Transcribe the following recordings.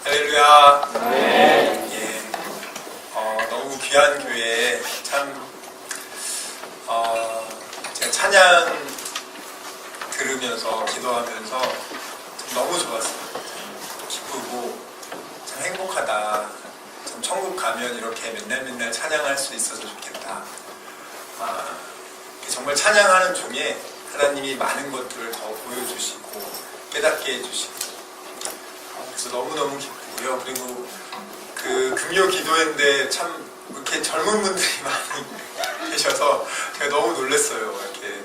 할렐루야. 네. 예. 너무 귀한 교회에 참 제가 찬양 들으면서 기도하면서 너무 좋았어요. 참 기쁘고 참 행복하다. 참 천국 가면 이렇게 맨날 찬양할 수 있어서 좋겠다. 정말 찬양하는 중에 하나님이 많은 것들을 더 보여주시고 깨닫게 해주시고 그래서 너무너무 기쁘고요. 그리고 그 금요 기도회인데 참 이렇게 젊은 분들이 많이 계셔서 제가 너무 놀랐어요. 이렇게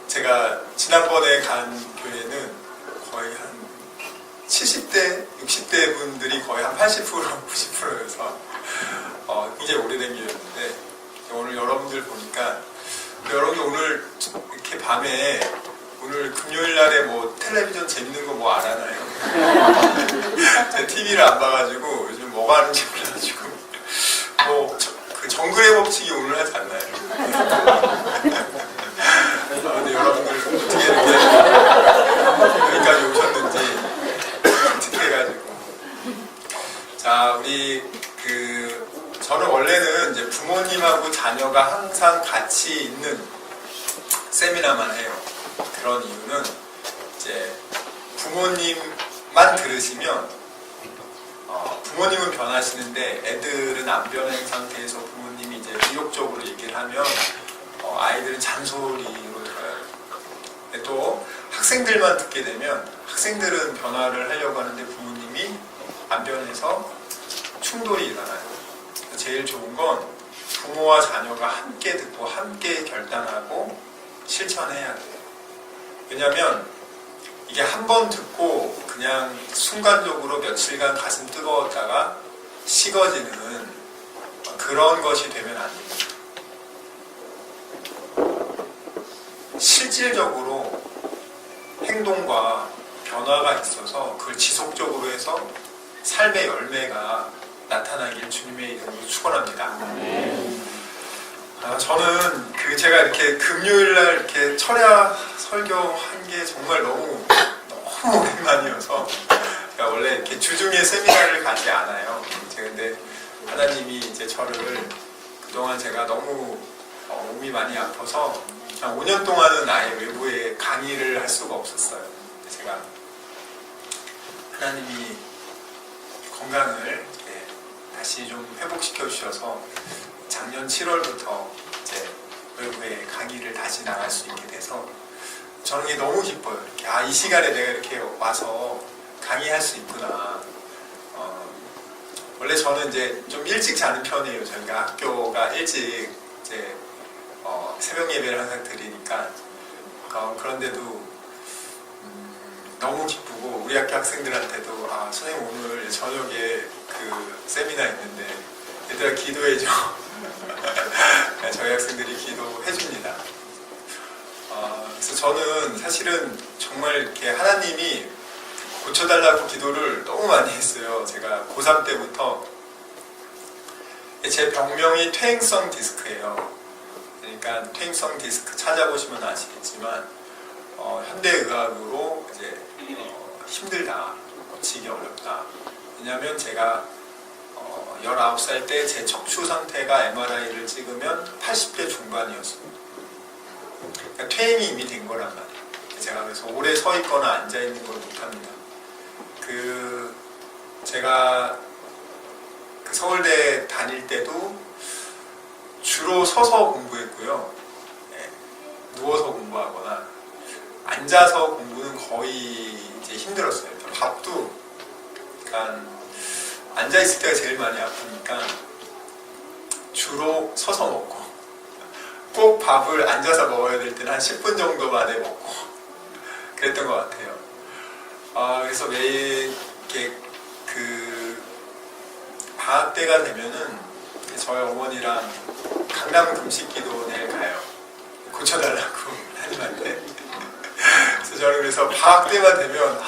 제가 지난번에 간 교회는 거의 한 70대, 60대 분들이 거의 한 80%, 90%여서 굉장히 오래된 교회였는데 오늘 여러분들 보니까 여러분들 오늘 이렇게 밤에 오늘 금요일 날에 뭐 텔레비전 재밌는 거 뭐 안 하나요? 제가 TV를 안 봐가지고 요즘 뭐가 하는지 몰라가지고 뭐 그 정글의 법칙이 오늘 하지 않나요? 근데 여러분들 어떻게 이렇게 여기까지 오셨는지 특해가지고 자 우리 저는 원래는 이제 부모님하고 자녀가 항상 같이 있는 세미나만 해요. 그런 이유는 이제 부모님만 들으시면 부모님은 변하시는데 애들은 안 변한 상태에서 부모님이 이제 의욕적으로 얘기를 하면 아이들은 잔소리로 들어요. 근데 또 학생들만 듣게 되면 학생들은 변화를 하려고 하는데 부모님이 안 변해서 충돌이 일어나요. 제일 좋은 건 부모와 자녀가 함께 듣고 함께 결단하고 실천해야 돼요. 왜냐하면 이게 한 번 듣고 그냥 순간적으로 며칠간 가슴 뜨거웠다가 식어지는 그런 것이 되면 안 됩니다. 실질적으로 행동과 변화가 있어서 그걸 지속적으로 해서 삶의 열매가 나타나길 주님의 이름으로 축원합니다. 저는 제가 이렇게 금요일날 이렇게 철야 설교한 게 정말 너무 오랜만이어서 제가 원래 이렇게 주중에 세미나를 가지 않아요. 근데 하나님이 이제 저를 그동안 제가 너무 몸이 많이 아파서 한 5년 동안은 아예 외부에 강의를 할 수가 없었어요. 제가 하나님이 건강을 다시 좀 회복시켜 주셔서 작년 7월부터 이제 외부에 강의를 다시 나갈 수 있게 돼서 저는 이게 너무 기뻐요. 이렇게 이 시간에 내가 이렇게 와서 강의할 수 있구나. 원래 저는 이제 좀 일찍 자는 편이에요. 저희가 학교가 일찍 이제 새벽 예배를 항상 드리니까 그런데도 너무 기쁘고 우리 학교 학생들한테도 선생님 오늘 저녁에 그 세미나 있는데 얘들아 기도해줘. 저희 학생들이 기도해 줍니다. 그래서 저는 사실은 정말 이렇게 하나님이 고쳐달라고 기도를 너무 많이 했어요. 제가 고3 때부터 제 병명이 퇴행성 디스크예요. 그러니까 퇴행성 디스크 찾아보시면 아시겠지만 현대의학으로 이제 힘들다, 고치기 어렵다. 왜냐하면 제가 19살 때 제 척추 상태가 MRI를 찍으면 80대 중반이었습니다. 그러니까 퇴행이 이미 된 거란 말이에요. 제가 그래서 오래 서 있거나 앉아 있는 걸 못합니다. 제가 서울대 다닐 때도 주로 서서 공부했고요. 누워서 공부하거나 앉아서 공부는 거의 이제 힘들었어요. 밥도 그러니까 앉아있을 때가 제일 많이 아프니까 주로 서서 먹고 꼭 밥을 앉아서 먹어야 될 때는 한 10분 정도 만에 먹고 그랬던 것 같아요. 그래서 매일 이렇게 방학 때가 되면은 저희 어머니랑 강남 금식기도 내일 가요. 고쳐달라고 하나님한테. 그래서 저는 그래서 방학 때만 되면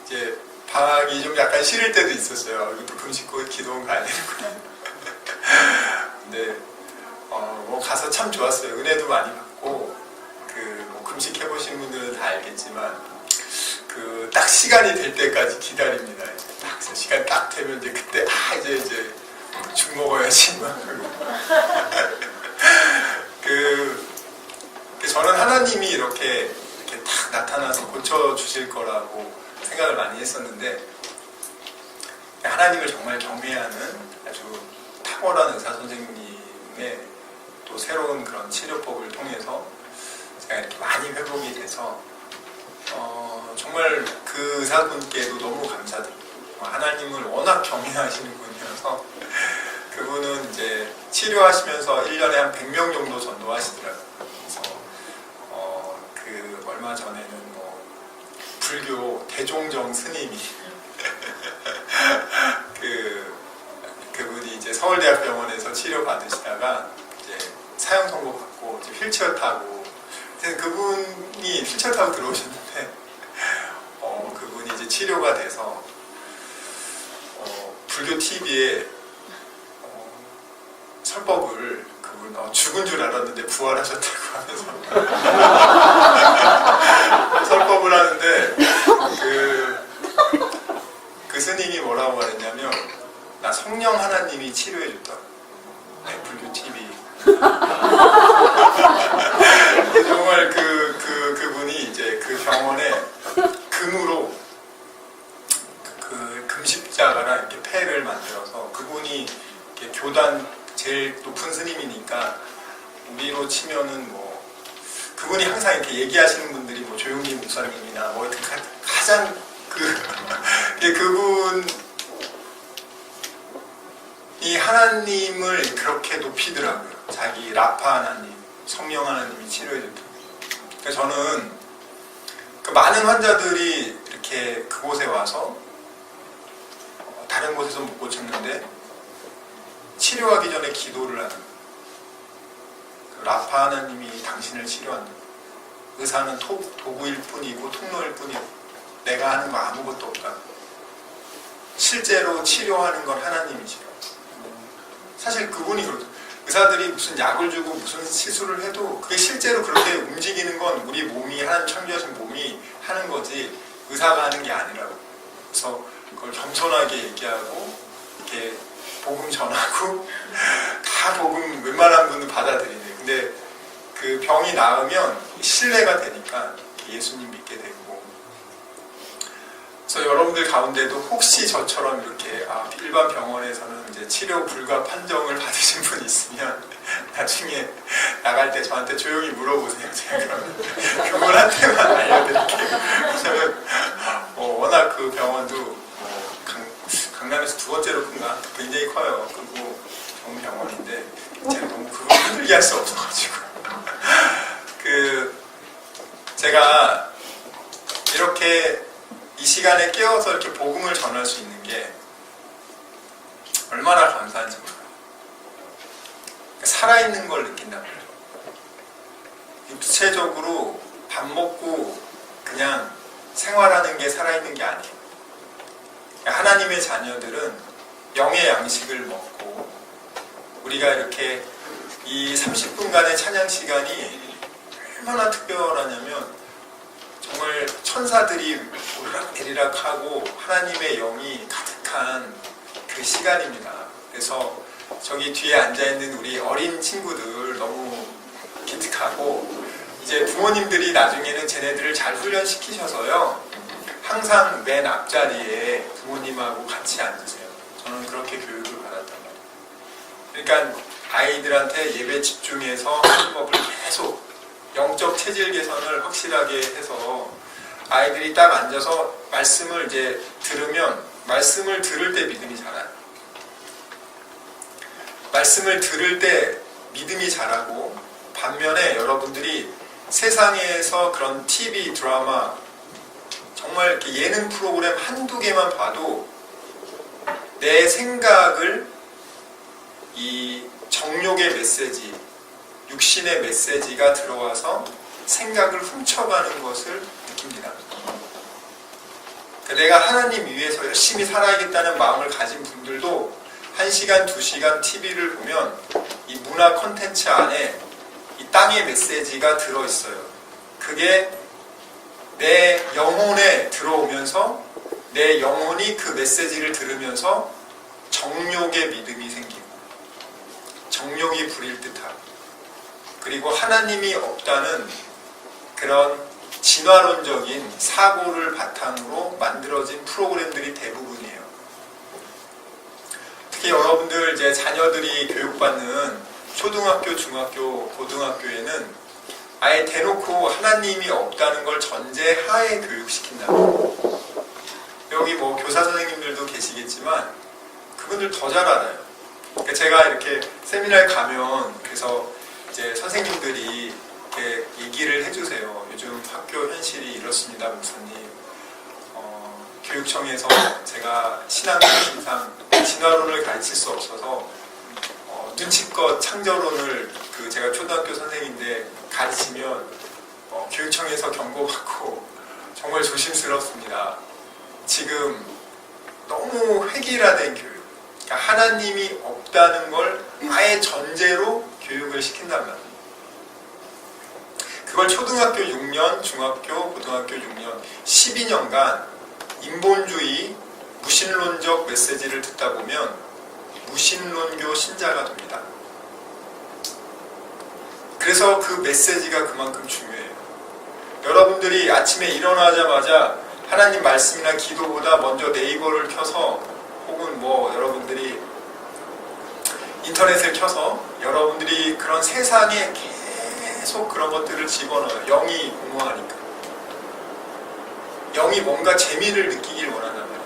이제 방학이 좀 약간 싫을 때도 있었어요. 이것도 금식고 기도원 가야 되는구나. 근데 뭐 가서 참 좋았어요. 은혜도 많이 받고 뭐 금식해보신 분들은 다 알겠지만 그 딱 시간이 될 때까지 기다립니다. 이제 딱 시간 딱 되면 이제 그때 이제 죽 먹어야지. 저는 하나님이 이렇게 딱 나타나서 고쳐 주실 거라고 생각을 많이 했었는데, 하나님을 정말 경외하는 아주 탁월한 의사 선생님의 또 새로운 그런 치료법을 통해서 제가 이렇게 많이 회복이 돼서 정말 그 의사분께도 너무 감사드리고, 하나님을 워낙 경외하시는 분이어서 그분은 이제 치료하시면서 1년에 한 100명 정도 전도하시더라고요. 그래서 그 얼마 전에는 뭐 불교 대종정 스님이 그분이 이제 서울대학병원에서 치료 받으시다가 이제 사형 선고 받고 이제 휠체어 타고, 그분이 휠체어 타고 들어오셨는데 그분이 이제 치료가 돼서 불교 TV에 설법을 그분 죽은 줄 알았는데 부활하셨다고 하면서 설법을 하는데 그 스님이 뭐라고 말했냐면, 나 성령 하나님이 치료해줬다고. 네, 불교 TV. 정말 그분이 이제 그 병원에 금으로 그 금십자가랑 이렇게 패를 만들어서, 그분이 이렇게 교단 제일 높은 스님이니까 우리로 치면은 뭐 그분이 항상 이렇게 얘기하시는 분들이 뭐 조용히 목사님이나 뭐 가장 그분이 하나님을 그렇게 높이더라고요. 자기 라파 하나님, 성령 하나님이 치료해줬다. 그래서 저는 그 많은 환자들이 이렇게 그곳에 와서 다른 곳에서 못 고쳤는데 치료하기 전에 기도를 하는, 그 라파 하나님이 당신을 치료한다. 의사는 도구일 뿐이고 통로일 뿐이고 내가 하는 거 아무것도 없다. 실제로 치료하는 건 하나님이시죠. 사실 그분이 그렇죠. 의사들이 무슨 약을 주고 무슨 시술을 해도 그게 실제로 그렇게 움직이는 건 우리 몸이, 하나님 창조하신 몸이 하는 거지 의사가 하는 게 아니라고. 그래서 그걸 겸손하게 얘기하고 이렇게 복음 전하고 다 복음 웬만한 분은 받아들이네. 근데 그 병이 나으면 신뢰가 되니까 예수님 믿게 되고. 그래서 여러분들 가운데도 혹시 저처럼 이렇게 일반 병원에서는 이제 치료 불가 판정을 받으신 분이 있으면 나중에 나갈 때 저한테 조용히 물어보세요. 제가 그러면 그분한테만 알려드릴게요. 왜냐면 워낙 그 병원도 강남에서 두 번째로 큰가? 굉장히 커요. 그리고 좋은 병원인데 제가 너무 그걸 흔들게 할 수 없어가지고 제가 이렇게 이 시간에 깨어서 이렇게 복음을 전할 수 있는 게 얼마나 감사한지 몰라요. 살아있는 걸 느낀단 말이에요. 육체적으로 밥 먹고 그냥 생활하는 게 살아있는 게 아니에요. 하나님의 자녀들은 영의 양식을 먹고, 우리가 이렇게 이 30분간의 찬양 시간이 얼마나 특별하냐면 정말 천사들이 오르락내리락하고 하나님의 영이 가득한 그 시간입니다. 그래서 저기 뒤에 앉아있는 우리 어린 친구들 너무 기특하고, 이제 부모님들이 나중에는 쟤네들을 잘 훈련시키셔서요, 항상 맨 앞자리에 부모님하고 같이 앉으세요. 저는 그렇게 교육을 받았단 말이에요. 그러니까 아이들한테 예배 집중해서 하는 법을 계속 영적 체질 개선을 확실하게 해서 아이들이 딱 앉아서 말씀을 이제 들으면, 말씀을 들을 때 믿음이 자라요. 말씀을 들을 때 믿음이 자라고, 반면에 여러분들이 세상에서 그런 TV, 드라마, 정말 이렇게 예능 프로그램 한두 개만 봐도 내 생각을 이 정욕의 메시지, 육신의 메시지가 들어와서 생각을 훔쳐가는 것을 느낍니다. 내가 하나님 위해서 열심히 살아야겠다는 마음을 가진 분들도 1시간, 2시간 TV를 보면 이 문화 콘텐츠 안에 이 땅의 메시지가 들어있어요. 그게 내 영혼에 들어오면서 내 영혼이 그 메시지를 들으면서 정욕의 믿음이 생기고 정욕이 부릴 듯하고 그리고 하나님이 없다는 그런 진화론적인 사고를 바탕으로 만들어진 프로그램들이 대부분이에요. 특히 여러분들 이제 자녀들이 교육받는 초등학교, 중학교, 고등학교에는 아예 대놓고 하나님이 없다는 걸 전제하에 교육시킨다. 여기 뭐 교사 선생님들도 계시겠지만 그분들 더 잘 알아요. 그러니까 제가 이렇게 세미나에 가면 그래서 이제 선생님들이 이렇게 얘기를 해주세요. 요즘 학교 현실이 이렇습니다, 목사님. 교육청에서 제가 신앙심상 진화론을 가르칠 수 없어서 눈치껏 창조론을 제가 초등학교 선생인데 가르치면 교육청에서 경고받고 정말 조심스럽습니다. 지금 너무 획일화된 교육, 그러니까 하나님이 없다는 걸 아예 전제로 교육을 시킨단 말이에요. 그걸 초등학교 6년, 중학교, 고등학교 6년, 12년간 인본주의, 무신론적 메시지를 듣다 보면 무신론교 신자가 됩니다. 그래서 그 메시지가 그만큼 중요해요. 여러분들이 아침에 일어나자마자 하나님 말씀이나 기도보다 먼저 네이버를 켜서 혹은 뭐 여러분들이 인터넷을 켜서 여러분들이 그런 세상에 계속 그런 것들을 집어넣어요. 영이 공허하니까. 영이 뭔가 재미를 느끼길 원한다면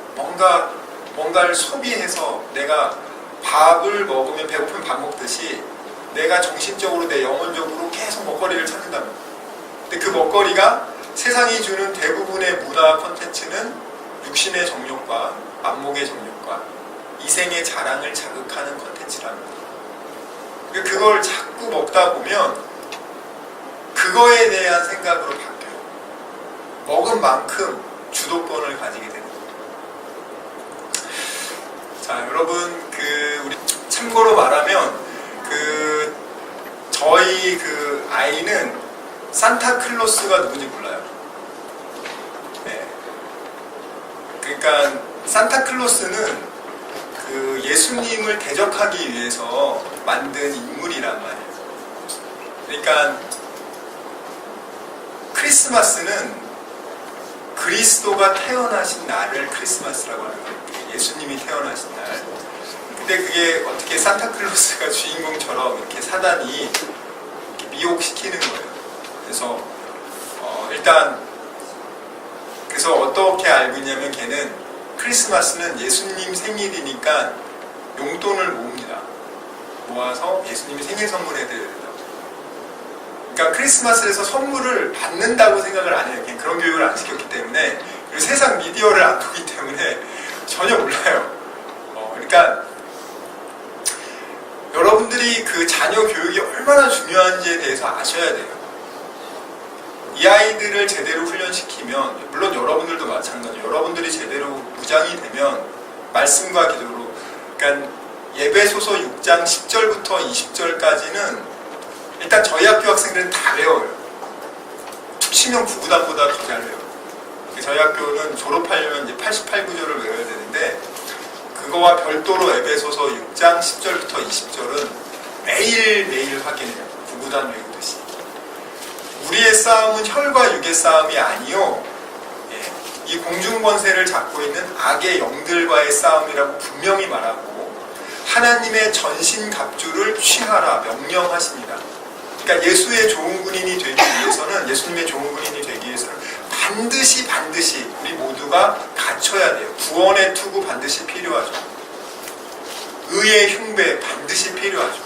뭔가를 소비해서 내가 밥을 먹으면 배고프면 밥 먹듯이 내가 정신적으로 내 영혼적으로 계속 먹거리를 찾는다면 근데 그 먹거리가 세상이 주는 대부분의 문화 콘텐츠는 육신의 정욕과 안목의 정욕과 이생의 자랑을 자극하는 콘텐츠랍니다. 그걸 자꾸 먹다 보면 그거에 대한 생각으로 바뀌어요. 먹은 만큼 주도권을 가지게 되는 거예요. 자, 여러분, 우리 참고로 말하면 저희 아이는 산타클로스가 누군지 몰라요. 네. 그러니까 산타클로스는 예수님을 대적하기 위해서 만든 인물이란 말이에요. 그러니까 크리스마스는 그리스도가 태어나신 날을 크리스마스라고 하는 거예요. 예수님이 태어나신 날. 근데 그게 어떻게 산타클로스가 주인공처럼 이렇게 사단이 이렇게 미혹시키는 거예요. 그래서 그래서 어떻게 알고 있냐면 걔는 크리스마스는 예수님 생일이니까 용돈을 모읍니다. 모아서 예수님이 생일 선물 해드려야 된다고. 그러니까 크리스마스에서 선물을 받는다고 생각을 안 해요. 그런 교육을 안 시켰기 때문에. 그리고 세상 미디어를 안 보기 때문에 전혀 몰라요. 그러니까 여러분들이 자녀 교육이 얼마나 중요한지에 대해서 아셔야 돼요. 이 아이들을 제대로 훈련시키면, 물론 여러분들도 마찬가지예요. 여러분들이 제대로 무장이 되면 말씀과 기도로, 그러니까 예배소서 6장 10절부터 20절까지는 일단 저희 학교 학생들은 다 외워요. 툭 치면 구구단보다 더 잘 외워요. 저희 학교는 졸업하려면 이제 88, 9절을 외워야 되는데 그거와 별도로 에베소서 6장 10절부터 20절은 매일매일 확인해요. 구구단 외우듯이. 우리의 싸움은 혈과 육의 싸움이 아니요. 이 공중권세를 잡고 있는 악의 영들과의 싸움이라고 분명히 말하고 하나님의 전신갑주를 취하라 명령하십니다. 그러니까 예수의 좋은 군인이 되기 위해서는, 예수님의 좋은 군인이 되기 위해서는 반드시 우리 모두가 갖춰야 돼요. 구원의 투구 반드시 필요하죠. 의의 흉배 반드시 필요하죠.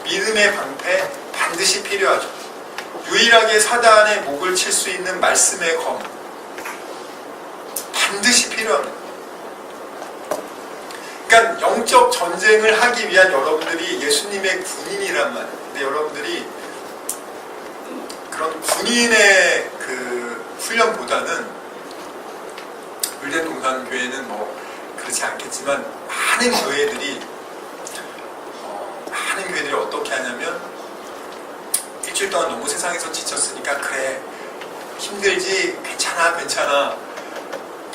믿음의 방패 반드시 필요하죠. 유일하게 사단의 목을 칠 수 있는 말씀의 검 반드시 필요합니다. 그러니까 영적 전쟁을 하기 위한 여러분들이 예수님의 군인이란 말이에요. 근데 여러분들이 그런 군인의 훈련보다는 물대동산교회는 뭐 그렇지 않겠지만 많은 교회들이 어떻게 하냐면 일주일 동안 너무 세상에서 지쳤으니까 그래 힘들지 괜찮아 괜찮아.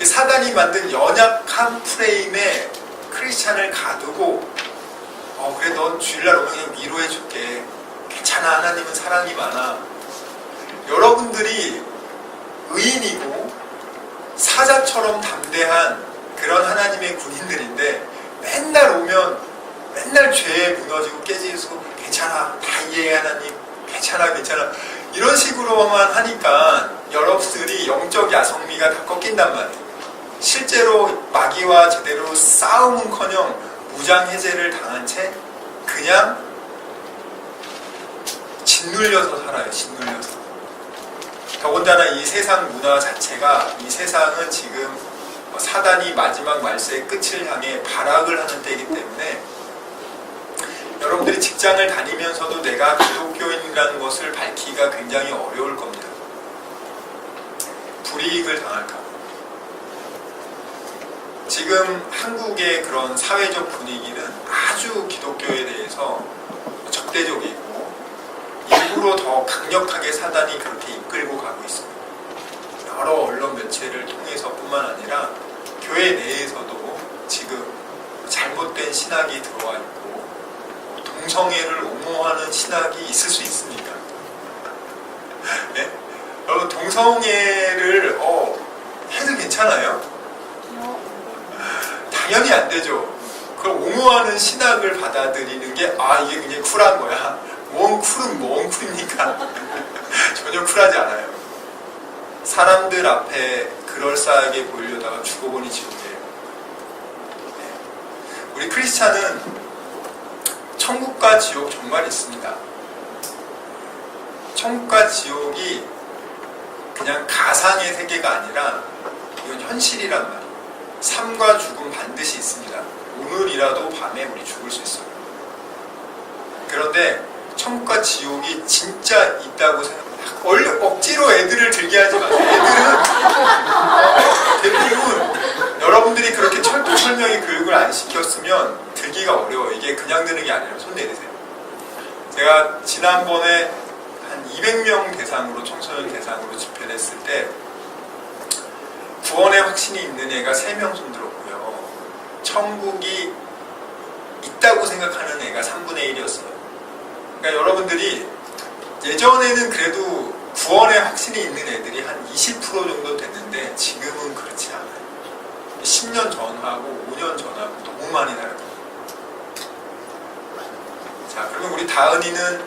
사단이 만든 연약한 프레임에 크리스찬을 가두고 그래 넌 주일날 오면 그냥 위로해줄게. 괜찮아. 하나님은 사랑이 많아. 여러분들이 의인이고 사자처럼 담대한 그런 하나님의 군인들인데 맨날 오면 맨날 죄에 무너지고 깨지고 괜찮아. 다 이해해 하나님. 괜찮아. 이런 식으로만 하니까 여러분들이 영적 야성미가 다 꺾인단 말이에요. 실제로 마귀와 제대로 싸움은커녕 무장해제를 당한 채 그냥 짓눌려서 살아요. 짓눌려서. 더군다나 이 세상 문화 자체가 이 세상은 지금 사단이 마지막 말세의 끝을 향해 발악을 하는 때이기 때문에 여러분들이 직장을 다니면서도 내가 기독교인이라는 것을 밝히기가 굉장히 어려울 겁니다. 불이익을 당할까 봐. 지금 한국의 그런 사회적 분위기는 아주 기독교에 대해서 적대적이고 일부러 더 강력하게 사단이 그렇게 이끌고 가고 있습니다. 여러 언론 매체를 통해서뿐만 아니라 교회 내에서도 지금 잘못된 신학이 들어와 있고 동성애를 옹호하는 신학이 있을 수 있습니까? 네? 여러분 동성애를 해도 괜찮아요? 당연히 안 되죠. 그걸 옹호하는 신학을 받아들이는 게 이게 굉장히 쿨한 거야. 뭔 쿨입니까? 전혀 쿨하지 않아요. 사람들 앞에 그럴싸하게 보이려다가 죽어보니 지옥이에요. 네. 우리 크리스찬은 천국과 지옥 정말 있습니다. 천국과 지옥이 그냥 가상의 세계가 아니라 이건 현실이란 말이에요. 삶과 죽음 반드시 있습니다. 오늘이라도 밤에 우리 죽을 수 있어요. 그런데 천국과 지옥이 진짜 있다고 생각합니다. 억지로 애들을 들게 하지 마세요. 애들은 대부분 여러분들이 그렇게 철두철명히 교육을 안 시켰으면 들기가 어려워요. 이게 그냥 드는 게 아니라 손 내리세요. 제가 지난번에 한 200명 대상으로 청소년 대상으로 집회를 했을 때 구원의 확신이 있는 애가 3명 손들었고요. 천국이 있다고 생각하는 애가 3분의 1이었어요. 그러니까 여러분들이 예전에는 그래도 구원의 확신이 있는 애들이 한 20% 정도 됐는데 지금은 그렇지 않아요. 10년 전하고 5년 전하고 너무 많이 다릅니다. 자, 그러면 우리 다은이는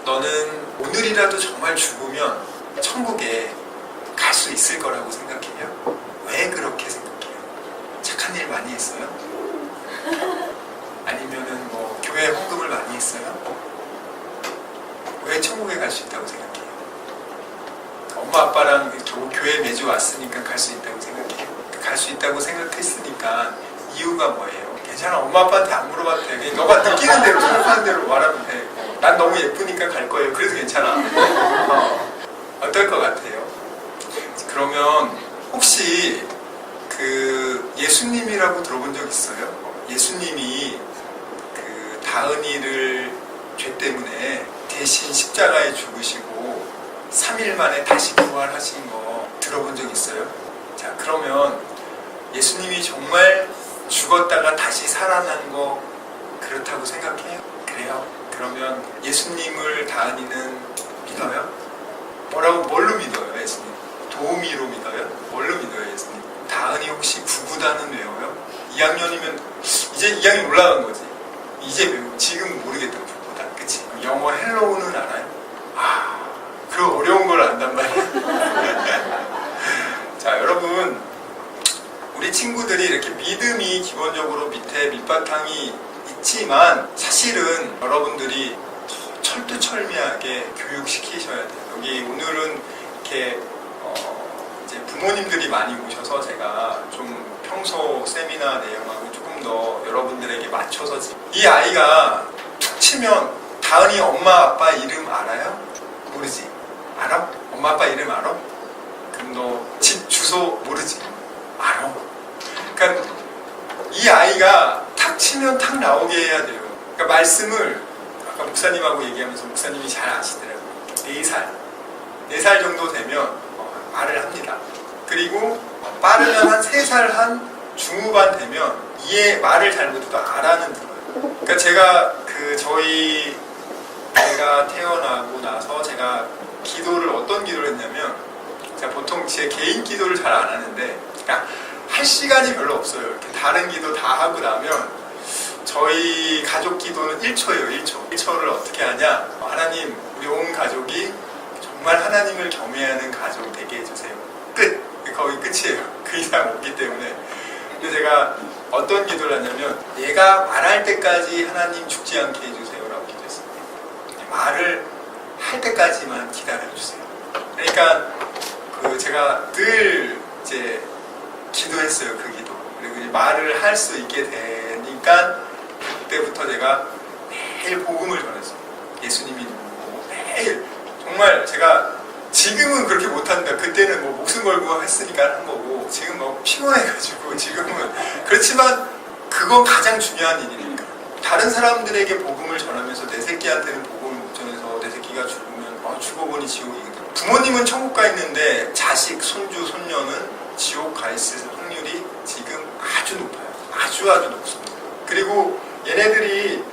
너는 오늘이라도 정말 죽으면 천국에 갈 수 있을 거라고 생각해요? 왜 그렇게 생각해요? 착한 일 많이 했어요? 아니면은 뭐 교회 헌금을 많이 했어요? 왜 천국에 갈 수 있다고 생각해요? 엄마 아빠랑 교회 매주 왔으니까 갈 수 있다고 생각해요? 갈 수 있다고 생각했으니까 이유가 뭐예요? 괜찮아, 엄마 아빠한테 안 물어봐도 돼. 그냥 너가 느끼는 대로 생각하는 대로 말하면 돼. 난 너무 예쁘니까 갈 거예요. 그래도 괜찮아. 어떨 것 같아요? 그러면 혹시 그 예수님이라고 들어본 적 있어요? 예수님이 그 다은이를 죄 때문에 대신 십자가에 죽으시고 3일 만에 다시 부활하신 거 들어본 적 있어요? 자, 그러면 예수님이 정말 죽었다가 다시 살아난 거 그렇다고 생각해요? 그래요? 그러면 예수님을 다은이는 믿어요? 뭘로 믿어요, 예수님? 도우미로 믿어요? 뭘로 믿어요, 예수님? 다은이 혹시 구구단은 외워요? 2학년이면 이제 2학년 올라간 거지. 이제 외우고 지금 모르겠다, 구구단. 그치? 영어 헬로우는 알아요? 그 어려운 걸 안단 말이야. 자, 여러분, 우리 친구들이 이렇게 믿음이 기본적으로 밑에 밑바탕이 있지만 사실은 여러분들이 철두철미하게 교육시키셔야 돼요. 여기 오늘은 이렇게 이제 부모님들이 많이 오셔서 제가 좀 평소 세미나 내용하고 조금 더 여러분들에게 맞춰서 이 아이가 툭 치면 다은이 엄마 아빠 이름 알아요? 모르지? 알아? 엄마 아빠 이름 알아? 그럼 너 집 주소 모르지? 알아. 그러니까 이 아이가 탁 치면 탁 나오게 해야 돼요. 그러니까 말씀을 아까 목사님하고 얘기하면서 목사님이 잘 아시더라고요. 4살 정도 되면 말을 합니다. 그리고 빠르면 한 3살 한 중후반 되면 말을 잘 못해도 알아는 들어요. 그러니까 제가 제가 태어나고 나서 제가 기도를 어떤 기도를 했냐면, 제가 보통 제 개인 기도를 잘 안 하는데, 그러니까 할 시간이 별로 없어요. 이렇게 다른 기도 다 하고 나면 저희 가족 기도는 1초예요. 1초를 어떻게 하냐, 하나님 우리 온 가족이 정말 하나님을 경외하는 가족 되게 해주세요. 끝! 거기 끝이에요. 그 이상 없기 때문에. 그래서 제가 어떤 기도를 하냐면, 내가 말할 때까지 하나님 죽지 않게 해주세요 라고 기도했습니다. 말을 할 때까지만 기다려주세요. 그러니까 제가 늘 이제 기도했어요. 그 기도. 그리고 이제 말을 할 수 있게 되니까 그때부터 제가 매일 복음을 전했어요. 예수님이 누구고 매일. 정말 제가 지금은 그렇게 못한다. 그때는 뭐 목숨 걸고 했으니까 한 거고, 지금 뭐 피곤해가지고 지금은. 그렇지만 그건 가장 중요한 일이니까. 다른 사람들에게 복음을 전하면서 내 새끼한테는 복음을 못 전해서 내 새끼가 죽으면 죽어보니 지옥이거든. 부모님은 천국 가 있는데 자식, 손주, 손녀는 지옥 가 있을 확률이 지금 아주 높아요. 아주 높습니다. 그리고 얘네들이,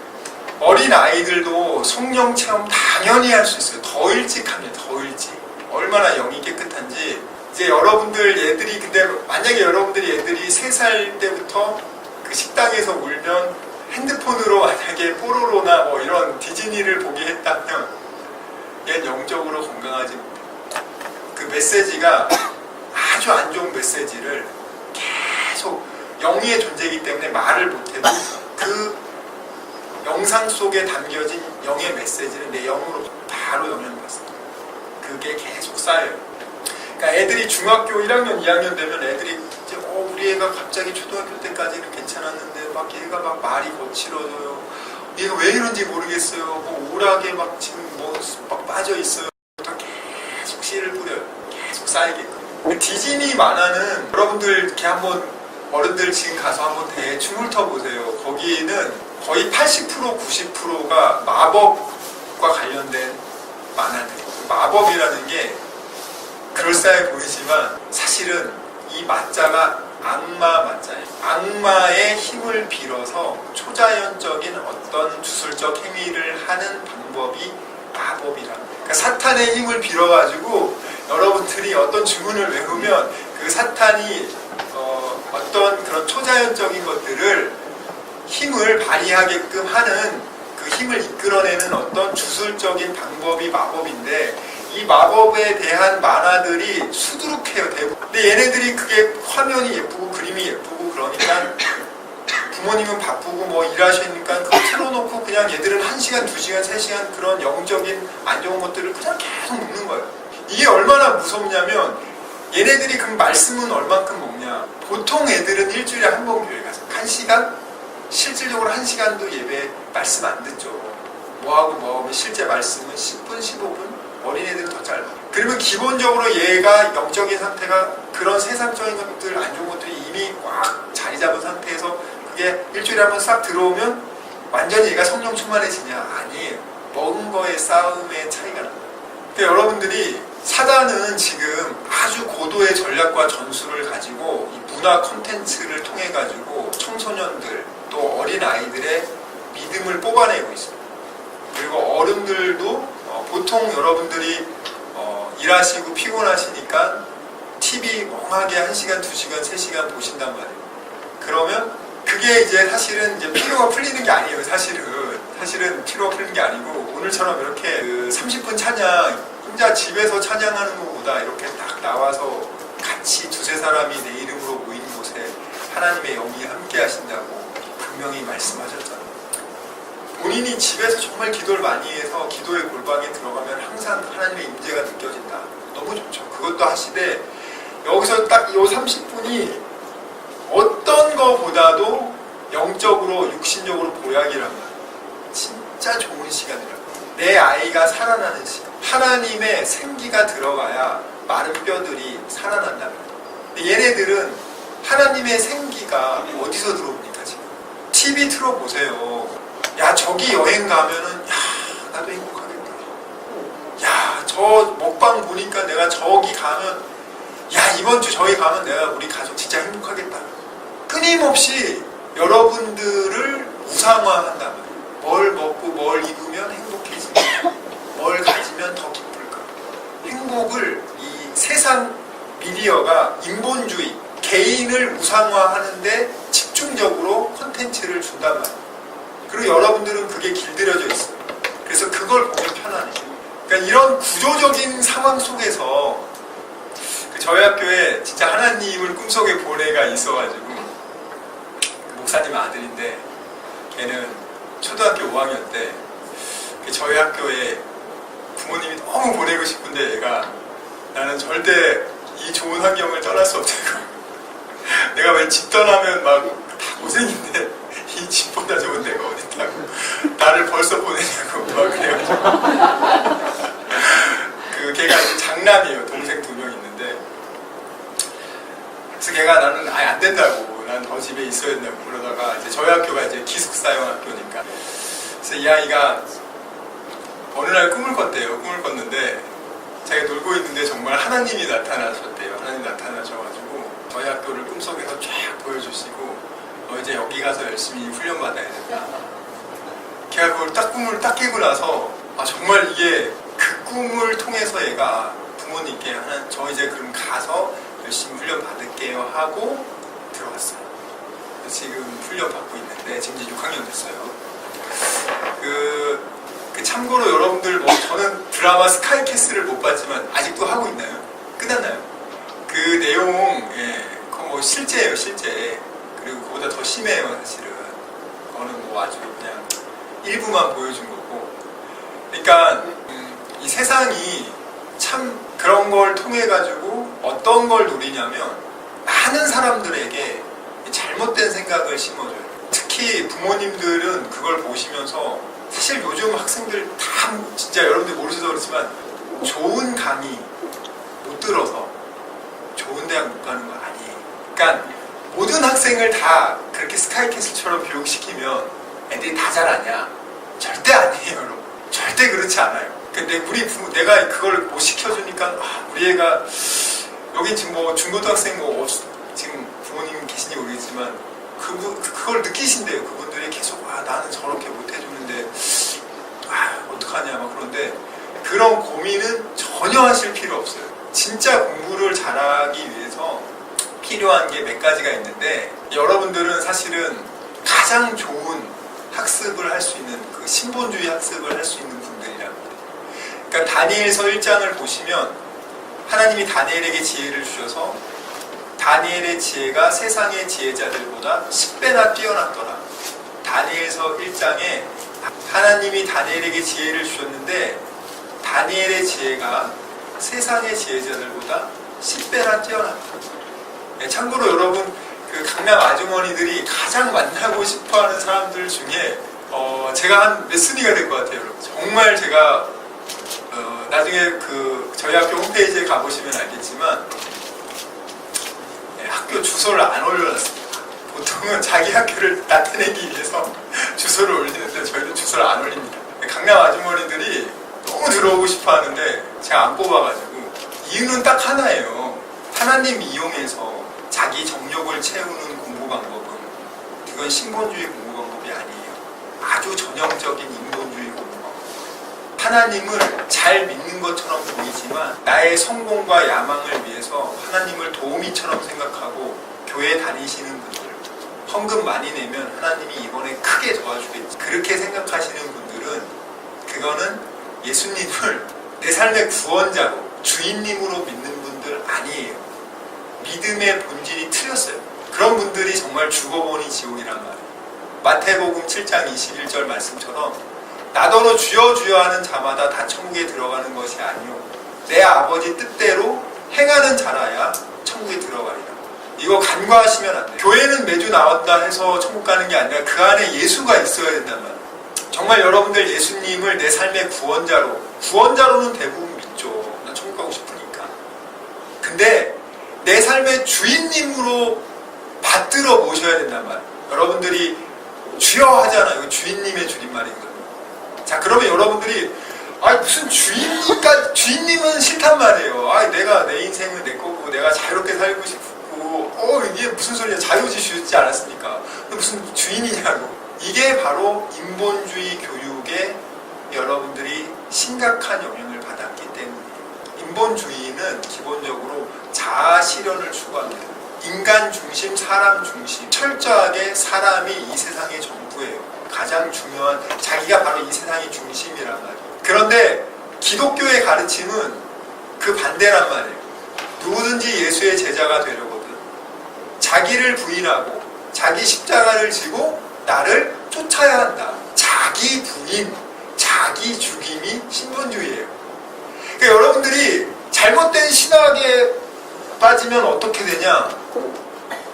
어린 아이들도 성령 체험 당연히 할 수 있어요. 더 일찍 합니다. 더 일찍. 얼마나 영이 깨끗한지. 이제 여러분들 애들이, 근데 만약에 여러분들이 애들이 3살 때부터 그 식당에서 울면 핸드폰으로 만약에 뽀로로나 뭐 이런 디즈니를 보게 했다면 얘는 영적으로 건강하지 못해요. 그 메시지가 아주 안 좋은 메시지를 계속, 영의 존재이기 때문에 말을 못해도 그 영상 속에 담겨진 영의 메시지는 내 영으로 바로 영향받습니다. 그게 계속 쌓여요. 그러니까 애들이 중학교 1학년, 2학년 되면 애들이 이제 우리 애가 갑자기 초등학교 때까지는 괜찮았는데 막 얘가 막 말이 거칠어져요. 얘가 왜 이런지 모르겠어요. 뭐 오락에 막 지금 뭐 막 빠져 있어요. 계속 씨를 뿌려요. 계속 쌓이게끔. 디즈니 만화는 여러분들 이렇게 한번, 어른들 지금 가서 한번 대충 훑어보세요. 거기는 거의 80% 90%가 마법과 관련된 만화들이에요. 마법이라는 게 그럴싸해 보이지만 사실은 이 마자가 악마 마자예요. 악마의 힘을 빌어서 초자연적인 어떤 주술적 행위를 하는 방법이 마법이라. 그러니까 사탄의 힘을 빌어가지고 여러분들이 어떤 주문을 외우면 그 사탄이 어떤 그런 초자연적인 것들을 힘을 발휘하게끔 하는, 그 힘을 이끌어내는 어떤 주술적인 방법이 마법인데, 이 마법에 대한 만화들이 수두룩해요, 대부분. 근데 얘네들이 그게 화면이 예쁘고 그림이 예쁘고 그러니까 부모님은 바쁘고 뭐 일하시니까 그거 틀어놓고 그냥 얘들은 1시간, 2시간, 3시간 그런 영적인 안 좋은 것들을 그냥 계속 먹는 거예요. 이게 얼마나 무섭냐면, 얘네들이 그럼 말씀은 얼만큼 먹냐. 보통 애들은 일주일에 한 번 교회 가서 1시간? 실질적으로 1시간도 예배 말씀 안 듣죠. 뭐하고 실제 말씀은 10분, 15분? 어린애들은 더 짧아. 그러면 기본적으로 얘가 영적인 상태가 그런 세상적인 것들, 안 좋은 것들이 이미 꽉 자리 잡은 상태에서 그게 일주일에 한 번 싹 들어오면 완전히 얘가 성령 충만해지냐? 아니에요. 먹은 거의 싸움의 차이가 납니다. 그러니까 여러분들이, 사단은 지금 아주 고도의 전략과 전술을 가지고 이 문화 콘텐츠를 통해 가지고 청소년들 또 어린 아이들의 믿음을 뽑아내고 있습니다. 그리고 어른들도 보통 여러분들이 일하시고 피곤하시니까 TV 멍하게 1시간, 2시간, 3시간 보신단 말이에요. 그러면 그게 이제 사실은 이제 피로가 풀리는 게 아니에요. 사실은 피로가 풀리는 게 아니고, 오늘처럼 이렇게 30분 찬양, 혼자 집에서 찬양하는 것보다 이렇게 딱 나와서 같이 2-3 사람이 내 이름으로 모이는 곳에 하나님의 영이 함께 하신다고 분명히 말씀하셨잖아요. 본인이 집에서 정말 기도를 많이 해서 기도의 골방에 들어가면 항상 하나님의 임재가 느껴진다. 너무 좋죠. 그것도 하시되, 여기서 딱 이 30분이 어떤 거보다도 영적으로, 육신적으로 보약이란 말이에요. 진짜 좋은 시간이라고. 내 아이가 살아나는 시간. 하나님의 생기가 들어가야 마른 뼈들이 살아난다는 거예요. 근데 얘네들은 하나님의 생기가 어디서 들어옵니까 지금? TV 틀어보세요. 야, 저기 여행 가면은, 야, 나도 행복하겠다. 야, 저 먹방 보니까 내가 저기 가면, 야, 이번 주 저희 가면 우리 가족 진짜 행복하겠다. 끊임없이 여러분들을 우상화한다면, 뭘 먹고 뭘 입으면 행복해지냐, 뭘 가지면 더 기쁠까. 행복을 이 세상 미디어가 인본주의, 개인을 우상화하는데 집중적으로 콘텐츠를 준단 말이에요. 그리고 여러분들은 그게 길들여져 있어요. 그래서 그걸 보면 편안해요. 그러니까 이런 구조적인 상황 속에서 저희 학교에 진짜 하나님을 꿈속에 본 애가 있어가지고, 목사님 아들인데 걔는 초등학교 5학년 때 저희 학교에 부모님이 너무 보내고 싶은데 얘가 나는 절대 이 좋은 환경을 떠날 수 없다고. 내가 왜 집 떠나면 막 다 고생인데 이 집보다 좋은 데가 어딨다고 나를 벌써 보내냐고 막 그래가지고 걔가 장남이에요. 동생 2명 있는데, 그래서 걔가 나는 아예 안 된다고, 난 더 집에 있어야 된다고 그러다가 이제 저희 학교가 이제 기숙사형 학교니까, 그래서 이 아이가 어느 날 꿈을 꿨대요. 꿈을 꿨는데 자기가 놀고 있는데 정말 하나님이 나타나셨대요. 하나님 나타나셔가지고 저희 학교를 꿈속에서 쫙 보여주시고, 이제 여기 가서 열심히 훈련 받아야 된다. 걔가 그걸 꿈을 딱 깨고 나서 정말 이게 그 꿈을 통해서 얘가 부모님께 저 이제 그럼 가서 열심히 훈련 받을게요 하고 들어갔어요. 지금 훈련 받고 있는데 지금 이제 6학년 됐어요. 참고로 여러분들 저는 드라마 스카이캐슬을 못 봤지만 아직도 하고 있나요? 끝났나요? 그 내용 그거 실제예요, 실제. 그리고 그보다 더 심해요, 사실은. 그거는 아주 그냥 일부만 보여준 거고. 그러니까 이 세상이 참 그런 걸 통해 가지고 어떤 걸 노리냐면 많은 사람들에게 잘못된 생각을 심어줘요. 특히 부모님들은 그걸 보시면서, 사실 요즘 학생들 다 진짜 여러분들 모르셔서 그렇지만 좋은 강의 못 들어서 좋은 대학 못 가는 거 아니에요. 그러니까 모든 학생을 다 그렇게 스카이캐슬처럼 교육시키면 애들이 다 잘하냐? 절대 아니에요, 여러분. 절대 그렇지 않아요. 근데 내가 그걸 못 시켜주니까 우리 애가 여기 지금 중고등학생 지금 부모님 계신지 모르겠지만 그걸 느끼신대요. 그분들이 계속 나는 저렇게 못 해주는데 어떡하냐 막 그런데, 그런 고민은 전혀 하실 필요 없어요. 진짜 공부를 잘하기 위해서 필요한 게 몇 가지가 있는데, 여러분들은 사실은 가장 좋은 학습을 할 수 있는, 그 신본주의 학습을 할 수 있는 분들이란 말이에요. 그러니까 다니엘서 1장을 보시면 하나님이 다니엘에게 지혜를 주셔서 다니엘의 지혜가 세상의 지혜자들보다 10배나 뛰어났더라. 다니엘서 1장에 하나님이 다니엘에게 지혜를 주셨는데 다니엘의 지혜가 세상의 지혜자들보다 10배나 뛰어났다. 참고로 여러분, 그 강남 아주머니들이 가장 만나고 싶어하는 사람들 중에 제가 한 몇 순위가 될 것 같아요. 여러분. 정말 제가 나중에 저희 학교 홈페이지에 가보시면 알겠지만 학교 주소를 안 올려놨습니다. 보통은 자기 학교를 나타내기 위해서 주소를 올리는데 저희는 주소를 안 올립니다. 강남 아주머니들이 너무 들어오고 싶어 하는데 제가 안 뽑아가지고, 이유는 딱 하나예요. 하나님 이용해서 자기 정욕을 채우는 공부 방법은 그건 신본주의 공부 방법이 아니에요. 아주 전형적인 인본주의 공부 방법. 하나님을 잘 믿는 것처럼 보이지만 나의 성공과 야망을 위해서 하나님을 도우미처럼 생각하고 교회 다니시는 분들, 헌금 많이 내면 하나님이 이번에 크게 도와주겠지, 그렇게 생각하시는 분들은 그거는 예수님을 내 삶의 구원자로 주인님으로 믿는 분들 아니에요. 믿음의 본질이 틀렸어요. 그런 분들이 정말 죽어보니 지옥이란 말이에요. 마태복음 7장 21절 말씀처럼 나더러 주여 주여 하는 자마다 다 천국에 들어가는 것이 아니요 내 아버지 뜻대로 행하는 자라야 천국에 들어가리라. 이거 간과하시면 안 돼요. 교회는 매주 나왔다 해서 천국 가는 게 아니라 그 안에 예수가 있어야 된단 말이에요. 정말 여러분들 예수님을 내 삶의 구원자로는 대부분 믿죠. 나 천국 가고 싶으니까. 근데 내 삶의 주인님으로 받들어 모셔야 된단 말이에요. 여러분들이 주여 하잖아요. 주인님의 줄임말이거든요. 자, 그러면 여러분들이 무슨 주인님은 싫단 말이에요. 내가 내 인생은 내 거고 싶고 내가 자유롭게 살고 싶고 이게 무슨 소리야. 자유지 주지 않았습니까? 무슨 주인이냐고. 이게 바로 인본주의 교육에 여러분들이 심각한 영향을 받았기 때문이에요. 인본주의는 기본적으로 자아 실현을 추구합니다. 인간 중심, 사람 중심, 철저하게 사람이 이 세상의 전부예요. 가장 중요한, 자기가 바로 이 세상의 중심이란 말이에요. 그런데 기독교의 가르침은 그 반대란 말이에요. 누구든지 예수의 제자가 되려거든 자기를 부인하고 자기 십자가를 지고 나를 쫓아야 한다. 자기 부인, 자기 죽임이 신본주의예요. 그러니까 여러분들이 잘못된 신학에 빠지면 어떻게 되냐?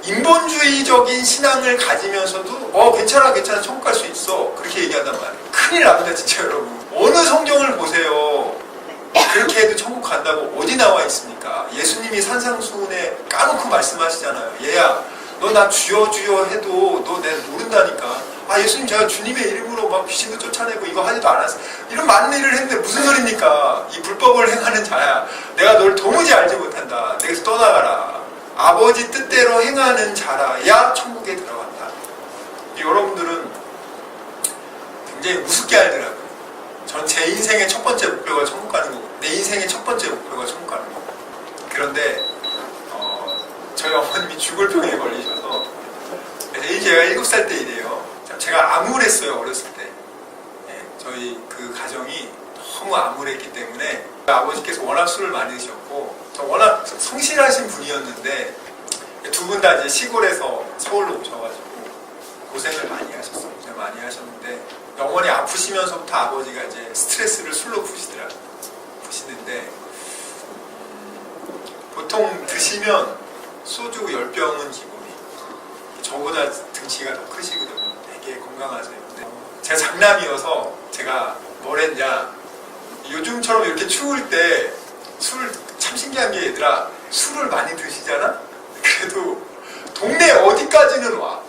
인본주의적인 신앙을 가지면서도 괜찮아 천국 갈 수 있어 그렇게 얘기한단 말이에요. 큰일 납니다 진짜 여러분. 어느 성경을 보세요. 그렇게 해도 천국 간다고 어디 나와 있습니까? 예수님이 산상수훈에 까놓고 말씀하시잖아요. 얘야 너 나 주여 주여 해도 너 내가 모른다니까. 예수님 제가 주님의 이름으로 막 귀신도 쫓아내고 이거 하지도 않았어. 이런 많은 일을 했는데 무슨 소리입니까? 이 불법을 행하는 자야. 내가 널 도무지 알지 못한다. 내게서 떠나가라. 아버지 뜻대로 행하는 자라야 천국에 들어간다. 여러분들은 굉장히 우습게 알더라고요. 전 제 인생의 첫 번째 목표가 천국 가는 거고 내 인생의 첫 번째 목표가 천국 가는 거고. 그런데 저희 어머님이 죽을 병에 걸리셔서 제가 7살 때 이래요. 제가 암울했어요 어렸을 때. 저희 그 가정이 너무 암울했기 때문에 아버지께서 워낙 술을 많이 드셨고 워낙 성실하신 분이었는데 두 분 다 이제 시골에서 서울로 오셔가지고 고생을 많이 하셨어요. 고생 많이 하셨는데 영원히 아프시면서부터 아버지가 이제 스트레스를 술로 푸시는데 보통 드시면 소주 10병은 기본이. 저보다 등치가 더 크시거든요. 되게 건강하세요. 근데 제가 장남이어서 제가 뭘 했냐, 요즘처럼 이렇게 추울 때 술 참 신기한 게 얘들아 술을 많이 드시잖아? 그래도 동네 어디까지는 와.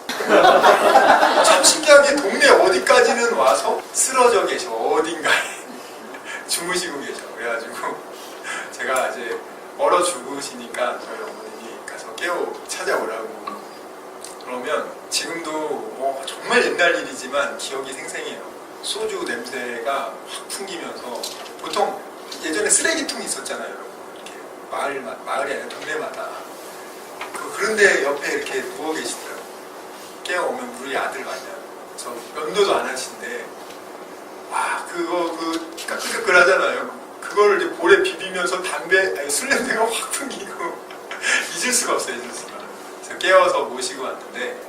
참 신기하게 동네 어디까지는 와서 쓰러져 계셔. 어딘가에 주무시고 계셔. 그래가지고 제가 이제 얼어 죽으시니까 저희 어머님이 가서 깨워 찾아오라고. 그러면 지금도 정말 옛날 일이지만 기억이 생생해요. 소주 냄새가 확 풍기면서 보통 예전에 쓰레기통이 있었잖아요. 이렇게 마을이 아니라 동네마다. 그런데 옆에 이렇게 누워 계시더라고요. 깨어오면 우리 아들 맞냐. 저 면도도 안 하신데 그거 까끌까끌 하잖아요. 그거를 이제 볼에 비비면서 술 냄새가 확 풍기고 잊을 수가 없어요. 잊을 수가. 그래서 깨워서 모시고 왔는데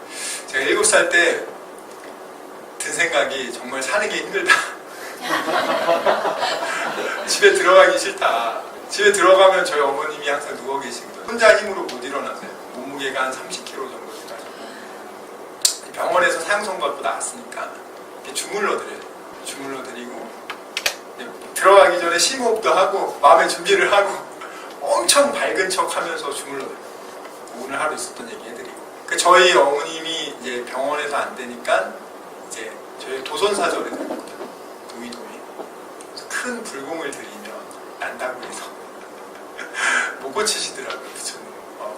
제가 7살 때 든 생각이 정말 사는 게 힘들다. 집에 들어가기 싫다. 집에 들어가면 저희 어머님이 항상 누워 계시거든요. 혼자 힘으로 못 일어나세요. 몸무게가 한 30kg 정도 돼가지고 병원에서 사형선 받고 나왔으니까 주물러 드려요. 주물러 드리고 들어가기 전에 심호흡도 하고 마음의 준비를 하고 엄청 밝은 척 하면서 주물러 드려요. 오늘 하루 있었던 얘기 해드리고. 저희 어머님이 이제 병원에서 안 되니까 이제 저희 도선사절에 들었거든요. 도의동에. 큰 불공을 들이면 난다고 해서 못 고치시더라고요.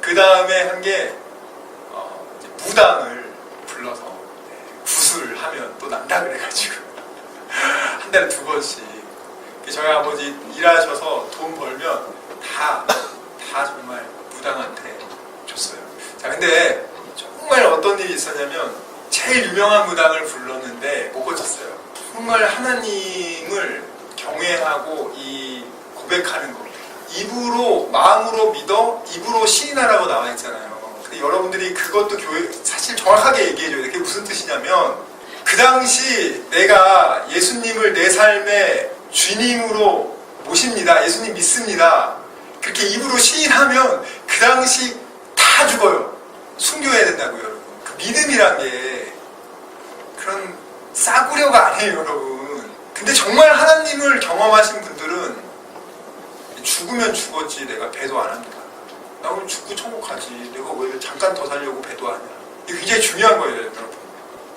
그 다음에 한 게 무당을 불러서 구슬을 하면 또 난다 그래가지고 한 달에 2번씩 저희 아버지 일하셔서 돈 벌면 다 정말 무당한테 줬어요. 자, 근데 정말 어떤 일이 있었냐면 제일 유명한 무당을 불렀는데 못 고쳤어요. 정말 하나님을 경외하고 이 고백하는 거, 입으로 마음으로 믿어 입으로 시인하라고 나와 있잖아요. 근데 여러분들이 그것도 사실 정확하게 얘기해줘야 돼. 그게 무슨 뜻이냐면 그 당시 내가 예수님을 내 삶의 주님으로 모십니다. 예수님 믿습니다. 그렇게 입으로 시인하면 그 당시 다 죽어요. 순교해야 된다고요, 여러분. 그 믿음이란 게 그런 싸구려가 아니에요, 여러분. 근데 정말 하나님을 경험하신 분들은 죽으면 죽었지 내가 배도 안 합니다. 나 오늘 죽고 천국 가지. 내가 왜 잠깐 더 살려고 배도 하냐. 이게 굉장히 중요한 거예요, 여러분.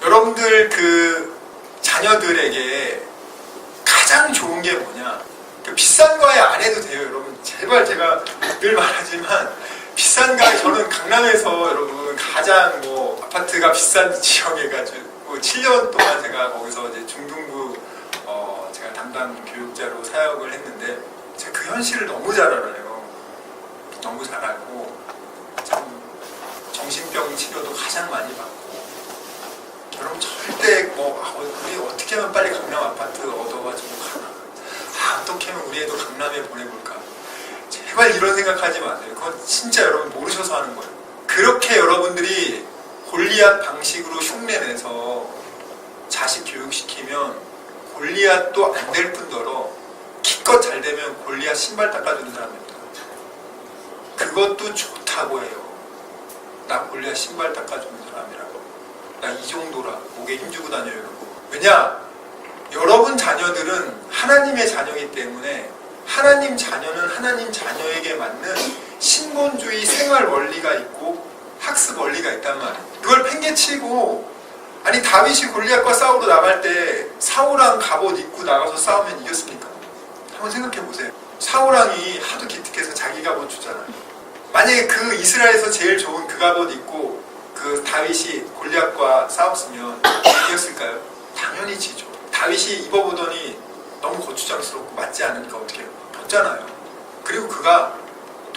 여러분들 그 자녀들에게 가장 좋은 게 뭐냐. 비싼 거에 안 해도 돼요, 여러분. 제발 제가 늘 말하지만 비싼가? 저는 강남에서 여러분 가장 뭐 아파트가 비싼 지역에 가지고 7년 동안 제가 거기서 이제 중등부 제가 담당 교육자로 사역을 했는데 제가 그 현실을 너무 잘 알아요. 너무 잘 알고 참 정신병 치료도 가장 많이 받고 여러분 절대 우리 어떻게 하면 빨리 강남 아파트 얻어가지고 가나 어떻게 하면 우리 애도 강남에 보내볼까 제발 이런 생각하지 마세요. 그건 진짜 여러분 모르셔서 하는 거예요. 그렇게 여러분들이 골리앗 방식으로 흉내내서 자식 교육시키면 골리앗도 안 될 뿐더러 기껏 잘 되면 골리앗 신발 닦아주는 사람입니다. 그것도 좋다고 해요. 나 골리앗 신발 닦아주는 사람이라고. 나 이 정도라 목에 힘주고 다녀요. 여러분. 왜냐? 여러분 자녀들은 하나님의 자녀이기 때문에 하나님 자녀는 하나님 자녀에게 맞는 신본주의 생활 원리가 있고 학습 원리가 있단 말이에요. 그걸 팽개치고 아니 다윗이 골리앗과 싸우러 나갈 때 사울왕 갑옷 입고 나가서 싸우면 이겼습니까? 한번 생각해 보세요. 사울왕이 하도 기특해서 자기 갑옷 주잖아요. 만약에 그 이스라엘에서 제일 좋은 그 갑옷 입고 그 다윗이 골리앗과 싸웠으면 이겼을까요? 당연히 지죠. 다윗이 입어보더니 너무 고추장스럽고 맞지 않으니까 어떻게 해요? 졌잖아요. 그리고 그가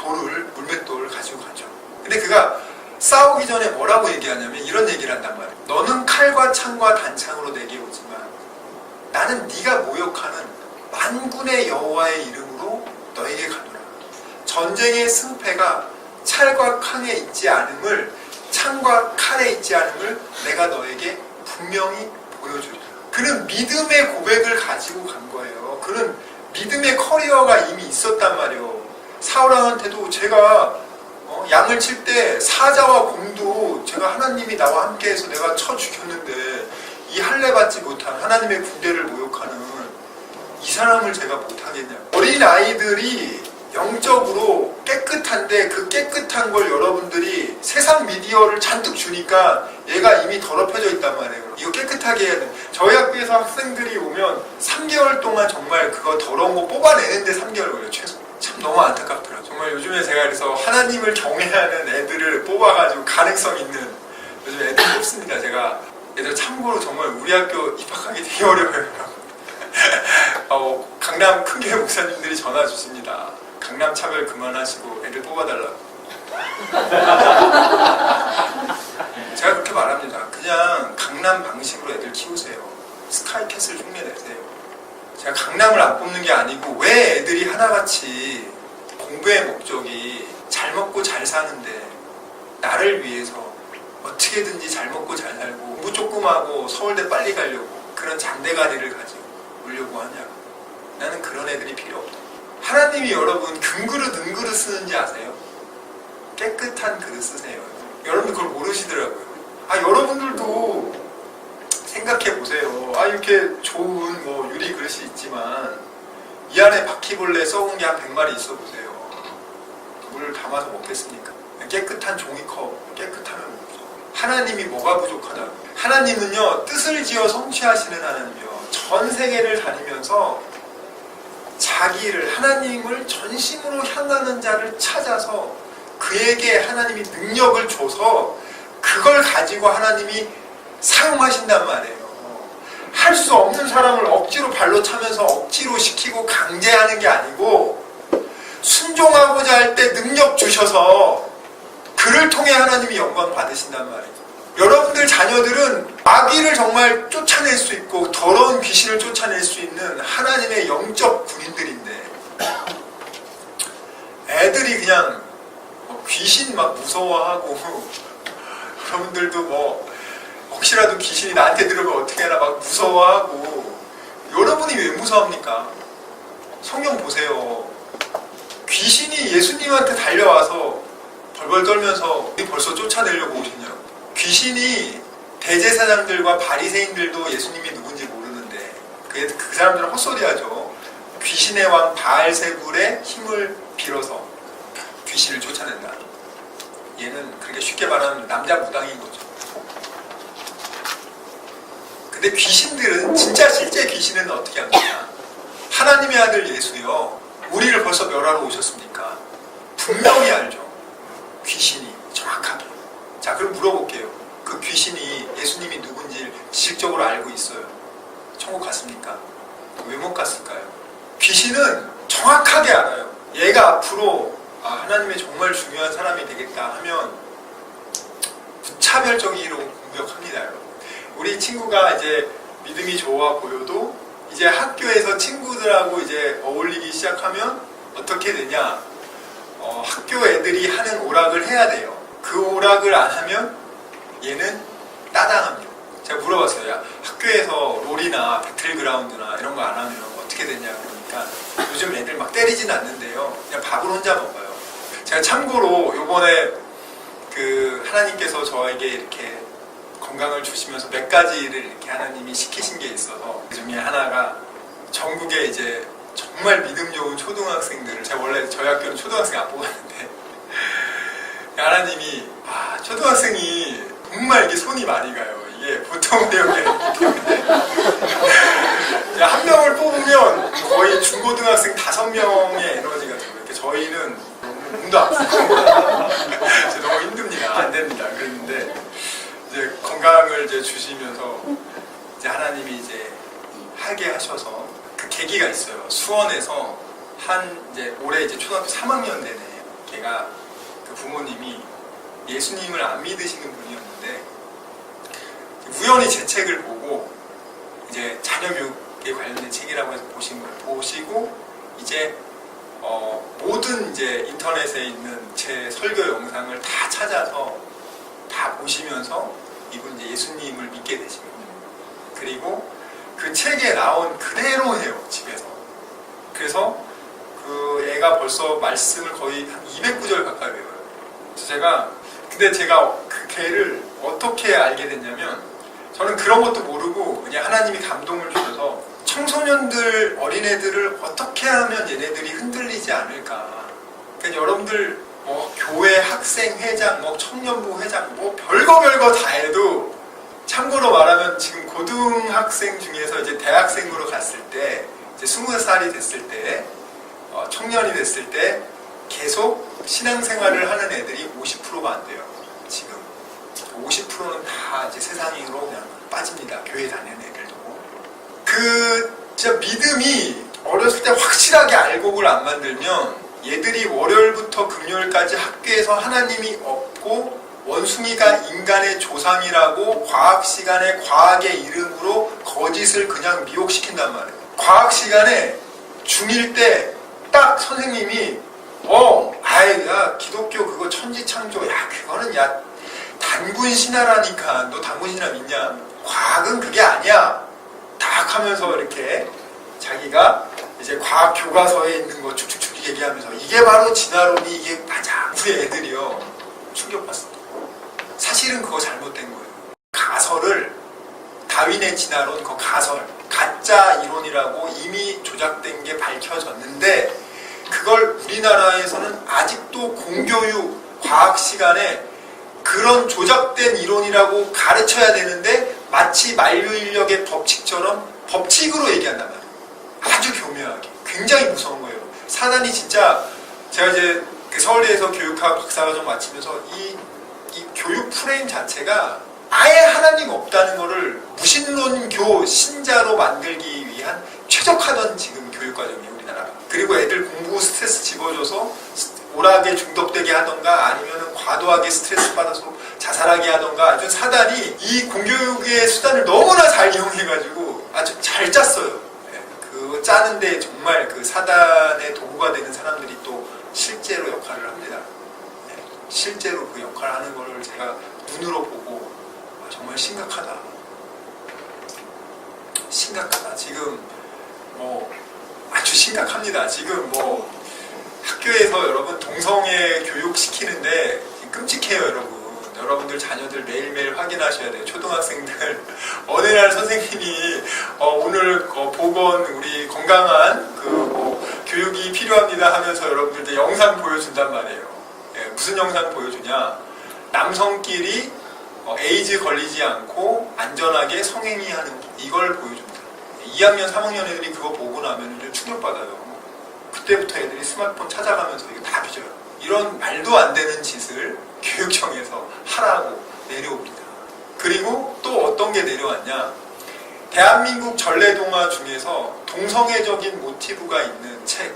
물맷돌을 가지고 가죠. 근데 그가 싸우기 전에 뭐라고 얘기하냐면 이런 얘기를 한단 말이에요. 너는 칼과 창과 단창으로 내게 오지만 나는 네가 모욕하는 만군의 여호와의 이름으로 너에게 가노라. 전쟁의 승패가 찰과 칸에 있지 않음을 창과 칼에 있지 않음을 내가 너에게 분명히 보여주리라. 그는 믿음의 고백을 가지고 간 거예요. 그는 믿음의 커리어가 이미 있었단 말이에요. 사울왕한테도 제가 양을 칠 때 사자와 곰도 제가 하나님이 나와 함께해서 내가 쳐 죽였는데 이 할례 받지 못한 하나님의 군대를 모욕하는 이 사람을 제가 못하겠냐. 어린 아이들이 영적으로 깨끗한데 그 깨끗한 걸 여러분들이 세상 미디어를 잔뜩 주니까 얘가 이미 더럽혀져 있단 말이에요. 이거 깨끗하게 해야 돼. 저희 학교에서 학생들이 오면 3개월 동안 정말 그거 더러운 거 뽑아내는데 3개월 걸려요. 최소. 참 너무 안타깝더라고요. 정말 요즘에 제가 그래서 하나님을 경외하는 애들을 뽑아가지고 가능성 있는 요즘 애들 뽑습니다. 제가 애들 참고로 정말 우리 학교 입학하기 되게 어려워요. 강남 큰교회 목사님들이 전화 주십니다. 강남 차별 그만하시고 애들 뽑아달라고. 제가 그렇게 말합니다. 그냥 강남 방식으로 애들 키우세요. 스카이캐슬 흉내내세요. 제가 강남을 안 뽑는 게 아니고 왜 애들이 하나같이 공부의 목적이 잘 먹고 잘 사는데 나를 위해서 어떻게든지 잘 먹고 잘 살고 공부 조금 하고 서울대 빨리 가려고 그런 잔대가리를 가지고 오려고 하냐고. 나는 그런 애들이 필요 없다. 하나님이 여러분 금그릇 은그릇 쓰는지 아세요? 깨끗한 그릇 쓰세요. 여러분 그걸 모르시더라고요. 여러분들도 생각해 보세요. 이렇게 좋은 유리 그릇이 있지만 이 안에 바퀴벌레 썩은 게 한 100마리 있어 보세요. 물 담아서 먹겠습니까? 깨끗한 종이컵 깨끗하면 먹죠. 하나님이 뭐가 부족하다고? 하나님은요 뜻을 지어 성취하시는 하나님이요. 전 세계를 다니면서 자기를 하나님을 전심으로 향하는 자를 찾아서 그에게 하나님이 능력을 줘서 그걸 가지고 하나님이 사용하신단 말이에요. 할 수 없는 사람을 억지로 발로 차면서 억지로 시키고 강제하는 게 아니고 순종하고자 할 때 능력 주셔서 그를 통해 하나님이 영광 받으신단 말이에요. 여러분들 자녀들은 마귀를 정말 쫓아낼 수 있고 더러운 귀신을 쫓아낼 수 있는 하나님의 영적 군인들인데 애들이 그냥 귀신 막 무서워하고 여러분들도 혹시라도 귀신이 나한테 들어오면 어떻게 하나 막 무서워하고 여러분이 왜 무서워합니까? 성경 보세요. 귀신이 예수님한테 달려와서 벌벌 떨면서 우리 벌써 쫓아내려고 오셨냐고. 귀신이 대제사장들과 바리새인들도 예수님이 누군지 모르는데 그 사람들은 헛소리하죠. 귀신의 왕 바알세불의 힘을 빌어서 귀신을 쫓아낸다. 얘는 그렇게 쉽게 말하면 남자 무당인 거죠. 근데 귀신들은 진짜 실제 귀신은 어떻게 합니까? 하나님의 아들 예수요. 우리를 벌써 멸하러 오셨습니까? 분명히 알죠. 그럼 물어볼게요. 그 귀신이 예수님이 누군지 지식적으로 알고 있어요. 천국 갔습니까? 왜 못 갔을까요? 귀신은 정확하게 알아요. 얘가 앞으로 하나님의 정말 중요한 사람이 되겠다 하면 무차별적으로 공격합니다. 여러분. 우리 친구가 이제 믿음이 좋아 보여도 이제 학교에서 친구들하고 이제 어울리기 시작하면 어떻게 되냐? 학교 애들이 하는 오락을 해야 돼요. 그 오락을 안 하면 얘는 따당합니다. 제가 물어봤어요. 야, 학교에서 롤이나 배틀그라운드나 이런 거 안 하면 어떻게 되냐 그러니까 요즘 애들 막 때리진 않는데요. 그냥 밥을 혼자 먹어요. 제가 참고로 요번에 그 하나님께서 저에게 이렇게 건강을 주시면서 몇 가지를 이렇게 하나님이 시키신 게 있어서 그 중에 하나가 전국에 이제 정말 믿음 좋은 초등학생들을, 제가 원래 저희 학교는 초등학생 안 뽑았는데 하나님이 초등학생이 정말 이게 손이 많이 가요. 이게 보통 내용이 아니기 때문에 한 명을 뽑으면 거의 중고등학생 5명의 에너지가 들어요. 이렇게 저희는 몸도 아프고 너무 힘듭니다. 안 됩니다. 그랬는데 이제 건강을 이제 주시면서 이제 하나님이 이제 하게 하셔서 그 계기가 있어요. 수원에서 이제 올해 이제 초등학교 3학년 되네. 걔가 그 부모님이 예수님을 안 믿으시는 분이었는데 우연히 제 책을 보고 이제 자녀 교육에 관련된 책이라고 해서 보신 걸 보시고 이제 모든 이제 인터넷에 있는 제 설교 영상을 다 찾아서 다 보시면서 이분 이제 예수님을 믿게 되십니다. 그리고 그 책에 나온 그대로 해요, 집에서. 그래서 그 애가 벌써 말씀을 거의 한 200구절 가까이 외워요. 그래서 근데 제가 그 걔를 어떻게 알게 됐냐면, 저는 그런 것도 모르고 그냥 하나님이 감동을 주셔서 청소년들, 어린애들을 어떻게 하면 얘네들이 흔들리지 않을까. 그러니까 여러분들 교회 학생회장, 청년부 회장, 별거 다 해도, 참고로 말하면 지금 고등학생 중에서 이제 대학생으로 갔을 때, 이제 20살이 됐을 때, 청년이 됐을 때 계속 신앙생활을 하는 애들이 50%가 안 돼요. 지금 50%는 다 이제 세상으로 그냥 빠집니다. 교회 다니는 애들도. 진짜 믿음이 어렸을 때 확실하게 알곡을 안 만들면 얘들이 월요일부터 금요일까지 학교에서 하나님이 없고 원숭이가 인간의 조상이라고 과학 시간에 과학의 이름으로 거짓을 그냥 미혹시킨단 말이에요. 과학 시간에 중1 때 딱 선생님이 야 기독교 그거 천지창조, 야 그거는 야 단군 신화라니까, 너 단군 신화 믿냐? 과학은 그게 아니야. 딱 하면서 이렇게 자기가 이제 과학 교과서에 있는 거 축축축 얘기하면서 이게 바로 진화론이 이게 맞아. 우리 애들이요 충격받습니다. 사실은 그거 잘못된 거예요. 가설을 다윈의 진화론, 그 가설 가짜 이론이라고 이미 조작된 게 밝혀졌는데, 그걸 우리나라에서는 아직도 공교육 과학 시간에 그런 조작된 이론이라고 가르쳐야 되는데 마치 만류인력의 법칙처럼 법칙으로 얘기한단 말이에요. 아주 교묘하게. 굉장히 무서운 거예요. 사단이 진짜, 제가 이제 서울대에서 교육학 박사과정 마치면서 이 교육 프레임 자체가 아예 하나님 없다는 거를 무신론교 신자로 만들기 위한 최적화된 지금 교육과정이에요, 우리나라가. 그리고 애들 공부 스트레스 집어줘서 오락에 중독되게 하던가 아니면 과도하게 스트레스 받아서 자살하게 하던가, 아주 사단이 이 공교육의 수단을 너무나 잘 이용해가지고 아주 잘 짰어요. 그 짜는데 정말 그 사단의 도구가 되는 사람들이 또 실제로 역할을 합니다. 실제로 그 역할을 하는 걸 제가 눈으로 보고 정말 심각하다. 지금 아주 심각합니다. 지금 학교에서 여러분 동성애 교육 시키는데 끔찍해요, 여러분. 여러분들 자녀들 매일매일 확인하셔야 돼요. 초등학생들 어느 날 선생님이 오늘 보건 우리 건강한 교육이 필요합니다 하면서 여러분들 영상 보여준단 말이에요. 무슨 영상 보여주냐? 남성끼리 에이즈 걸리지 않고 안전하게 성행위하는 이걸 보여줍니다. 2학년, 3학년 애들이 그거 보고 나면 충격받아요. 그때부터 애들이 스마트폰 찾아가면서 이거 다 빚어요. 이런 말도 안 되는 짓을 교육청에서 하라고 내려옵니다. 그리고 또 어떤 게 내려왔냐, 대한민국 전래동화 중에서 동성애적인 모티브가 있는 책,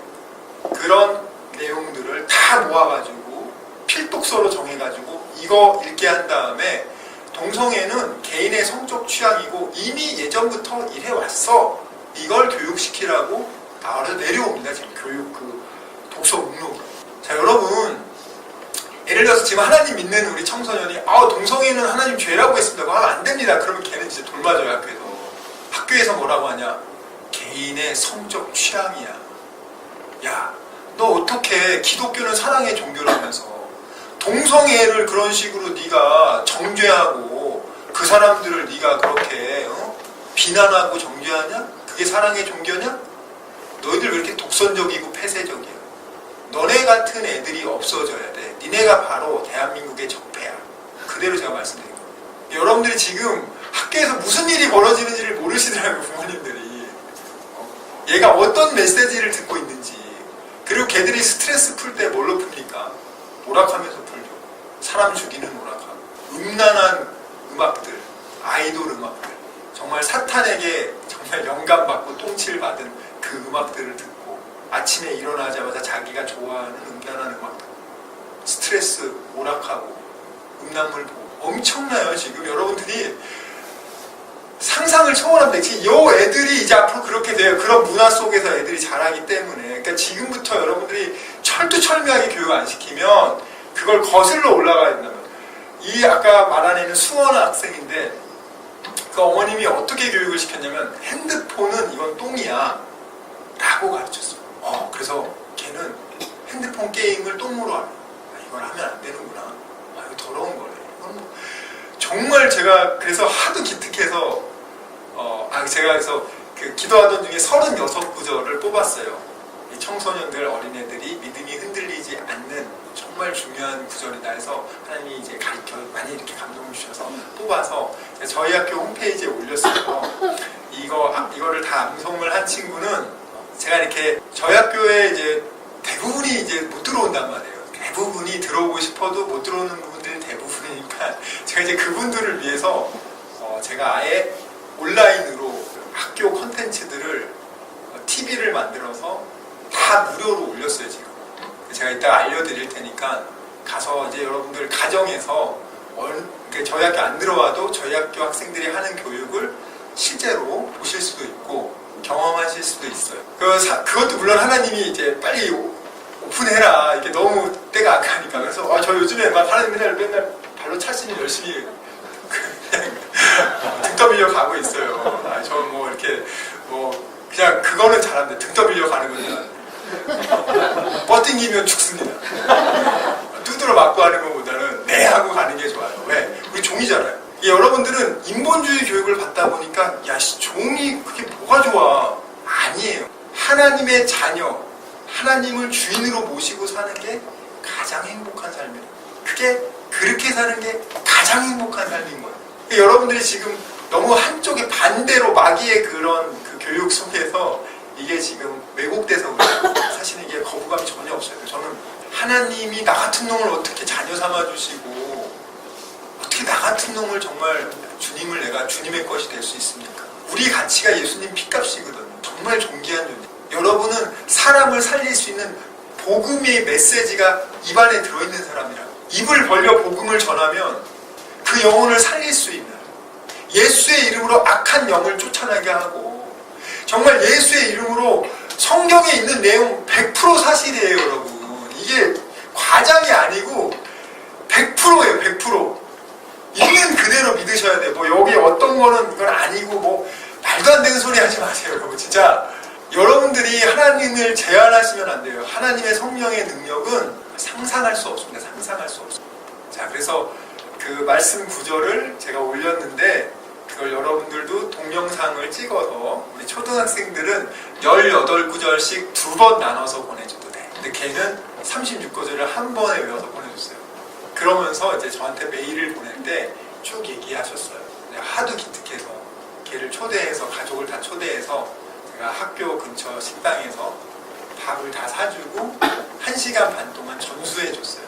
그런 내용들을 다 모아가지고 필독서로 정해가지고 이거 읽게 한 다음에 동성애는 개인의 성적 취향이고 이미 예전부터 이래왔어, 이걸 교육시키라고 나와서 내려옵니다. 지금 교육 그 독서 목록이. 자, 여러분, 예를 들어서 지금 하나님 믿는 우리 청소년이 동성애는 하나님 죄라고 했습니다, 그거 하면 안 됩니다, 그러면 걔는 진짜 돌 맞아요. 학교에서 뭐라고 하냐, 개인의 성적 취향이야. 야, 너 어떻게 기독교는 사랑의 종교라면서 동성애를 그런 식으로 네가 정죄하고 그 사람들을 네가 그렇게 비난하고 정죄하냐? 그게 사랑의 종교냐? 너희들 왜 이렇게 독선적이고 폐쇄적이야? 너네 같은 애들이 없어져야 돼. 니네가 바로 대한민국의 적폐야. 그대로 제가 말씀드린 거예요. 여러분들이 지금 학교에서 무슨 일이 벌어지는지를 모르시더라고요, 부모님들이. 얘가 어떤 메시지를 듣고 있는지. 그리고 걔들이 스트레스 풀 때 뭘로 풉니까? 오락하면서 풀죠. 사람 죽이는 오락함, 음란한 음악들, 아이돌 음악들, 정말 사탄에게 정말 영감받고 똥칠 받은 그 음악들을 듣고 아침에 일어나자마자 자기가 좋아하는 음란한 음악들, 스트레스 오락하고 음란물 보고 엄청나요. 지금 여러분들이 상상을 초월합니다. 지금 요 애들이 이제 앞으로 그렇게 돼요. 그런 문화 속에서 애들이 자라기 때문에. 그러니까 지금부터 여러분들이 철두철미하게 교육 안 시키면 그걸 거슬러 올라가야 된다면, 이 아까 말한 애는 수원 학생인데 그 어머님이 어떻게 교육을 시켰냐면 핸드폰은 이건 똥이야 라고 가르쳤어요. 그래서 걔는 핸드폰 게임을 똥으로 하네. 이걸 하면 안 되는구나. 이거 더러운 거네. 이건 뭐 정말 제가 그래서 하도 기특해서 제가 그래서 그 기도하던 중에 36구절을 뽑았어요. 이 청소년들, 어린애들이 믿음이 흔들리지 않는 정말 중요한 구절이다 해서 하나님이 이제 가르쳐 많이 이렇게 감동을 주셔서 뽑아서 저희 학교 홈페이지에 올렸어요. 이거를 다 암송을 한 친구는 제가 이렇게 저희 학교에 이제 대부분이 이제 못 들어온단 말이에요. 대부분이 들어오고 싶어도 못 들어오는 부분들이 대부분이니까 제가 이제 그분들을 위해서 제가 아예 온라인으로 학교 콘텐츠들을 TV를 만들어서 다 무료로 올렸어요. 지금 제가 이따가 알려드릴 테니까 가서 이제 여러분들 가정에서 저희 학교 안 들어와도 저희 학교 학생들이 하는 교육을 실제로 보실 수도 있고 경험하실 수도 있어요. 그것도 물론 하나님이 이제 빨리 오픈해라, 이게 너무 때가 아까니까. 그래서 저 요즘에 막 하나님 맨날 발로 차시니 열심히 등 떠밀려 가고 있어요. 저는 뭐 이렇게 그냥 그거는 잘하는데 등 떠밀려 가는 거는 버팅기면 죽습니다. 두드러 맞고 하는 것보다는 네 하고 가는 게 좋아요. 왜? 우리 종이잖아요. 여러분들은 인본주의 교육을 받다 보니까 종이 그게 뭐가 좋아? 아니에요. 하나님의 자녀, 하나님을 주인으로 모시고 사는 게 가장 행복한 삶이에요. 그렇게 사는 게 가장 행복한 삶인 거예요. 여러분들이 지금 너무 한쪽에 반대로 마귀의 그런 그 교육 속에서 이게 지금 왜곡돼서 그래요. 사실은 이게 거부감이 전혀 없어요. 저는 하나님이 나 같은 놈을 어떻게 자녀 삼아주시고 어떻게 나 같은 놈을 정말 내가 주님의 것이 될 수 있습니까? 우리 가치가 예수님 핏값이거든요. 정말 존귀한 존재. 여러분은 사람을 살릴 수 있는 복음의 메시지가 입안에 들어있는 사람이라고. 입을 벌려 복음을 전하면 그 영혼을 살릴 수 있는, 예수의 이름으로 악한 영을 쫓아나게 하고, 정말 예수의 이름으로 성경에 있는 내용 100% 사실이에요. 여러분, 이게 과장이 아니고 100%예요. 100%. 있는 그대로 믿으셔야 돼요. 여기 어떤 거는 이건 아니고 말도 안 되는 소리 하지 마세요. 여러분, 진짜 여러분들이 하나님을 제한하시면 안 돼요. 하나님의 성령의 능력은 상상할 수 없습니다. 상상할 수 없습니다. 자, 그래서 그 말씀 구절을 제가 올렸는데 그걸 여러분들도 동영상을 찍어서 우리 초등학생들은 18구절씩 2번 나눠서 보내줘도 돼. 근데 걔는 36구절을 한 번에 외워서 보내줬어요. 그러면서 이제 저한테 메일을 보낼 때 쭉 얘기하셨어요. 하도 기특해서 걔를 초대해서, 가족을 다 초대해서 제가 학교 근처 식당에서 밥을 다 사주고 1시간 반 동안 전수해줬어요.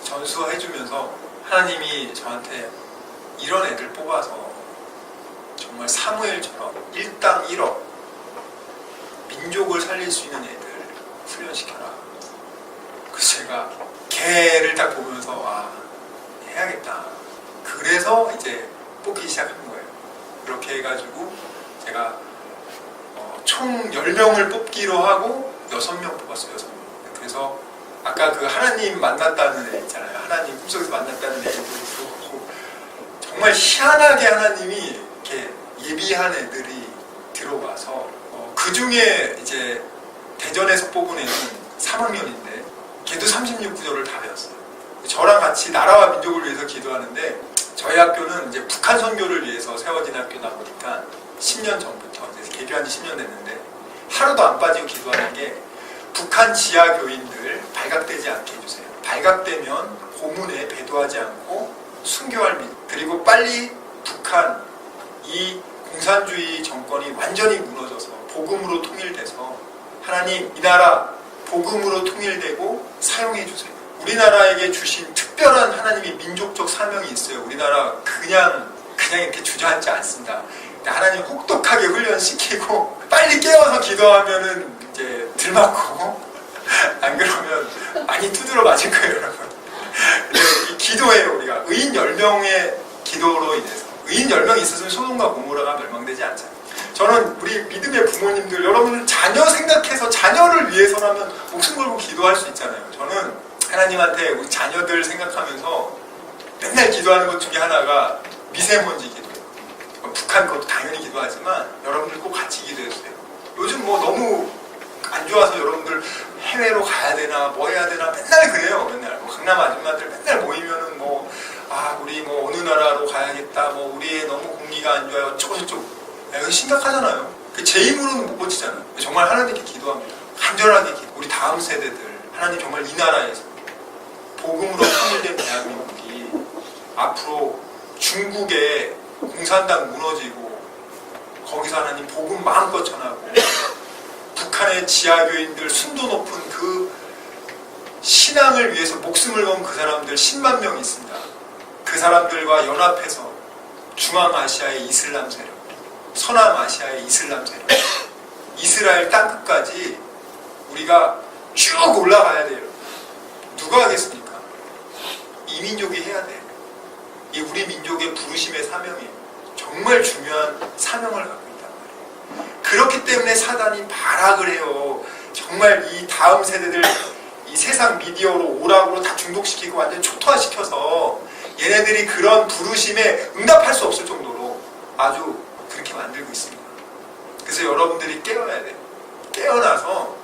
전수해주면서 하나님이 저한테 이런 애들 뽑아서 정말 사무엘처럼 일당 1억 민족을 살릴 수 있는 애들 훈련시켜라. 그래서 제가 걔를 딱 보면서 와, 해야겠다. 그래서 이제 뽑기 시작한 거예요. 그렇게 해가지고 제가 총 10명을 뽑기로 하고 6명 뽑았어요. 6명. 그래서 아까 그 하나님 만났다는 애 있잖아요. 하나님 꿈속에서 만났다는 애도 그렇고 정말 희한하게 하나님이 이렇게 예비한 애들이 들어와서 그 중에 이제 대전에서 뽑은 애는 3학년인데 걔도 36구절을 다 배웠어요. 저랑 같이 나라와 민족을 위해서 기도하는데 저희 학교는 이제 북한 선교를 위해서 세워진 학교다 보니까 10년 전부터 이제 개교한 지 10년 됐는데 하루도 안 빠지고 기도하는 게 북한 지하 교인들 발각되지 않게 해주세요. 발각되면 고문에 배도하지 않고 순교할 민. 그리고 빨리 북한 이 공산주의 정권이 완전히 무너져서 복음으로 통일돼서 하나님 이 나라 복음으로 통일되고 사용해 주세요. 우리나라에게 주신 특별한 하나님의 민족적 사명이 있어요. 우리나라 그냥 이렇게 주저앉지 않습니다. 하나님 혹독하게 훈련시키고 빨리 깨워서 기도하면은 이제 들맞고 안 그러면 많이 두드러 맞을 거예요, 여러분. 이 기도예요. 우리가 의인 10명의 기도로 인해서 의인 10명이 있었으면 소돔과 고모라가 멸망되지 않잖아요. 저는 우리 믿음의 부모님들 여러분들 자녀 생각해서 자녀를 위해서라면 목숨 걸고 기도할 수 있잖아요. 저는 하나님한테 우리 자녀들 생각하면서 맨날 기도하는 것 중에 하나가 미세먼지 기도예요. 북한 것도 당연히 기도하지만 여러분들 꼭 같이 기도해주세요. 요즘 뭐 너무 안 좋아서 여러분들 해외로 가야 되나 뭐 해야 되나 맨날 그래요. 맨날 뭐 강남 아줌마들 맨날 모이면은 뭐 우리 뭐 어느 나라로 가야겠다, 뭐 우리 애 너무 공기가 안 좋아요, 어쩌고 저쩌고. 이거 심각하잖아요. 제 힘으로는 못 고치잖아요. 정말 하나님께 기도합니다. 간절하게 기도. 우리 다음 세대들 하나님 정말 이 나라에서 복음으로 통일된 대한민국이 앞으로 중국의 공산당 무너지고 거기서 하나님 복음 마음껏 전하고 북한의 지하교인들 순도 높은 그 신앙을 위해서 목숨을 건 그 사람들 10만 명이 있습니다. 그 사람들과 연합해서 중앙아시아의 이슬람 세력, 서남아시아의 이슬람 세력, 이스라엘 땅끝까지 우리가 쭉 올라가야 돼요. 누가 하겠습니까? 이 민족이 해야 돼요. 이 우리 민족의 부르심의 사명이에요. 정말 중요한 사명을 갖고 있단 말이에요. 그렇기 때문에 사단이 발악을 해요. 정말 이 다음 세대들 이 세상 미디어로 오락으로 다 중독시키고 완전 초토화시켜서 얘네들이 그런 부르심에 응답할 수 없을 정도로 아주 그렇게 만들고 있습니다. 그래서 여러분들이 깨어나야 돼요. 깨어나서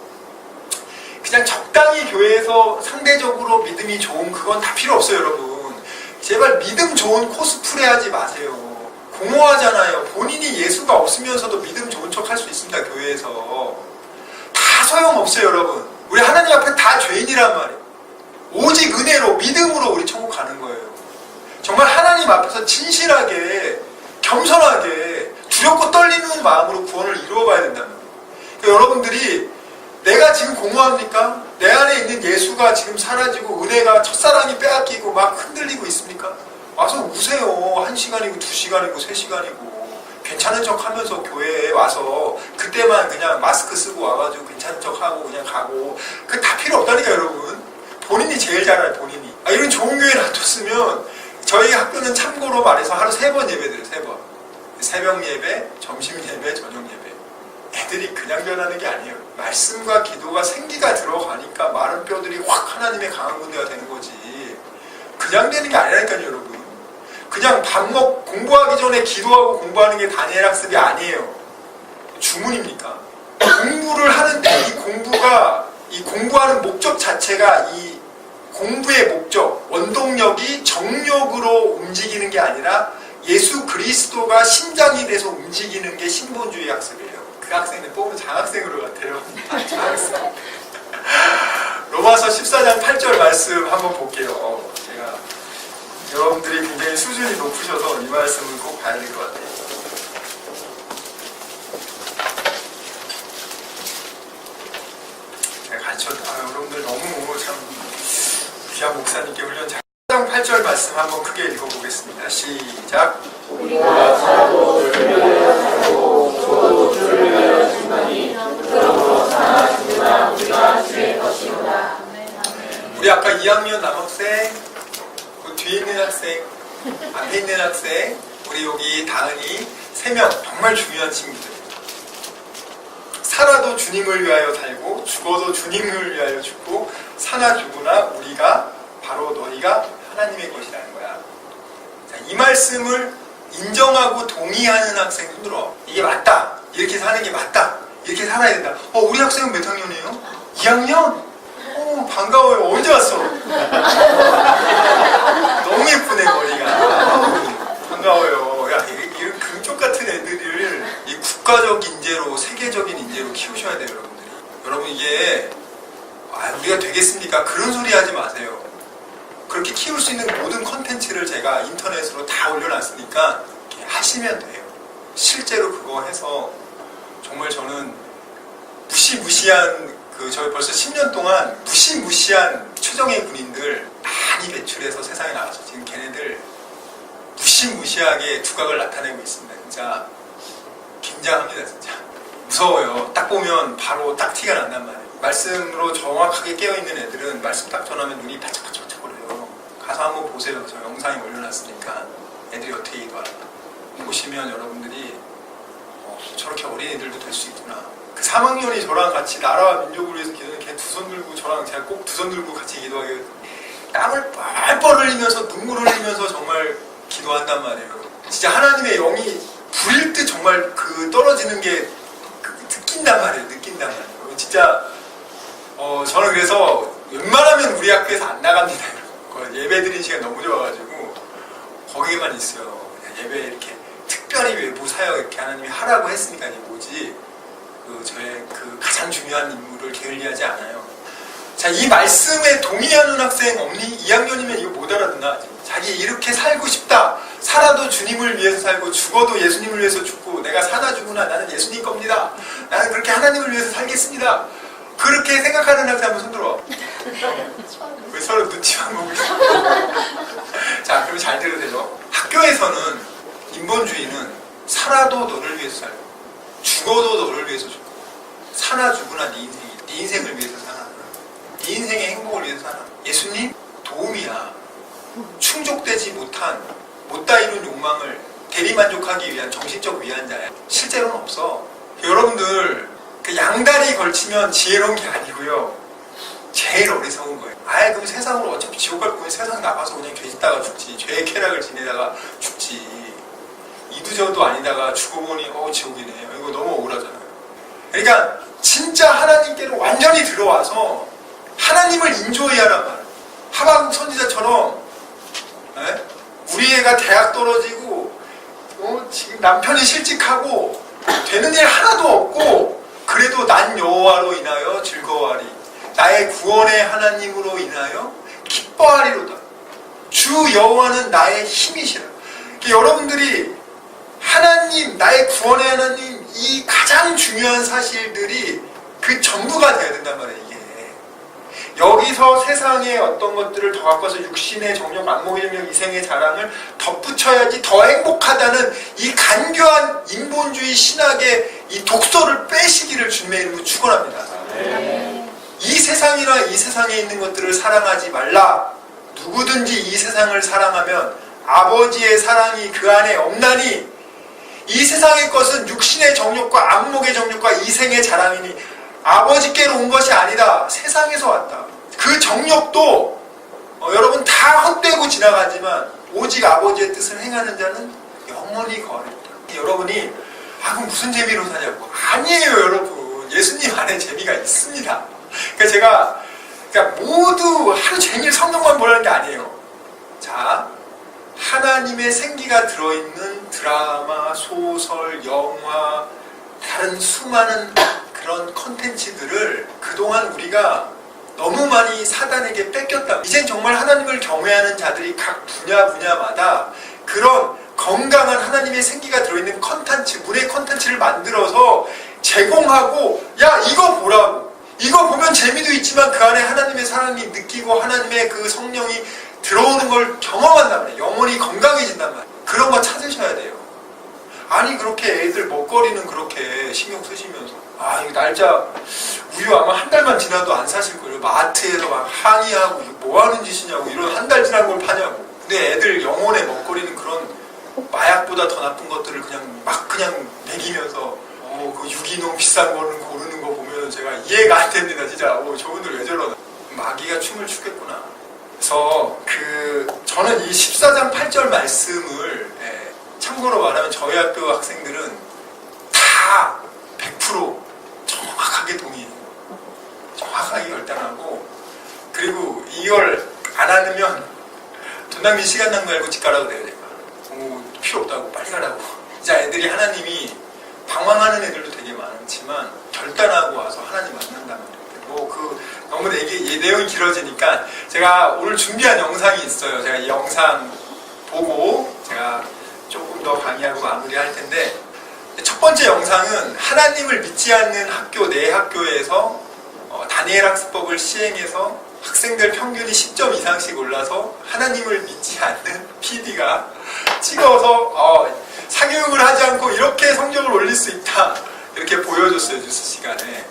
그냥 적당히 교회에서 상대적으로 믿음이 좋은 그건 다 필요 없어요, 여러분. 제발 믿음 좋은 코스프레 하지 마세요. 공허하잖아요. 본인이 예수가 없으면서도 믿음 좋은 척 할 수 있습니다, 교회에서. 다 소용없어요, 여러분. 우리 하나님 앞에 다 죄인이란 말이에요. 오직 은혜로, 믿음으로 우리 천국 가는 거예요. 정말 하나님 앞에서 진실하게, 겸손하게, 두렵고 떨리는 마음으로 구원을 이루어가야 된다는 거예요. 그러니까 여러분들이 내가 지금 공허합니까? 내 안에 있는 예수가 지금 사라지고 은혜가 첫사랑이 빼앗기고 막 흔들리고 있습니까? 와서 우세요. 1시간이고 2시간이고 3시간이고 괜찮은 척 하면서 교회에 와서 그때만 그냥 마스크 쓰고 와가지고 괜찮은 척 하고 그냥 가고 그게 다 필요 없다니까 여러분. 본인이 제일 잘 알아요. 본인이. 이런 좋은 교회 놔뒀으면 저희 학교는 참고로 말해서 하루 3번 예배드려요. 3번. 새벽 예배, 점심 예배, 저녁 예배. 애들이 그냥 변하는 게 아니에요. 말씀과 기도가 생기가 들어가니까 마른 뼈들이 확 하나님의 강한 군대가 되는 거지. 그냥 되는 게 아니라니까요, 여러분. 그냥 공부하기 전에 기도하고 공부하는 게 다니엘 학습이 아니에요. 주문입니까? 공부를 하는데 이 공부하는 목적 자체가 이 공부의 목적, 원동력이 정력으로 움직이는 게 아니라 예수 그리스도가 심장이 돼서 움직이는 게 신본주의 학습이에요. 그 학생들 뽑으면 장학생으로 같아요. 장학생. 로마서 14장 8절 말씀 한번 볼게요. 제가 여러분들이 굉장히 수준이 높으셔서 이 말씀은 꼭 봐야 될 것 같아요. 제가 말씀 한번 크게 읽어보겠습니다. 시작. 우리가 살아도 주를 살고 죽어도 주를 위하여 죽나니 그러므로 사나 죽으나 우리가 주의 것이로다. 우리 아까 2학년 남학생, 그 뒤에 있는 학생, 앞에 있는 학생, 우리 여기 다은이 3명 정말 중요한 친구들입니다. 살아도 주님을 위하여 살고 죽어도 주님을 위하여 죽고 사나 죽으나 우리가 바로 너희가 하나님의 것이라는 거야. 자, 이 말씀을 인정하고 동의하는 학생 손들어. 이게 맞다. 이렇게 사는 게 맞다. 이렇게 살아야 된다. 우리 학생은 몇 학년이에요? 2학년? 반가워요. 언제 왔어? 너무 예쁘네 머리가. 반가워요. 야, 이런 금쪽 같은 애들을 이 국가적 인재로, 세계적인 인재로 키우셔야 돼요, 여러분들이. 여러분 이게 우리가 되겠습니까? 그런 소리 하지 마세요. 그렇게 키울 수 있는 모든 컨텐츠를 제가 인터넷으로 다 올려놨으니까 이렇게 하시면 돼요. 실제로 그거 해서 정말 저는 무시무시한 저희 벌써 10년 동안 무시무시한 최정예 군인들 많이 배출해서 세상에 나가서 지금 걔네들 무시무시하게 두각을 나타내고 있습니다. 진짜 긴장합니다. 진짜 무서워요. 딱 보면 바로 딱 티가 난단 말이에요. 말씀으로 정확하게 깨어있는 애들은 말씀 딱 전하면 눈이 바짝바짝거려요. 가서 한번 보세요. 저 영상에 올려놨으니까 애들이 어떻게 기도하나 보시면 여러분들이 저렇게 어린애들도 될 수 있구나. 그 3학년이 저랑 같이 나라와 민족을 위해서 기도하는 걔 두 손 들고 저랑 제가 꼭 두 손 들고 같이 기도하게 땀을 뻘뻘 흘리면서 눈물 흘리면서 정말 기도한단 말이에요. 진짜 하나님의 영이 불일 듯 정말 떨어지는 게 느낀단 말이에요. 느낀단 말이에요. 진짜 저는 그래서 웬만하면 우리 학교에서 안 나갑니다. 예배 드리는 시간 너무 좋아가지고 거기에만 있어요. 예배 이렇게 특별히 외부 사역 이렇게 하나님이 하라고 했으니까 이게 뭐지 저의 가장 중요한 임무를 게을리하지 않아요. 자, 이 말씀에 동의하는 학생 없니? 2학년이면 이거 못 알아듣나? 자기 이렇게 살고 싶다. 살아도 주님을 위해서 살고 죽어도 예수님을 위해서 죽고 내가 사나 죽으나 나는 예수님 겁니다. 나는 그렇게 하나님을 위해서 살겠습니다. 그렇게 생각하는 학생 한번 손들어. 왜 서로 눈치만 보고 있어? 자, 그럼 잘 들으세요. 학교에서는 인본주의는 살아도 너를 위해서 살고 죽어도 너를 위해서 죽고 사나 죽으나 네 인생을 위해서 살아. 네 인생의 행복을 위해서 살아. 예수님 도움이야. 충족되지 못다 이룬 욕망을 대리만족하기 위한 정신적 위안자야. 실제로는 없어. 여러분들 양다리 걸치면 지혜로운 게 아니고요. 제일 어리석은 거예요. 그럼 세상으로 어차피 지옥 갈 거면 세상 나가서 그냥 계시다가 죽지. 죄의 쾌락을 지내다가 죽지. 이두저도 아니다가 죽어보니 지옥이네. 이거 너무 억울하잖아요. 그러니까 진짜 하나님께로 완전히 들어와서 하나님을 인조해야란 말이에요. 하박국 선지자처럼 우리 애가 대학 떨어지고 지금 남편이 실직하고 되는 일 하나도 없고 그래도 난 여호와로 인하여 즐거워하리. 나의 구원의 하나님으로 인하여 기뻐하리로다. 주 여호와는 나의 힘이시라. 여러분들이 하나님, 나의 구원의 하나님, 이 가장 중요한 사실들이 그 전부가 되어야 된단 말이에요. 이게 여기서 세상의 어떤 것들을 더 갖고서 육신의 정욕, 안목의 정욕, 이생의 자랑을 덧붙여야지 더 행복하다는 이 간교한 인본주의 신학의 이 독소를 빼시기를 주님의 이름으로 축원합니다. 이 세상이나 이 세상에 있는 것들을 사랑하지 말라. 누구든지 이 세상을 사랑하면 아버지의 사랑이 그 안에 없나니 이 세상의 것은 육신의 정욕과 안목의 정욕과 이생의 자랑이니 아버지께로 온 것이 아니다. 세상에서 왔다. 그 정욕도 여러분 다 헛되고 지나가지만 오직 아버지의 뜻을 행하는 자는 영원히 거하리로다. 여러분이 그럼 무슨 재미로 사냐고. 아니에요 여러분. 예수님 안에 재미가 있습니다. 그러니까 제가 모두 하루 종일 성경만 보라는 게 아니에요. 자, 하나님의 생기가 들어있는 드라마, 소설, 영화, 다른 수많은 그런 컨텐츠들을 그동안 우리가 너무 많이 사단에게 뺏겼다. 이젠 정말 하나님을 경외하는 자들이 각 분야마다 그런 건강한 하나님의 생기가 들어있는 컨텐츠, 문의 컨텐츠를 만들어서 제공하고 야 이거 보라고. 이거 보면 재미도 있지만 그 안에 하나님의 사랑이 느끼고 하나님의 그 성령이 들어오는 걸 경험한단 말이에요. 영혼이 건강해진단 말이에요. 그런 거 찾으셔야 돼요. 아니 그렇게 애들 먹거리는 그렇게 신경 쓰시면서 이거 날짜 우유 아마 한 달만 지나도 안 사실 거예요. 마트에서 막 항의하고 이거 뭐 하는 짓이냐고 이런 한 달 지난 걸 파냐고. 근데 애들 영혼의 먹거리는 그런 마약보다 더 나쁜 것들을 그냥 먹이면서 그 유기농 비싼 거는 고르는 거 보면 제가 이해가 안 됩니다. 진짜 저분들 왜 저러나. 마귀가 춤을 추겠구나. 그래서 저는 이 14장 8절 말씀을 참고로 말하면 저희 학교 학생들은 다 100% 정확하게 동의해요. 정확하게 결단하고, 그리고 이걸 안 하면 돈 낭비 시간 낭비 말고 집 가라고 그래요. 제가 필요 없다고 빨리 가라고. 진짜 애들이 하나님이 방황하는 애들도 되게 많지만 결단하고 와서 하나님 만난다는 거예요. 너무 내용이 길어지니까 제가 오늘 준비한 영상이 있어요. 제가 이 영상 보고 제가 조금 더 강의하고 마무리할 텐데, 첫 번째 영상은 하나님을 믿지 않는 학교 내 학교에서 다니엘 학습법을 시행해서 학생들 평균이 10점 이상씩 올라서 하나님을 믿지 않는 PD가 찍어서 사교육을 하지 않고 이렇게 성적을 올릴 수 있다 이렇게 보여줬어요. 뉴스 시간에.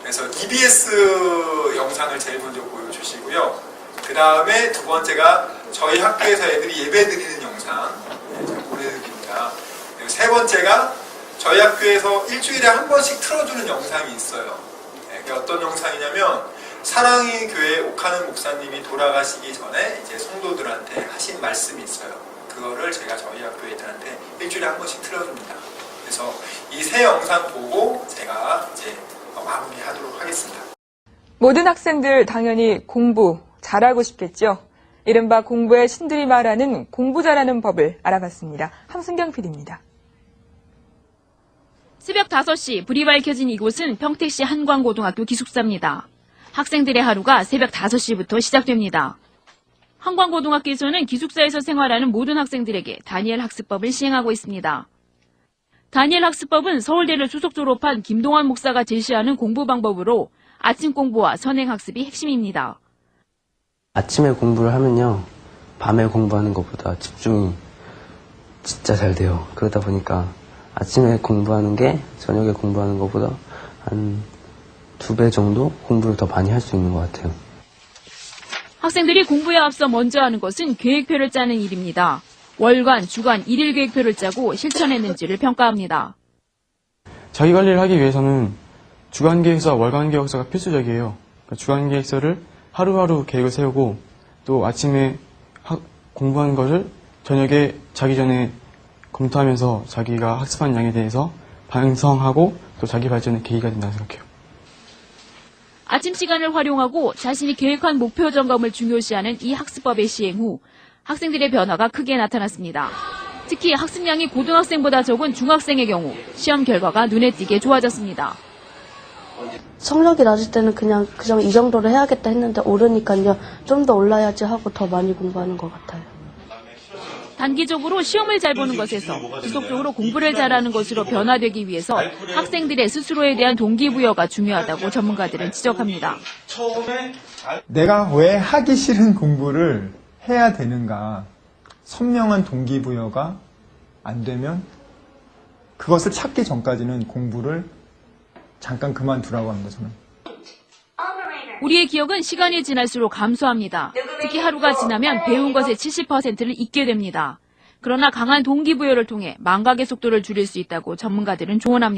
그래서 EBS 영상을 제일 먼저 보여주시고요. 그 다음에 두 번째가 저희 학교에서 애들이 예배 드리는 영상 보내드립니다. 그리고 세 번째가 저희 학교에서 일주일에 한 번씩 틀어주는 영상이 있어요. 그게 어떤 영상이냐면 사랑의 교회 옥하는 목사님이 돌아가시기 전에 이제 성도들한테 하신 말씀이 있어요. 그거를 제가 저희 학교 애들한테 일주일에 한 번씩 틀어줍니다. 그래서 이 세 영상 보고 제가 이제 마무리하도록 하겠습니다. 모든 학생들 당연히 공부 잘하고 싶겠죠. 이른바 공부의 신들이 말하는 공부 잘하는 법을 알아봤습니다. 함순경 PD입니다. 새벽 5시 불이 밝혀진 이곳은 평택시 한광고등학교 기숙사입니다. 학생들의 하루가 새벽 5시부터 시작됩니다. 한광고등학교에서는 기숙사에서 생활하는 모든 학생들에게 다니엘 학습법을 시행하고 있습니다. 다니엘 학습법은 서울대를 수석 졸업한 김동환 목사가 제시하는 공부 방법으로 아침 공부와 선행 학습이 핵심입니다. 아침에 공부를 하면요, 밤에 공부하는 것보다 집중이 진짜 잘 돼요. 그러다 보니까 아침에 공부하는 게 저녁에 공부하는 것보다 한 2배 정도 공부를 더 많이 할 수 있는 것 같아요. 학생들이 공부에 앞서 먼저 하는 것은 계획표를 짜는 일입니다. 월간, 주간, 일일 계획표를 짜고 실천했는지를 평가합니다. 자기 관리를 하기 위해서는 주간 계획서와 월간 계획서가 필수적이에요. 그러니까 주간 계획서를 하루하루 계획을 세우고 또 아침에 공부하는 것을 저녁에 자기 전에 검토하면서 자기가 학습한 양에 대해서 반성하고 또 자기 발전의 계기가 된다고 생각해요. 아침 시간을 활용하고 자신이 계획한 목표 점검을 중요시하는 이 학습법의 시행 후 학생들의 변화가 크게 나타났습니다. 특히 학습량이 고등학생보다 적은 중학생의 경우 시험 결과가 눈에 띄게 좋아졌습니다. 성적이 낮을 때는 그냥 이 정도로 해야겠다 했는데 오르니까요. 좀 더 올라야지 하고 더 많이 공부하는 것 같아요. 단기적으로 시험을 잘 보는 것에서 지속적으로 공부를 잘하는 것으로 변화되기 위해서 학생들의 스스로에 대한 동기부여가 중요하다고 전문가들은 지적합니다. 내가 왜 하기 싫은 공부를 해야 되는가, 선명한 동기부여가 안 되면 그것을 찾기 전까지는 공부를 잠깐 그만두라고 합니다. 저는. 우리의 기억은 시간이 지날수록 감소합니다. 특히 하루가 지나면 배운 것의 70%를 잊게 됩니다. 그러나 강한 동기부여를 통해 망각의 속도를 줄일 수 있다고 전문가들은 조언합니다.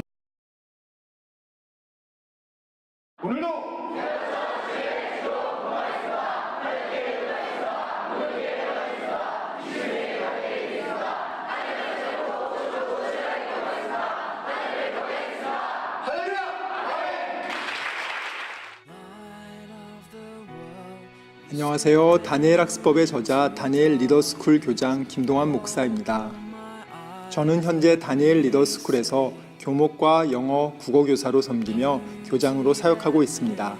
안녕하세요. 다니엘 학습법의 저자 다니엘 리더스쿨 교장 김동환 목사입니다. 저는 현재 다니엘 리더스쿨에서 교목과 영어, 국어 교사로 섬기며 교장으로 사역하고 있습니다.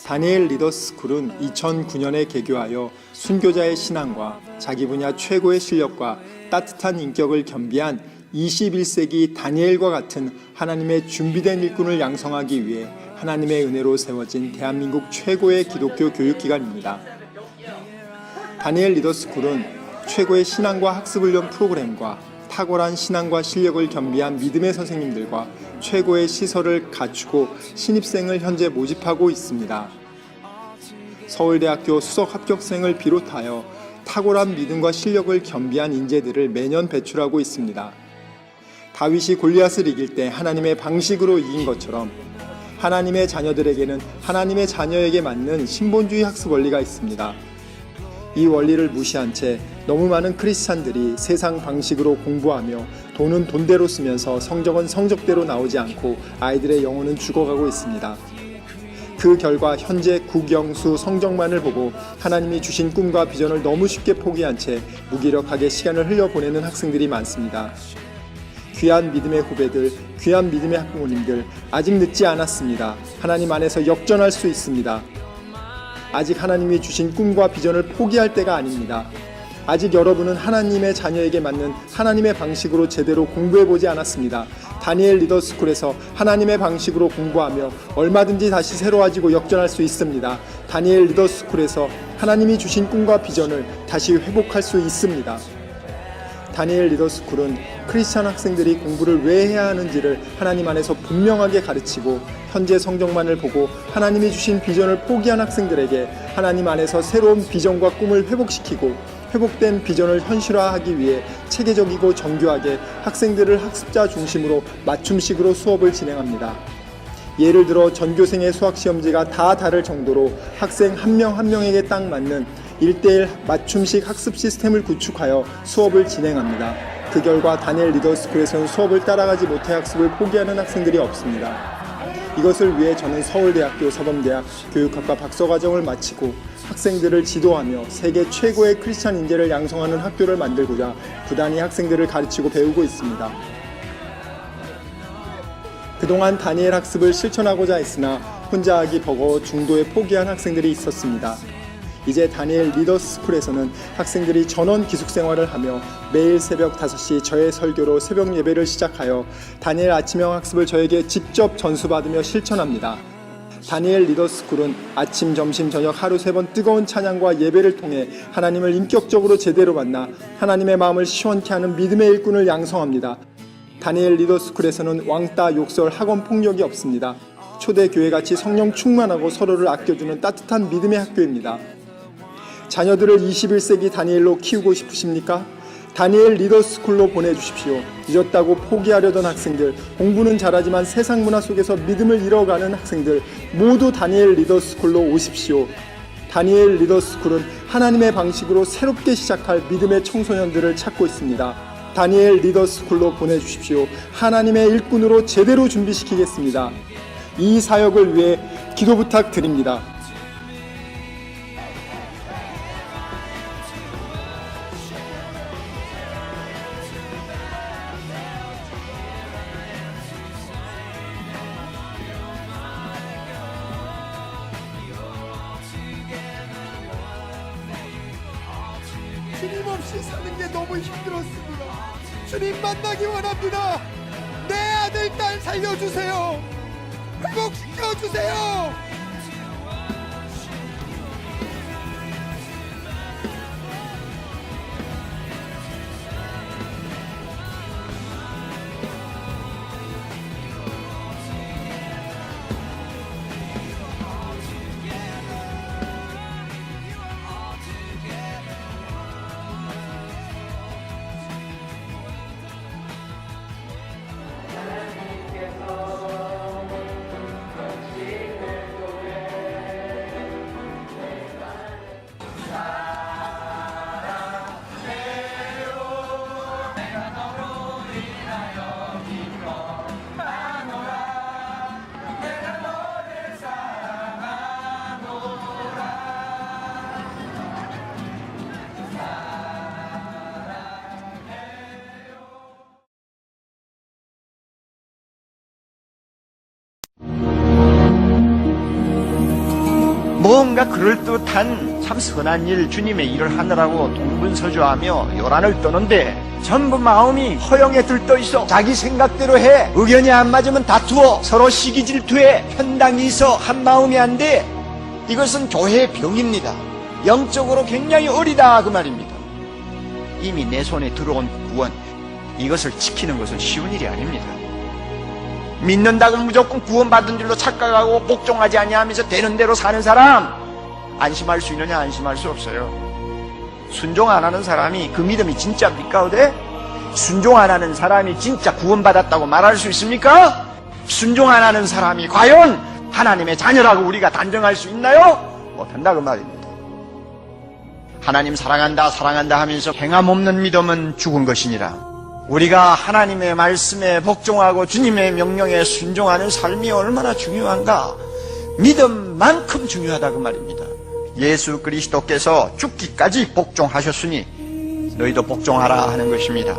다니엘 리더스쿨은 2009년에 개교하여 순교자의 신앙과 자기 분야 최고의 실력과 따뜻한 인격을 겸비한 21세기 다니엘과 같은 하나님의 준비된 일꾼을 양성하기 위해 하나님의 은혜로 세워진 대한민국 최고의 기독교 교육기관입니다. 다니엘 리더스쿨은 최고의 신앙과 학습훈련 프로그램과 탁월한 신앙과 실력을 겸비한 믿음의 선생님들과 최고의 시설을 갖추고 신입생을 현재 모집하고 있습니다. 서울대학교 수석 합격생을 비롯하여 탁월한 믿음과 실력을 겸비한 인재들을 매년 배출하고 있습니다. 다윗이 골리앗을 이길 때 하나님의 방식으로 이긴 것처럼 하나님의 자녀들에게는 하나님의 자녀에게 맞는 신본주의 학습 원리가 있습니다. 이 원리를 무시한 채 너무 많은 크리스찬들이 세상 방식으로 공부하며 돈은 돈대로 쓰면서 성적은 성적대로 나오지 않고 아이들의 영혼은 죽어가고 있습니다. 그 결과 현재 국영수 성적만을 보고 하나님이 주신 꿈과 비전을 너무 쉽게 포기한 채 무기력하게 시간을 흘려보내는 학생들이 많습니다. 귀한 믿음의 후배들, 귀한 믿음의 학부모님들, 아직 늦지 않았습니다. 하나님 안에서 역전할 수 있습니다. 아직 하나님이 주신 꿈과 비전을 포기할 때가 아닙니다. 아직 여러분은 하나님의 자녀에게 맞는 하나님의 방식으로 제대로 공부해보지 않았습니다. 다니엘 리더스쿨에서 하나님의 방식으로 공부하며 얼마든지 다시 새로워지고 역전할 수 있습니다. 다니엘 리더스쿨에서 하나님이 주신 꿈과 비전을 다시 회복할 수 있습니다. 다니엘 리더스쿨은 크리스찬 학생들이 공부를 왜 해야 하는지를 하나님 안에서 분명하게 가르치고 현재 성적만을 보고 하나님이 주신 비전을 포기한 학생들에게 하나님 안에서 새로운 비전과 꿈을 회복시키고 회복된 비전을 현실화하기 위해 체계적이고 정교하게 학생들을 학습자 중심으로 맞춤식으로 수업을 진행합니다. 예를 들어 전교생의 수학시험지가 다 다를 정도로 학생 한 명 한 명에게 딱 맞는 1:1 맞춤식 학습 시스템을 구축하여 수업을 진행합니다. 그 결과 다니엘 리더스쿨에서는 수업을 따라가지 못해 학습을 포기하는 학생들이 없습니다. 이것을 위해 저는 서울대학교 서범대학 교육학과 박사과정을 마치고 학생들을 지도하며 세계 최고의 크리스찬 인재를 양성하는 학교를 만들고자 부단히 학생들을 가르치고 배우고 있습니다. 그동안 다니엘 학습을 실천하고자 했으나 혼자 하기 버거워 중도에 포기한 학생들이 있었습니다. 이제 다니엘 리더스쿨에서는 학생들이 전원 기숙생활을 하며 매일 새벽 5시 저의 설교로 새벽 예배를 시작하여 다니엘 아침형 학습을 저에게 직접 전수받으며 실천합니다. 다니엘 리더스쿨은 아침, 점심, 저녁 하루 3번 뜨거운 찬양과 예배를 통해 하나님을 인격적으로 제대로 만나 하나님의 마음을 시원케 하는 믿음의 일꾼을 양성합니다. 다니엘 리더스쿨에서는 왕따, 욕설, 학원 폭력이 없습니다. 초대교회같이 성령 충만하고 서로를 아껴주는 따뜻한 믿음의 학교입니다. 자녀들을 21세기 다니엘로 키우고 싶으십니까? 다니엘 리더스쿨로 보내주십시오. 늦었다고 포기하려던 학생들, 공부는 잘하지만 세상 문화 속에서 믿음을 잃어가는 학생들 모두 다니엘 리더스쿨로 오십시오. 다니엘 리더스쿨은 하나님의 방식으로 새롭게 시작할 믿음의 청소년들을 찾고 있습니다. 다니엘 리더스쿨로 보내주십시오. 하나님의 일꾼으로 제대로 준비시키겠습니다. 이 사역을 위해 기도 부탁드립니다. 주님 없이 사는 게 너무 힘들었습니다. 주님 만나기 원합니다. 내 아들, 딸 살려주세요. 회복시켜주세요. 뭔가 그럴듯한 참 선한 일, 주님의 일을 하느라고 동분서주하며 요란을 떠는데 전부 마음이 허영에 들떠있어. 자기 생각대로 해. 의견이 안 맞으면 다투어. 서로 시기 질투해. 편당이 있어. 한 마음이 안 돼. 이것은 교회의 병입니다. 영적으로 굉장히 어리다 그 말입니다. 이미 내 손에 들어온 구원, 이것을 지키는 것은 쉬운 일이 아닙니다. 믿는다고 무조건 구원받은 줄로 착각하고 복종하지 아니하면서 되는 대로 사는 사람, 안심할 수 있느냐? 안심할 수 없어요. 순종 안 하는 사람이 그 믿음이 진짜입니까? 어때? 순종 안 하는 사람이 진짜 구원받았다고 말할 수 있습니까? 순종 안 하는 사람이 과연 하나님의 자녀라고 우리가 단정할 수 있나요? 못한다 그 말입니다. 하나님 사랑한다 사랑한다 하면서 행함 없는 믿음은 죽은 것이니라. 우리가 하나님의 말씀에 복종하고 주님의 명령에 순종하는 삶이 얼마나 중요한가? 믿음만큼 중요하다 그 말입니다. 예수 그리스도께서 죽기까지 복종하셨으니 너희도 복종하라 하는 것입니다.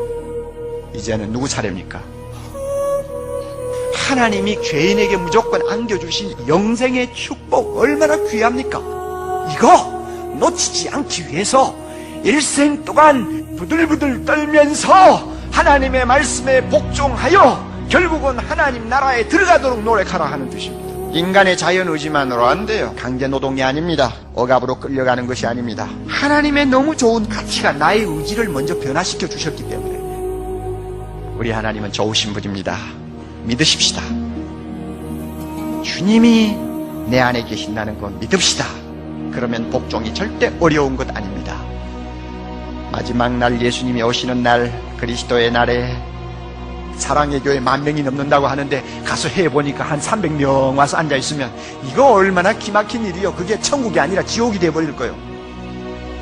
이제는 누구 차례입니까? 하나님이 죄인에게 무조건 안겨주신 영생의 축복 얼마나 귀합니까? 이거 놓치지 않기 위해서 일생 동안 부들부들 떨면서 하나님의 말씀에 복종하여 결국은 하나님 나라에 들어가도록 노력하라 하는 뜻입니다. 인간의 자연 의지만으로 안 돼요. 강제 노동이 아닙니다. 억압으로 끌려가는 것이 아닙니다. 하나님의 너무 좋은 가치가 나의 의지를 먼저 변화시켜 주셨기 때문에 우리 하나님은 좋으신 분입니다. 믿으십시다. 주님이 내 안에 계신다는 건 믿읍시다. 그러면 복종이 절대 어려운 것 아닙니다. 마지막 날 예수님이 오시는 날, 그리스도의 날에 사랑의 교회 10,000명이 넘는다고 하는데 가서 해보니까 한 300명 와서 앉아있으면 이거 얼마나 기막힌 일이요. 그게 천국이 아니라 지옥이 돼버릴 거예요.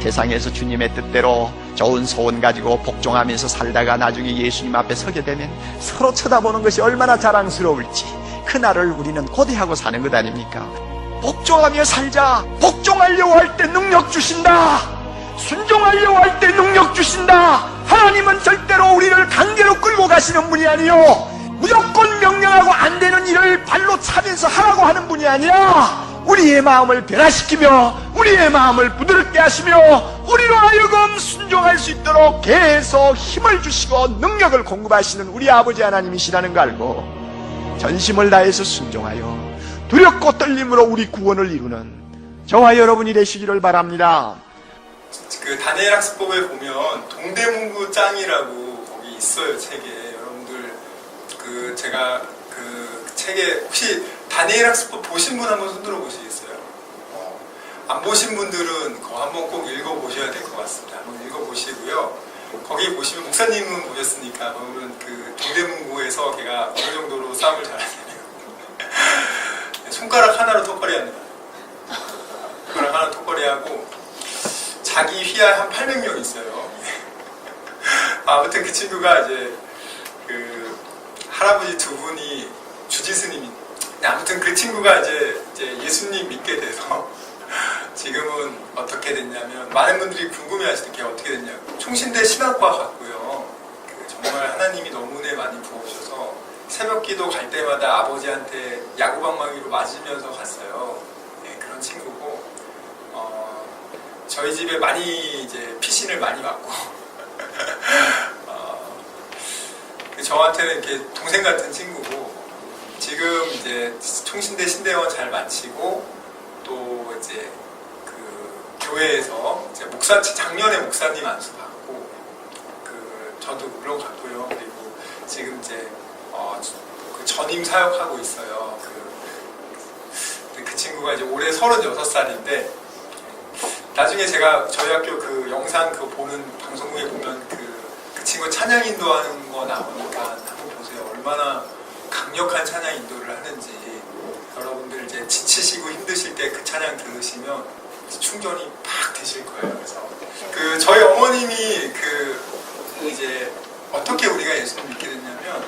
세상에서 주님의 뜻대로 좋은 소원 가지고 복종하면서 살다가 나중에 예수님 앞에 서게 되면 서로 쳐다보는 것이 얼마나 자랑스러울지 그날을 우리는 고대하고 사는 것 아닙니까? 복종하며 살자. 복종하려고 할 때 능력 주신다. 순종하려고 할 때 능력 주신다. 하나님은 절대로 우리를 강제로 끌고 가시는 분이 아니요, 무조건 명령하고 안 되는 일을 발로 차면서 하라고 하는 분이 아니라 우리의 마음을 변화시키며 우리의 마음을 부드럽게 하시며 우리로 하여금 순종할 수 있도록 계속 힘을 주시고 능력을 공급하시는 우리 아버지 하나님이시라는 걸 알고 전심을 다해서 순종하여 두렵고 떨림으로 우리 구원을 이루는 저와 여러분이 되시기를 바랍니다. 그 다니엘 학습법에 보면 동대문구 짱이라고 거기 있어요, 책에. 여러분들 그 제가 그 책에 혹시 다니엘 학습법 보신 분 한번 손들어 보시겠어요? 안 보신 분들은 그거 한번 꼭 읽어보셔야 될 것 같습니다. 한번 읽어보시고요. 거기 보시면 목사님은 보셨으니까 그러면 그 동대문구에서 걔가 어느 정도로 싸움을 잘하냐면 손가락 하나로 턱걸이 합니다. 손가락 하나 턱걸이 하고 자기 휘하 한 800명 있어요. 아무튼 그 친구가 이제 그 할아버지 두 분이 주지스님이, 아무튼 그 친구가 이제 예수님 믿게 돼서 지금은 어떻게 됐냐면 많은 분들이 궁금해하시는 게 어떻게 됐냐고. 총신대 신학과 갔고요. 정말 하나님이 너무 은혜 많이 부어주셔서 새벽기도 갈 때마다 아버지한테 야구방망이로 맞으면서 갔어요. 네, 그런 친구고. 저희 집에 많이 이제 피신을 많이 받고 저한테는 이렇게 동생 같은 친구고, 지금 이제 총신대 신대원 잘 마치고 또 이제 그 교회에서 이제 작년에 목사님 안수 받고 저도 물론 갔고요. 그리고 지금 이제 그 전임 사역하고 있어요. 그 친구가 이제 올해 36살인데 나중에 제가 저희 학교 그 영상 그거 보는 방송국에 보면 그 친구 찬양 인도하는 거 나오니까 한번 보세요. 얼마나 강력한 찬양 인도를 하는지. 여러분들 이제 지치시고 힘드실 때 그 찬양 들으시면 충전이 팍 되실 거예요. 그래서 저희 어머님이 이제 어떻게 우리가 예수를 믿게 됐냐면,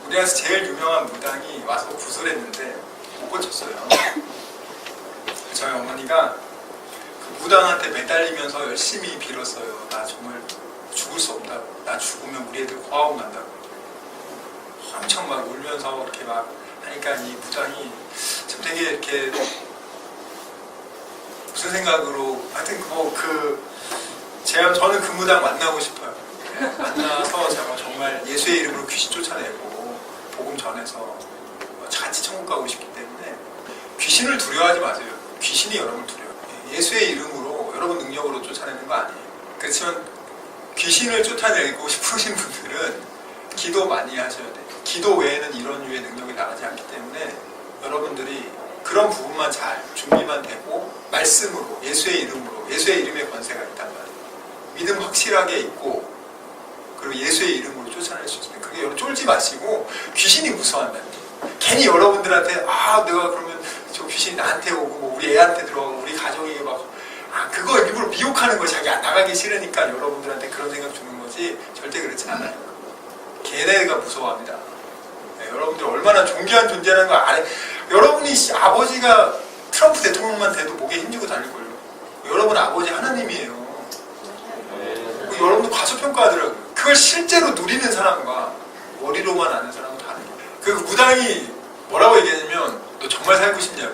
우리나라에서 제일 유명한 무당이 와서 구슬했는데 못 고쳤어요. 저희 어머니가 무당한테 매달리면서 열심히 빌었어요. 나 정말 죽을 수 없다고. 나 죽으면 우리 애들 고아원 간다고. 엄청 막 울면서 이렇게 막 하니까 이 무당이 참 되게 이렇게 무슨 생각으로, 하여튼 저는 그 무당 만나고 싶어요. 만나서 제가 정말 예수의 이름으로 귀신 쫓아내고 복음 전해서 같이 천국 가고 싶기 때문에 귀신을 두려워하지 마세요. 귀신이 여러분을 두려워해요. 예수의 이름으로 여러분 능력으로 쫓아내는 거 아니에요. 그렇지만 귀신을 쫓아내고 싶으신 분들은 기도 많이 하셔야 돼요. 기도 외에는 이런 유의 능력이 나가지 않기 때문에 여러분들이 그런 부분만 잘 준비만 되고 말씀으로 예수의 이름으로 예수의 이름의 권세가 있단 말이에요. 믿음 확실하게 있고 그리고 예수의 이름으로 쫓아낼 수 있습니다. 그게 여러분 쫄지 마시고 귀신이 무서워한다는 거예요. 괜히 여러분들한테 내가 그러면 저 귀신이 나한테 오고 뭐 우리 애한테 들어가고 우리 가정에게 막 그거 일부러 미혹하는 거 자기 안 나가기 싫으니까 여러분들한테 그런 생각 주는 거지 절대 그렇지 않아요. 걔네가 무서워합니다. 네, 여러분들 얼마나 존귀한 존재라는 걸 알아요. 여러분이 아버지가 트럼프 대통령만 돼도 목에 힘주고 다닐걸요. 여러분 아버지 하나님이에요. 여러분도 과소평가하더라고요. 그걸 실제로 누리는 사람과 머리로만 아는 사람은 다르죠. 그 무당이 뭐라고 얘기하냐면 너 정말 살고 싶냐고.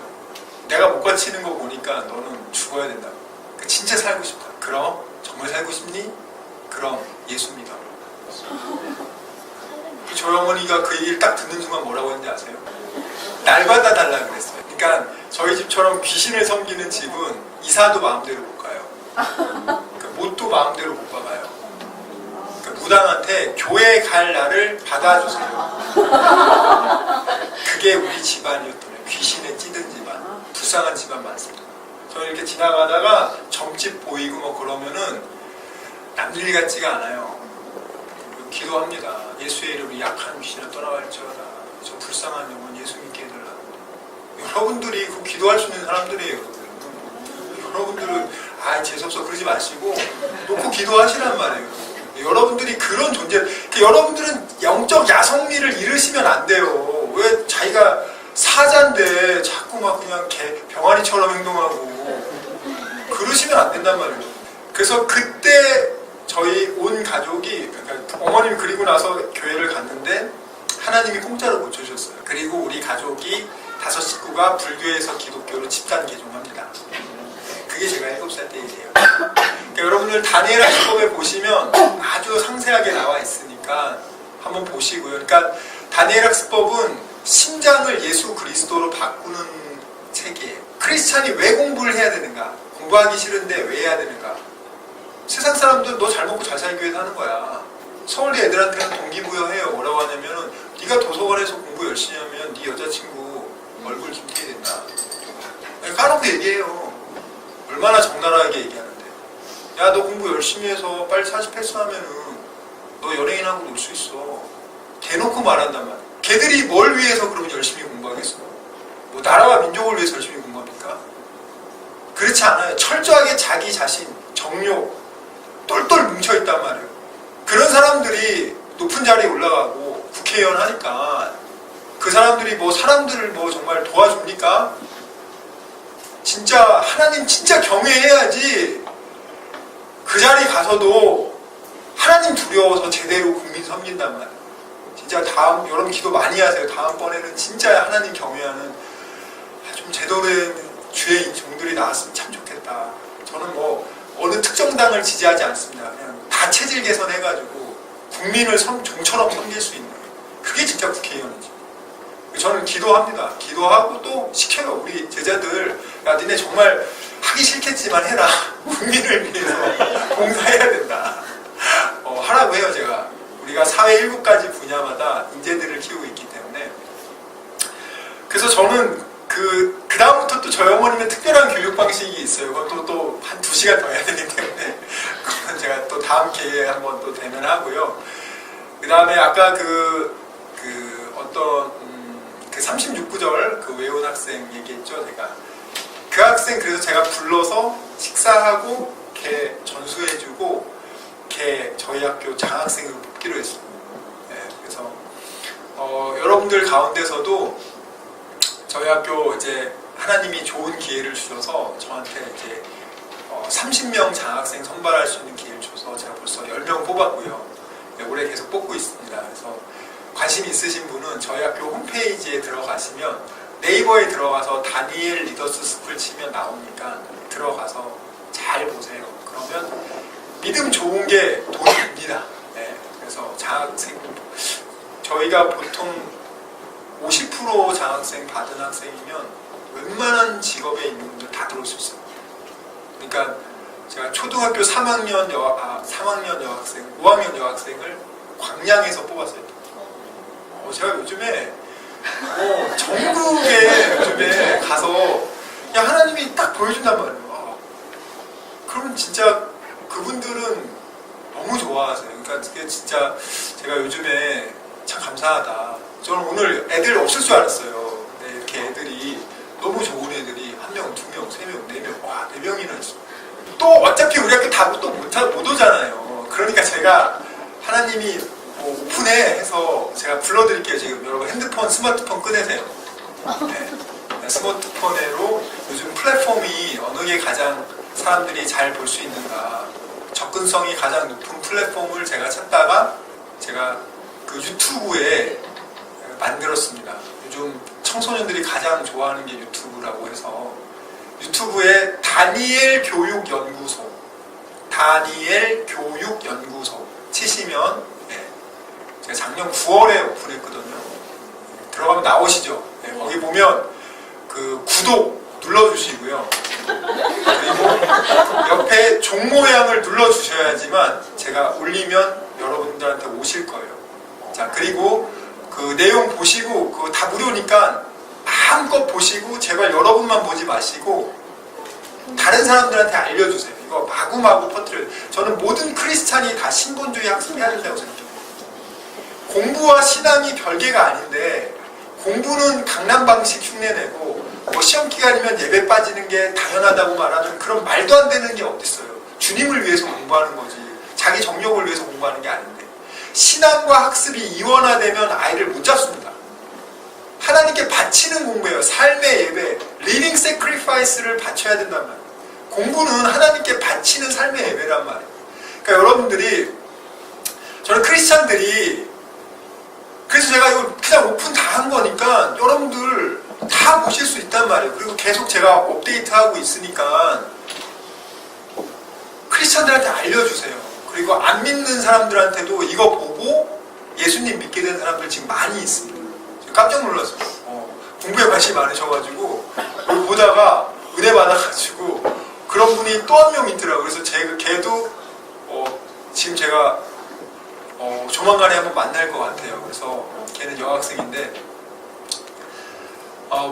내가 못 갖추는 거 보니까 너는 죽어야 된다고. 진짜 살고 싶다. 그럼 정말 살고 싶니? 그럼 예수 믿어. 저희 어머니가 그 얘기를 딱 듣는 순간 뭐라고 했는지 아세요? 날마다 달라 그랬어요. 그러니까 저희 집처럼 귀신을 섬기는 집은 이사도 마음대로 못 가요. 못도 마음대로 못 박아요. 무당한테 교회 갈 날을 받아주세요. 그게 우리 집안이었더래요. 귀신에 찌든 집안, 불쌍한 집안 많습니다. 저는 이렇게 지나가다가 점집 보이고 뭐 그러면은 남일 같지가 않아요. 기도합니다. 예수의 이름으로 약한 귀신을 떠나갈지어다. 저 불쌍한 영혼 예수 믿게 해달라고. 여러분들이 그 기도할 수 있는 사람들이에요. 여러분들은 재수없어 그러지 마시고 놓고 기도하시란 말이에요. 여러분들이 그런 존재, 여러분들은 영적 야성미를 잃으시면 안 돼요. 왜 자기가 사자인데 자꾸 막 그냥 병아리처럼 행동하고 그러시면 안 된단 말이에요. 그래서 그때 저희 온 가족이, 그러니까 어머님이 그리고 나서 교회를 갔는데 하나님이 공짜로 고쳐주셨어요. 그리고 우리 가족이 5 식구가 불교에서 기독교로 집단 개종합니다. 그게 제가 7살 때 일이에요. 그러니까 여러분들 다니엘 학습법에 보시면 아주 상세하게 나와 있으니까 한번 보시고요. 그러니까 다니엘 학습법은 심장을 예수 그리스도로 바꾸는 책이에요. 크리스찬이 왜 공부를 해야 되는가? 공부하기 싫은데 왜 해야 되는가? 세상 사람들은 너 잘 먹고 잘 살기 위해서 하는 거야. 서울대 애들한테는 동기부여해요. 뭐라고 하냐면은 네가 도서관에서 공부 열심히 하면 네 여자친구 얼굴 김태희 된다. 까놓고 얘기해요. 얼마나 적나라하게 얘기하는데. 야, 너 공부 열심히 해서 빨리 40 패스하면은 너 연예인하고 놀 수 있어. 대놓고 말한단 말이야. 걔들이 뭘 위해서 그러면 열심히 공부하겠어? 뭐 나라와 민족을 위해서 열심히 공부합니까? 그렇지 않아요. 철저하게 자기 자신, 정욕, 똘똘 뭉쳐있단 말이에요. 그런 사람들이 높은 자리에 올라가고 국회의원 하니까 그 사람들이 뭐 사람들을 뭐 정말 도와줍니까? 진짜 하나님 진짜 경외해야지 그 자리 가서도 하나님 두려워서 제대로 국민 섬긴단 말이에요. 진짜 여러분 기도 많이 하세요. 다음번에는 진짜 하나님 경외하는 좀 제대로 된 주의 종들이 나왔으면 참 좋겠다. 저는 뭐 어느 특정 당을 지지하지 않습니다. 그냥 다 체질 개선해가지고 국민을 종처럼 섬길 수 있는 그게 진짜 국회의원이죠. 저는 기도합니다. 기도하고 또 시켜요. 우리 제자들, 야 니네 정말 하기 싫겠지만 해라. 국민을 위해서 봉사해야 된다. 하라고 해요. 제가 우리가 사회 7가지 분야마다 인재들을 키우고 있기 때문에. 그래서 저는 그 다음부터 또 저희 어머님의 특별한 교육 방식이 있어요. 그것도 또 한 2시간 더 해야 되기 때문에 그건 제가 또 다음 기회에 한번 또 되면 하고요. 그 다음에 아까 그 36구절 그 외운 학생 얘기했죠. 제가 그 학생 그래서 제가 불러서 식사하고 걔 전수해주고 걔 저희 학교 장학생으로 뽑기로 했습니다. 네, 그래서 여러분들 가운데서도 저희 학교 이제 하나님이 좋은 기회를 주셔서 저한테 이제 30명 장학생 선발할 수 있는 기회를 줘서 제가 벌써 10명 뽑았고요. 네, 올해 계속 뽑고 있습니다. 그래서 관심 있으신 분은 저희 학교 홈페이지에 들어가시면 네이버에 들어가서 다니엘 리더스 스쿨 치면 나오니까 들어가서 잘 보세요. 그러면 믿음 좋은 게 돈이 듭니다. 네, 그래서 장학생 저희가 보통 50% 장학생 받은 학생이면 웬만한 직업에 있는 분들 다 들어올 수 있어요. 그러니까 제가 초등학교 3학년 여학생, 5학년 여학생을 광양에서 뽑았어요. 제가 요즘에 전국에 요즘에 가서 그냥 하나님이 딱 보여준단 말이에요. 그러면 진짜 그분들은 너무 좋아하세요. 그러니까 그게 진짜 제가 요즘에 참 감사하다. 저는 오늘 애들 없을 줄 알았어요. 근데 이렇게 애들이 너무 좋은 애들이 1명, 2명, 3명, 4명, 와 4명이나 있어. 또 어차피 우리 학교 다 또 못 오잖아요. 그러니까 제가 하나님이 오픈해 해서 제가 불러드릴게요. 지금 여러분 핸드폰, 스마트폰 꺼내세요. 네. 스마트폰으로 요즘 플랫폼이 어느 게 가장 사람들이 잘 볼 수 있는가, 접근성이 가장 높은 플랫폼을 제가 찾다가 제가 그 유튜브에 만들었습니다. 요즘 청소년들이 가장 좋아하는 게 유튜브라고 해서 유튜브에 다니엘 교육연구소 치시면 제가 작년 9월에 오픈했거든요. 들어가면 나오시죠. 거기 보면 그 구독 눌러주시고요. 그리고 옆에 종 모양을 눌러주셔야지만 제가 올리면 여러분들한테 오실 거예요. 자, 그리고 그 내용 보시고 그거 다 무료니까 마음껏 보시고 제발 여러분만 보지 마시고 다른 사람들한테 알려주세요. 이거 마구마구 퍼뜨려요. 저는 모든 크리스찬이 다 신본주의 학습해야 된다고 생각해요. 공부와 신앙이 별개가 아닌데 공부는 강남 방식 흉내내고 뭐 시험 기간이면 예배 빠지는 게 당연하다고 말하는 그런 말도 안 되는 게 어딨어요. 주님을 위해서 공부하는 거지 자기 정욕을 위해서 공부하는 게 아닌데 신앙과 학습이 이원화되면 아이를 못 잡습니다. 하나님께 바치는 공부예요. 삶의 예배, living sacrifice를 바쳐야 된단 말이에요. 공부는 하나님께 바치는 삶의 예배란 말이에요. 그러니까 여러분들이 저는 크리스찬들이 그래서 제가 이거 그냥 오픈 다 한 거니까 여러분들 다 보실 수 있단 말이에요. 그리고 계속 제가 업데이트하고 있으니까 크리스찬들한테 알려주세요. 그리고 안 믿는 사람들한테도 이거 보고 예수님 믿게 된 사람들 지금 많이 있습니다. 깜짝 놀랐어요. 공부에 관심이 많으셔가지고 이거 보다가 은혜 받아가지고 그런 분이 또 한 명 있더라고요. 그래서 걔도 지금 제가 조만간에 한번 만날 것 같아요. 그래서 걔는 여학생인데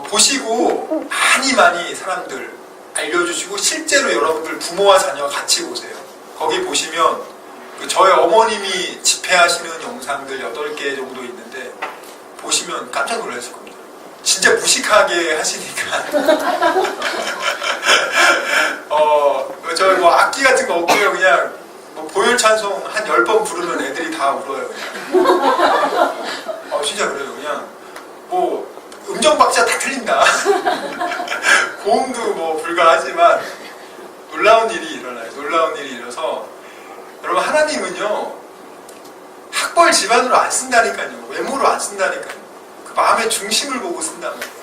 보시고 많이 사람들 알려주시고 실제로 여러분들 부모와 자녀와 같이 보세요. 거기 보시면 저희 어머님이 집회하시는 영상들 8개 정도 있는데 보시면 깜짝 놀라실 겁니다. 진짜 무식하게 하시니까 저희 뭐 악기 같은 거 없고요. 그냥 뭐 보혈 찬송 한 10번 부르면 애들이 다 울어요. 진짜 그래요. 그냥 뭐 음정 박자 다 틀린다. 고음도 뭐 불가하지만 놀라운 일이 일어나요. 놀라운 일이 일어서 여러분 하나님은요 학벌 집안으로 안 쓴다니까요. 외모로 안 쓴다니까요. 그 마음의 중심을 보고 쓴단 말이에요.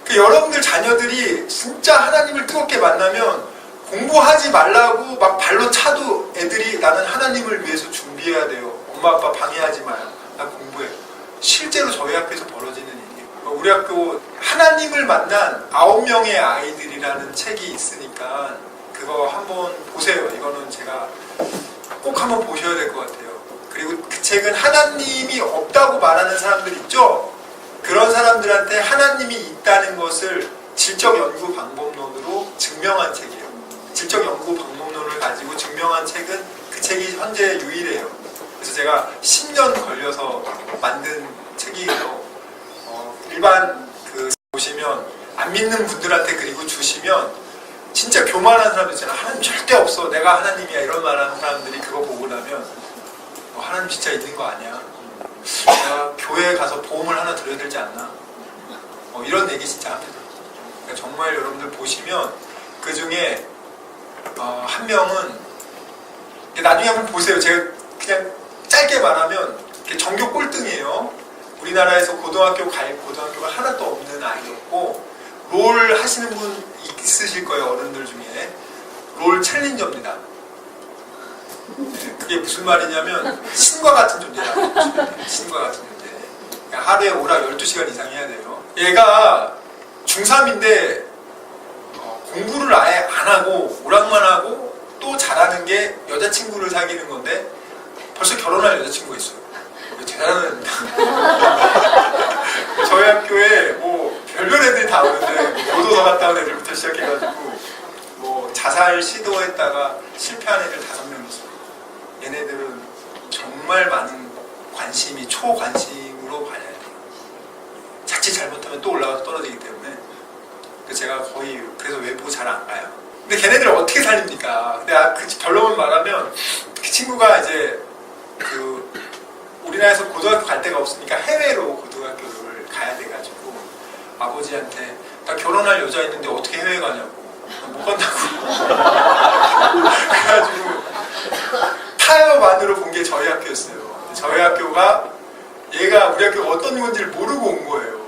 그 여러분들 자녀들이 진짜 하나님을 뜨겁게 만나면 공부하지 말라고 막 발로 차도 애들이 나는 하나님을 위해서 준비해야 돼요. 엄마 아빠 방해하지 마요. 나 공부해. 실제로 저희 학교에서 벌어지는 일이에요. 우리 학교 하나님을 만난 9명의 아이들이라는 책이 있으니까 그거 한번 보세요. 이거는 제가 꼭 한번 보셔야 될 것 같아요. 그리고 그 책은 하나님이 없다고 말하는 사람들 있죠? 그런 사람들한테 하나님이 있다는 것을 질적 연구 방법론으로 증명한 책이에요. 질적 연구 방법론을 가지고 증명한 책은 그 책이 현재 유일해요. 그래서 제가 10년 걸려서 만든 책이에요. 일반 보시면 안 믿는 분들한테 그리고 주시면 진짜 교만한 사람들 있잖아요. 하나님 절대 없어. 내가 하나님이야. 이런 말하는 사람들이 그거 보고 나면 하나님 진짜 있는 거 아니야? 내가 교회에 가서 보험을 하나 드려야 되지 않나? 이런 얘기 진짜 합니다. 그러니까 정말 여러분들 보시면 그 중에 한 명은 나중에 한번 보세요. 제가 그냥 짧게 말하면 전교 꼴등이에요. 우리나라에서 고등학교가 하나도 없는 아이였고 롤 하시는 분 있으실 거예요. 어른들 중에 롤 챌린저입니다. 그게 무슨 말이냐면 신과 같은 존재다. 신과 같은 존재. 하루에 오락 12시간 이상 해야 돼요. 얘가 중3인데 공부를 아예 안 하고 오락만 하고 또 잘하는 게 여자친구를 사귀는 건데 벌써 결혼할 여자친구가 있어요. 대단한 애입니다. 저희 학교에 뭐 별별 애들이 다 오는데 교도소 갔다 온 애들부터 시작해가지고 뭐 자살 시도했다가 실패한 애들 5명 있어요. 얘네들은 정말 많은 관심이 초관심으로 봐야 돼요. 자칫 잘못하면 또 올라가서 떨어지기 때문에 제가 거의 그래서 외부 잘 안 가요. 근데 걔네들을 어떻게 살립니까? 근데 그 결론을 말하면 그 친구가 이제 그 우리나라에서 고등학교 갈 데가 없으니까 해외로 고등학교를 가야 돼가지고 아버지한테 나 결혼할 여자 있는데 어떻게 해외 가냐고 못 간다고 그래가지고 타협안으로 본 게 저희 학교였어요. 저희 학교가 얘가 우리 학교가 어떤 건지를 모르고 온 거예요.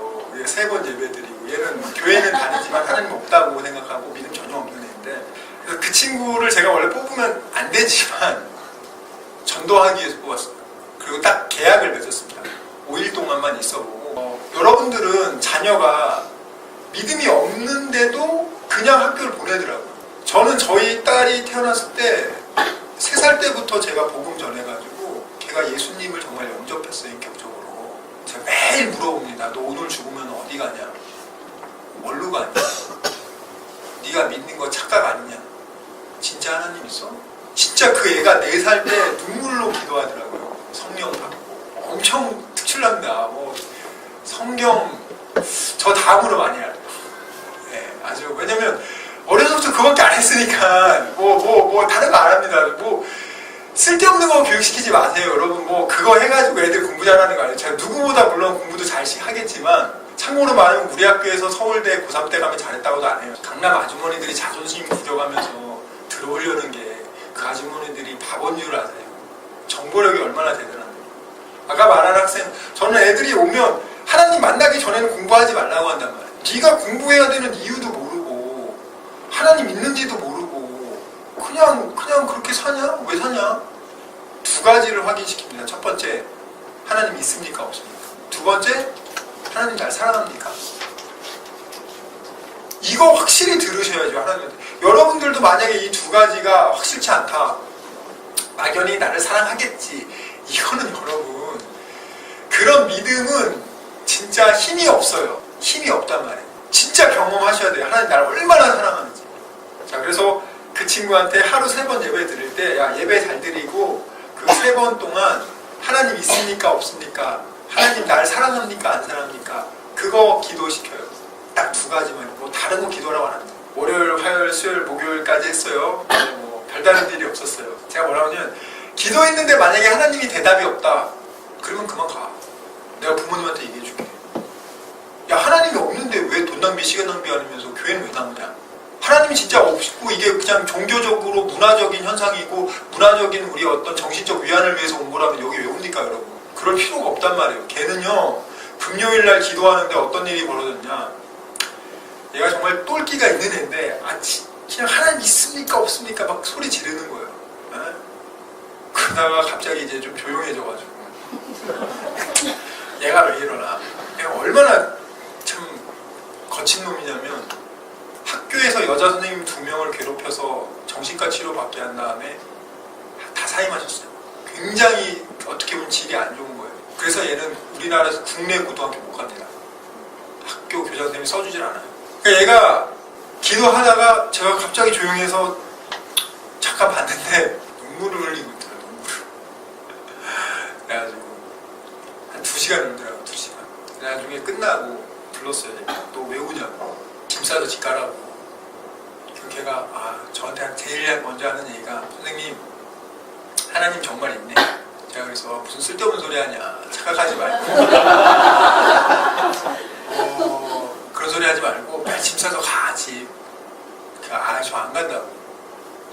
3번 예배드리고 얘는 교회는 다니지만 하나님 없다고 생각하고 믿음 전혀 없는 애인데 그래서 그 친구를 제가 원래 뽑으면 안 되지만 전도하기 위해서 뽑았어요. 그리고 딱 계약을 맺었습니다. 5일 동안만 있어보고 여러분들은 자녀가 믿음이 없는데도 그냥 학교를 보내더라고요. 저는 저희 딸이 태어났을 때 3살 때부터 제가 복음 전해가지고 걔가 예수님을 정말 영접했어요. 인격적으로. 제가 매일 물어봅니다. 너 오늘 죽으면 어디 가냐? 뭘로 가냐? 네가 믿는 거 착각 아니냐? 진짜 하나님 있어? 진짜 그 애가 4살 때 눈물로 기도하더라고요. 성령 받고 엄청 특출난다. 뭐 성경 저 다음으로 많이 알아요. 네, 아주 왜냐면 어려서부터 그거밖에 안 했으니까 뭐 다른 거 안 합니다. 뭐 쓸데없는 거 교육시키지 마세요, 여러분. 뭐 그거 해가지고 애들 공부 잘하는 거 아니에요. 제가 누구보다 물론 공부도 잘 하겠지만 참고로 말하면 우리 학교에서 서울대 고3 때 가면 잘했다고도 안 해요. 강남 아주머니들이 자존심 구겨가면서 들어오려는 게 그 아주머니들이 바본 줄 아세요. 정보력이 얼마나 대단한데요. 아까 말한 학생, 저는 애들이 오면 하나님 만나기 전에는 공부하지 말라고 한단 말이에요. 네가 공부해야 되는 이유도 모르고 하나님 있는지도 모르고 그냥 그렇게 사냐? 왜 사냐? 2가지를 확인시킵니다. 첫 번째, 하나님 있습니까? 없습니까? 2번째, 하나님 잘 사랑합니까? 이거 확실히 들으셔야죠. 하나님한테. 여러분들도 만약에 이 2가지가 확실치 않다. 막연히 나를 사랑하겠지. 이거는 여러분, 그런 믿음은 진짜 힘이 없어요. 힘이 없단 말이에요. 진짜 경험하셔야 돼요. 하나님 나를 얼마나 사랑하는지. 자, 그래서 그 친구한테 하루 3번 예배 드릴 때, 야, 예배 잘 드리고 그 3번 동안 하나님 있습니까? 없습니까? 하나님 나를 사랑합니까? 안 사랑합니까? 그거 기도시켜요. 딱 2가지만. 뭐 다른 거 기도라고 안 합니다. 월요일, 화요일, 수요일, 목요일까지 했어요. 뭐 별다른 일이 없었어요. 제가 뭐라고하면 기도했는데 만약에 하나님이 대답이 없다. 그러면 그만 가. 내가 부모님한테 얘기해 줄게. 야, 하나님이 없는데 왜 돈 낭비, 시간 낭비 하면서 교회는 왜 나오냐? 하나님이 진짜 없고 이게 그냥 종교적으로 문화적인 현상이고 문화적인 우리 어떤 정신적 위안을 위해서 온 거라면 여기 왜 옵니까, 여러분? 그럴 필요가 없단 말이에요. 걔는요, 금요일날 기도하는데 어떤 일이 벌어졌냐? 얘가 정말 똘끼가 있는 애인데 그냥 하나님 있습니까 없습니까 막 소리 지르는 거예요. 에? 그러다가 갑자기 이제 좀 조용해져가지고 얘가 왜 이러나? 얘가 얼마나 참 거친 놈이냐면 학교에서 여자 선생님 2명을 괴롭혀서 정신과 치료 받게 한 다음에 다 사임하셨어요. 굉장히 어떻게 보면 질이 안 좋은 거예요. 그래서 얘는 우리나라에서 국내 고등학교 못 갑니다. 학교 교장 선생님이 써주질 않아요. 그러니까 얘가 기도하다가 제가 갑자기 조용해서 잠깐 봤는데 눈물을 흘리고 있더라고요. 눈물을. 그래가지고 한 2시간 울더라고요. 2시간. 나중에 끝나고 불렀어요. 너 왜 우냐고. 짐 싸서 집 가라고. 그 걔가 저한테 제일 먼저 하는 얘기가 선생님 하나님 정말 있네. 제가 그래서 무슨 쓸데없는 소리 하냐. 착각하지 말고 그런 소리 하지 말고 빨리 짐 싸서 가. 집. 저 안 간다고.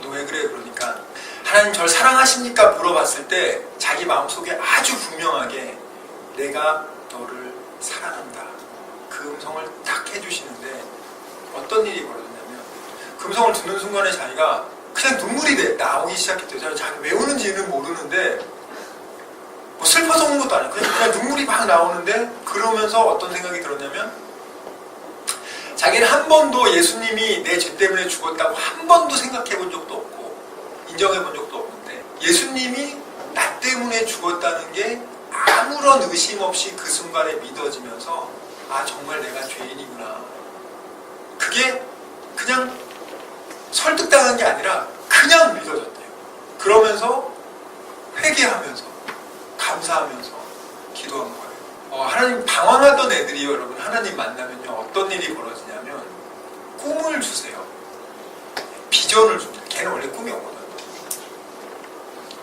너 왜 그래? 그러니까 하나님 저를 사랑하십니까? 물어봤을 때 자기 마음속에 아주 분명하게 내가 너를 사랑한다. 그 음성을 딱 해주시는데 어떤 일이 벌어졌냐면 그 음성을 듣는 순간에 자기가 그냥 눈물이 나오기 시작했대요. 자기 왜 우는지는 모르는데 뭐 슬퍼서 우는 것도 아니고 그냥 눈물이 막 나오는데 그러면서 어떤 생각이 들었냐면 자기는 한 번도 예수님이 내 죄 때문에 죽었다고 한 번도 생각해 본 적도 없고 인정해 본 적도 없는데 예수님이 나 때문에 죽었다는 게 아무런 의심 없이 그 순간에 믿어지면서 아 정말 내가 죄인이구나. 그게 그냥 설득당한 게 아니라 그냥 믿어졌대요. 그러면서 회개하면서 감사하면서 기도한 거예요. 하나님 방황하던 애들이요, 여러분 하나님 만나면요 어떤 일이 벌어지냐면 꿈을 주세요. 비전을 줍니다. 걔는 원래 꿈이 없거든.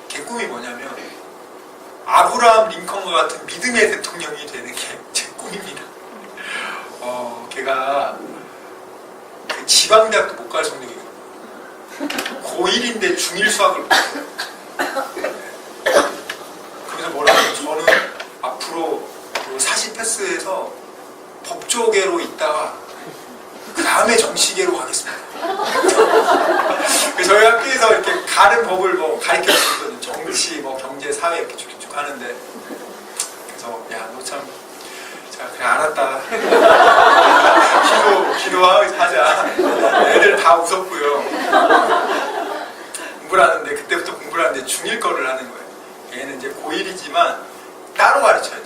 걔 꿈이 뭐냐면 아브라함 링컨과 같은 믿음의 대통령이 되는 게 제 꿈입니다. 걔가 그 지방대학도 못 갈 성적이거든요. 고1인데 중1 수학을 못해요. 그래서 뭐라고 저는 앞으로 사시 패스해서 법조계로 있다가 그 다음에 정치계로 가겠습니다. 저희 학교에서 이렇게 가는 법을 뭐 가르쳐 주거든요. 정치, 뭐 경제, 사회 이렇게 쭉쭉 하는데 그래서 야 너 참 자 그래 알았다. 기도하자. 애들 다 웃었고요. 공부를 하는데 그때부터 공부를 하는데 중1 거를 하는 거예요. 얘는 이제 고1이지만 따로 가르쳐야 돼요.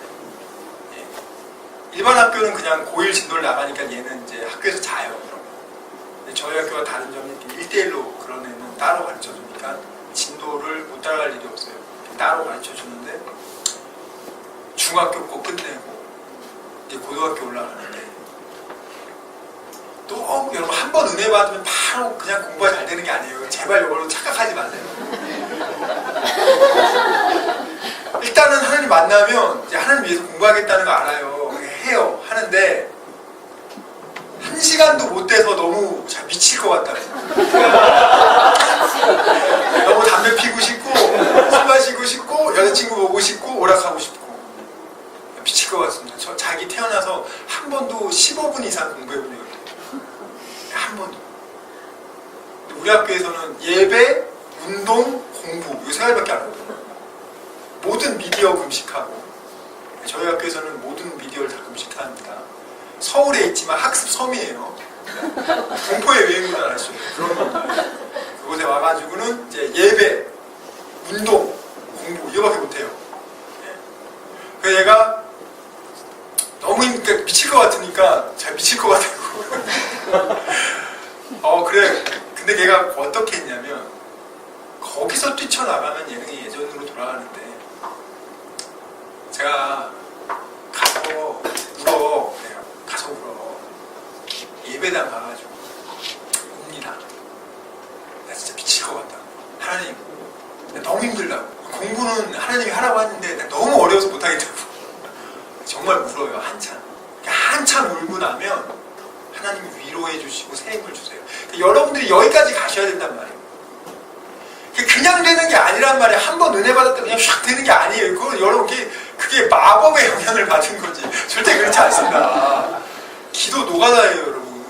일반 학교는 그냥 고1 진도를 나가니까 얘는 이제 학교에서 자요. 근데 저희 학교가 다른 점이 1대1로 그런 애는 따로 가르쳐 주니까 진도를 못 따라갈 일이 없어요. 따로 가르쳐 주는데 중학교 거 끝내고 이제 고등학교 올라가는데 또 여러분 한 번 은혜 받으면 바로 그냥 공부가 잘 되는 게 아니에요. 제발 이걸로 착각하지 마세요. 일단은 하나님 만나면 이제 하나님 위해서 공부하겠다는 거 알아요. 해요. 하는데 1시간도 못 돼서 너무 잘 미칠 것 같다. 너무 담배 피고 싶고 술 마시고 싶고 여자친구 보고 싶고 오락하고 싶고 미칠 것 같습니다. 저 자기 태어나서 한 번도 15분 이상 공부해본 적이 없어요. 한 번도. 우리 학교에서는 예배, 운동, 공부 이 세 가지밖에 안 하거든요. 모든 미디어 금식하고 저희 학교에서는 모든 미디어를 다 금식합니다. 서울에 있지만 학습 섬이에요. 공포의 외행군을 아시죠? 그런 겁니다. 그곳에 와가지고는 이제 예배, 운동, 공부 이거밖에 못해요. 그래서 얘가 너무 그러니까 미칠 것 같으니까 잘 미칠 것 같아요. 그래. 근데 걔가 어떻게 했냐면 거기서 뛰쳐나가면 얘는 예전으로 돌아가는데 제가 가서 울어. 그래요. 가서 울어. 예배당 가가지고 웁니다. 나 진짜 미칠 것 같다. 하나님, 나 너무 힘들다고. 공부는 하나님이 하라고 하는데 나 너무 어려워서 못하겠다고. 정말 울어요. 한참 울고 나면 하나님이 위로해 주시고 새 힘을 주세요. 여러분들이 여기까지 가셔야 된단 말이에요. 그냥 되는 게 아니란 말이에요. 한번 은혜 받았다 그냥 샥 되는 게 아니에요. 그건 여러분 그게 마법의 영향을 받은 거지. 절대 그렇지 않습니다. 기도 노가다예요, 여러분.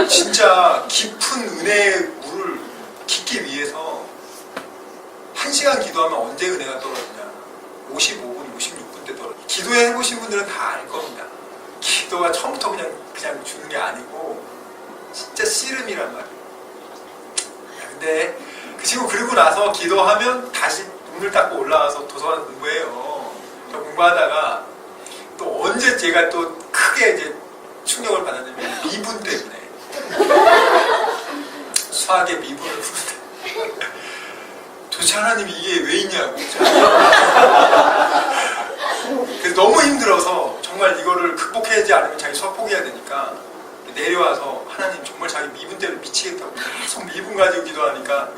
진짜 깊은 은혜의 물을 깊기 위해서 1시간 기도하면 언제 은혜가 떨어지냐? 55분, 56분 때 떨어져. 기도해 해보신 분들은 다 알 겁니다. 기도가 처음부터 그냥 주는 게 아니고 진짜 씨름이란 말이에요. 근데 그 친구 그리고 나서 기도하면 다시 눈을 닦고 올라와서 도서관 공부해요. 또 공부하다가 또 언제 제가 또 크게 이제 충격을 받았냐면 미분 때문에 수학의 미분을 푸는데 도대체 하나님이 이게 왜 있냐고. 그래서 너무 힘들어서 정말 이거를 극복해야지 않으면 자기 수학 포기해야 되니까 내려와서 하나님 정말 자기 미분 때문에 미치겠다고 계속 미분 가지고 기도하니까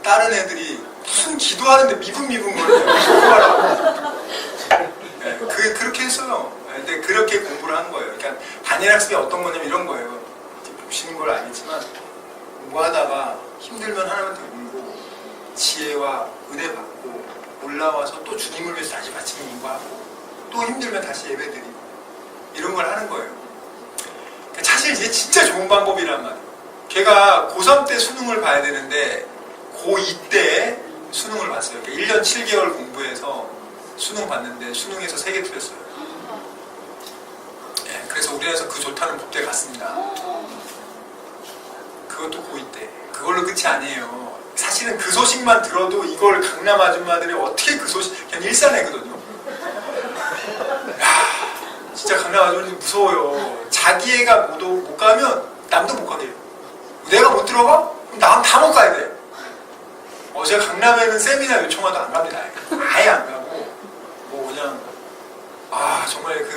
다른 애들이 무슨 기도하는데 미분 거려요. 공부하라고. 네, 그렇게 했어요. 근데 그렇게 공부를 한 거예요. 그러니까 단일 학습이 어떤 거냐면 이런 거예요. 보시는 걸 알겠지만 공부하다가 힘들면 하나님한테 울고 지혜와 은혜 받고 올라와서 또 주님을 위해서 다시 마치는 공부하고 또 힘들면 다시 예배드리고 이런 걸 하는 거예요. 사실 이게 진짜 좋은 방법이란 말이에요. 걔가 고3 때 수능을 봐야 되는데 고2 때 수능을 봤어요. 그러니까 1년 7개월 공부해서 수능 봤는데 수능에서 3개 틀렸어요. 네, 그래서 우리나라에서 그 좋다는 법대 갔습니다. 그것도 고2 때. 그걸로 끝이 아니에요. 사실은 그 소식만 들어도 이걸 강남 아줌마들이 어떻게 그 소식, 그냥 일산애거든요. 야, 진짜 강남 아줌마들이 무서워요. 자기 애가 못 가면 남도 못 가게 해요. 내가 못 들어가? 그럼 남 다 못 가야 돼. 제가 강남에는 세미나 요청해도 안 갑니다. 아예 안 가고, 뭐 그냥, 정말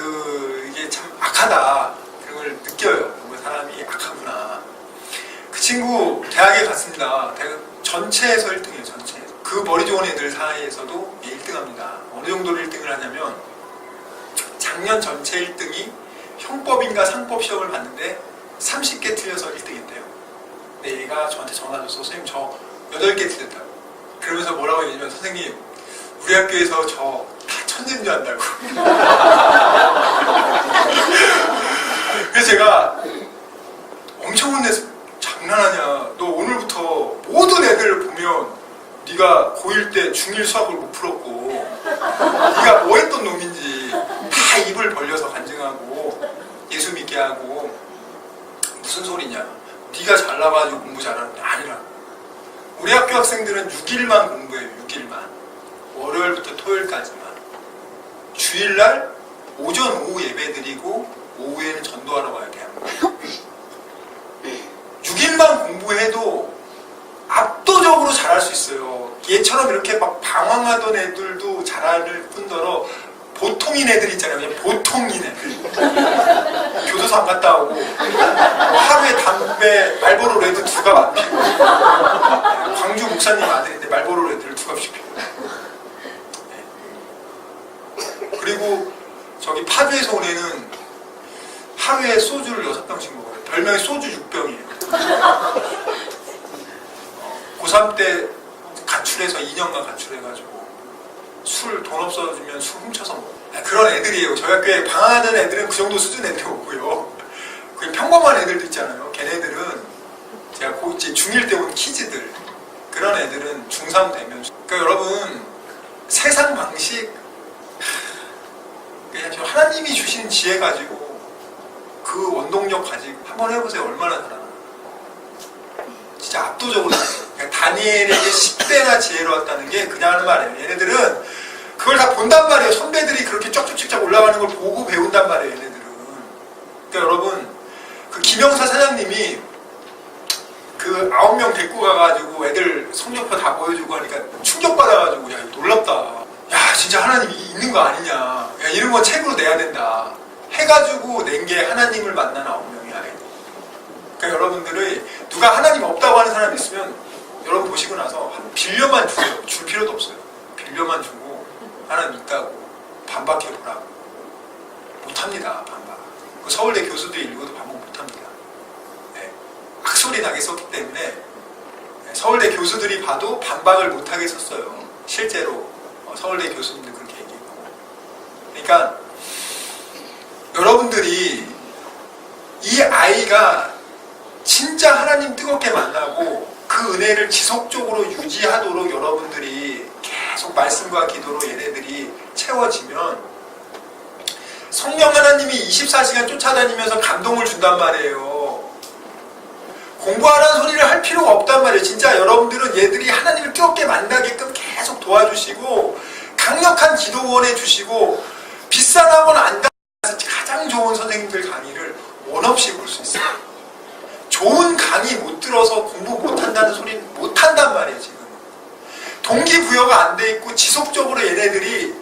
이게 참 악하다. 그런 걸 느껴요. 그 사람이 악하구나. 그 친구 대학에 갔습니다. 대학 전체에서 1등이에요. 전체. 그 머리 좋은 애들 사이에서도 1등합니다. 어느 정도로 1등을 하냐면 작년 전체 1등이 형법인가 상법 시험을 봤는데 30개 틀려서 1등했대요. 근데 얘가 저한테 전화 줬어. 선생님 저 8개 틀렸다고. 그러면서 뭐라고 얘기하면 선생님 우리 학교에서 저 다 천재인 줄 안다고. 그래서 제가 엄청 혼냈어. 장난하냐. 너 오늘부터 모든 애들 보면 네가 고1 때 중1 수학을 못 풀었고 네가 뭐 했던 놈인지 다 입을 벌려서 간증하고 예수 믿게 하고 무슨 소리냐. 네가 잘나가지고 공부 잘하는 게 아니라고. 우리 학교 학생들은 6일만 공부해요. 6일만. 월요일부터 토요일까지만. 주일날 오전 오후 예배 드리고 오후에는 전도하러 가야 돼요. 6일만 공부해도 압도적으로 잘할 수 있어요. 얘처럼 이렇게 막 방황하던 애들도 잘할 뿐더러 보통인 애들 있잖아요. 그냥 보통인 애들. 교도소 안 갔다 오고 하루에 담배 말보로 레드 2갑 피고 광주 목사님 아들인데 말보로 레드를 2갑씩 피고. 그리고 저기 파주에서 온 애는 하루에 소주를 6병씩 먹어요. 별명이 소주 6병이에요. 고3 때 가출해서 2년간 가출해가지고 술 돈 없어지면 술 훔쳐서 먹어요. 그런 애들이에요. 저희 학교에 방황하는 애들은 그 정도 수준 애들이 오고요. 그 평범한 애들도 있잖아요. 걔네들은 제가 중1 때 온 키즈들 그런 애들은 중3 되면 그러니까 여러분 세상 방식 그냥 저 하나님이 주신 지혜 가지고 그 원동력 가지고 한번 해보세요. 얼마나 살아나. 진짜 압도적으로 그러니까 다니엘에게 10배나 지혜로웠다는 게 그냥 하는 말이에요. 얘네들은 그걸 다 본단 말이에요. 선배들이 그렇게 쫙쫙쫙 올라가는 걸 보고 배운단 말이에요. 얘네들은. 그러니까 여러분 그 김영사 사장님이 그 9명 데리고 가가지고 애들 성적표 다 보여주고 하니까 충격받아가지고 야 놀랍다. 야 진짜 하나님이 있는 거 아니냐. 야 이런 거 책으로 내야 된다. 해가지고 낸 게 하나님을 만난 9명의 아이. 그러니까 여러분들의 누가 하나님 없다고 하는 사람이 있으면 여러분 보시고 나서 한 빌려만 주세요. 줄 필요도 없어요. 빌려만 주고 하나님 있다고 반박해보라고. 못합니다. 반박. 그 서울대 교수들 읽어도 반박 못합니다. 네. 악소리 나게 썼기 때문에 서울대 교수들이 봐도 반박을 못하게 썼어요. 실제로 서울대 교수님들 그렇게 얘기했고. 그러니까 여러분들이 이 아이가 진짜 하나님 뜨겁게 만나고 그 은혜를 지속적으로 유지하도록 여러분들이 계속 말씀과 기도로 얘네들이 채워지면 성령 하나님이 24시간 쫓아다니면서 감동을 준단 말이에요. 공부하라는 소리를 할 필요가 없단 말이에요. 진짜 여러분들은 얘들이 하나님을 뜨겁게 만나게끔 계속 도와주시고 강력한 기도원해 주시고 비싼 학원 안 가서 가장 좋은 선생님들 강의를 원 없이 볼 수 있어요. 좋은 강의 못 들어서 공부 못한다는 소리는 못한단 말이에요. 지금 동기부여가 안 돼 있고 지속적으로 얘네들이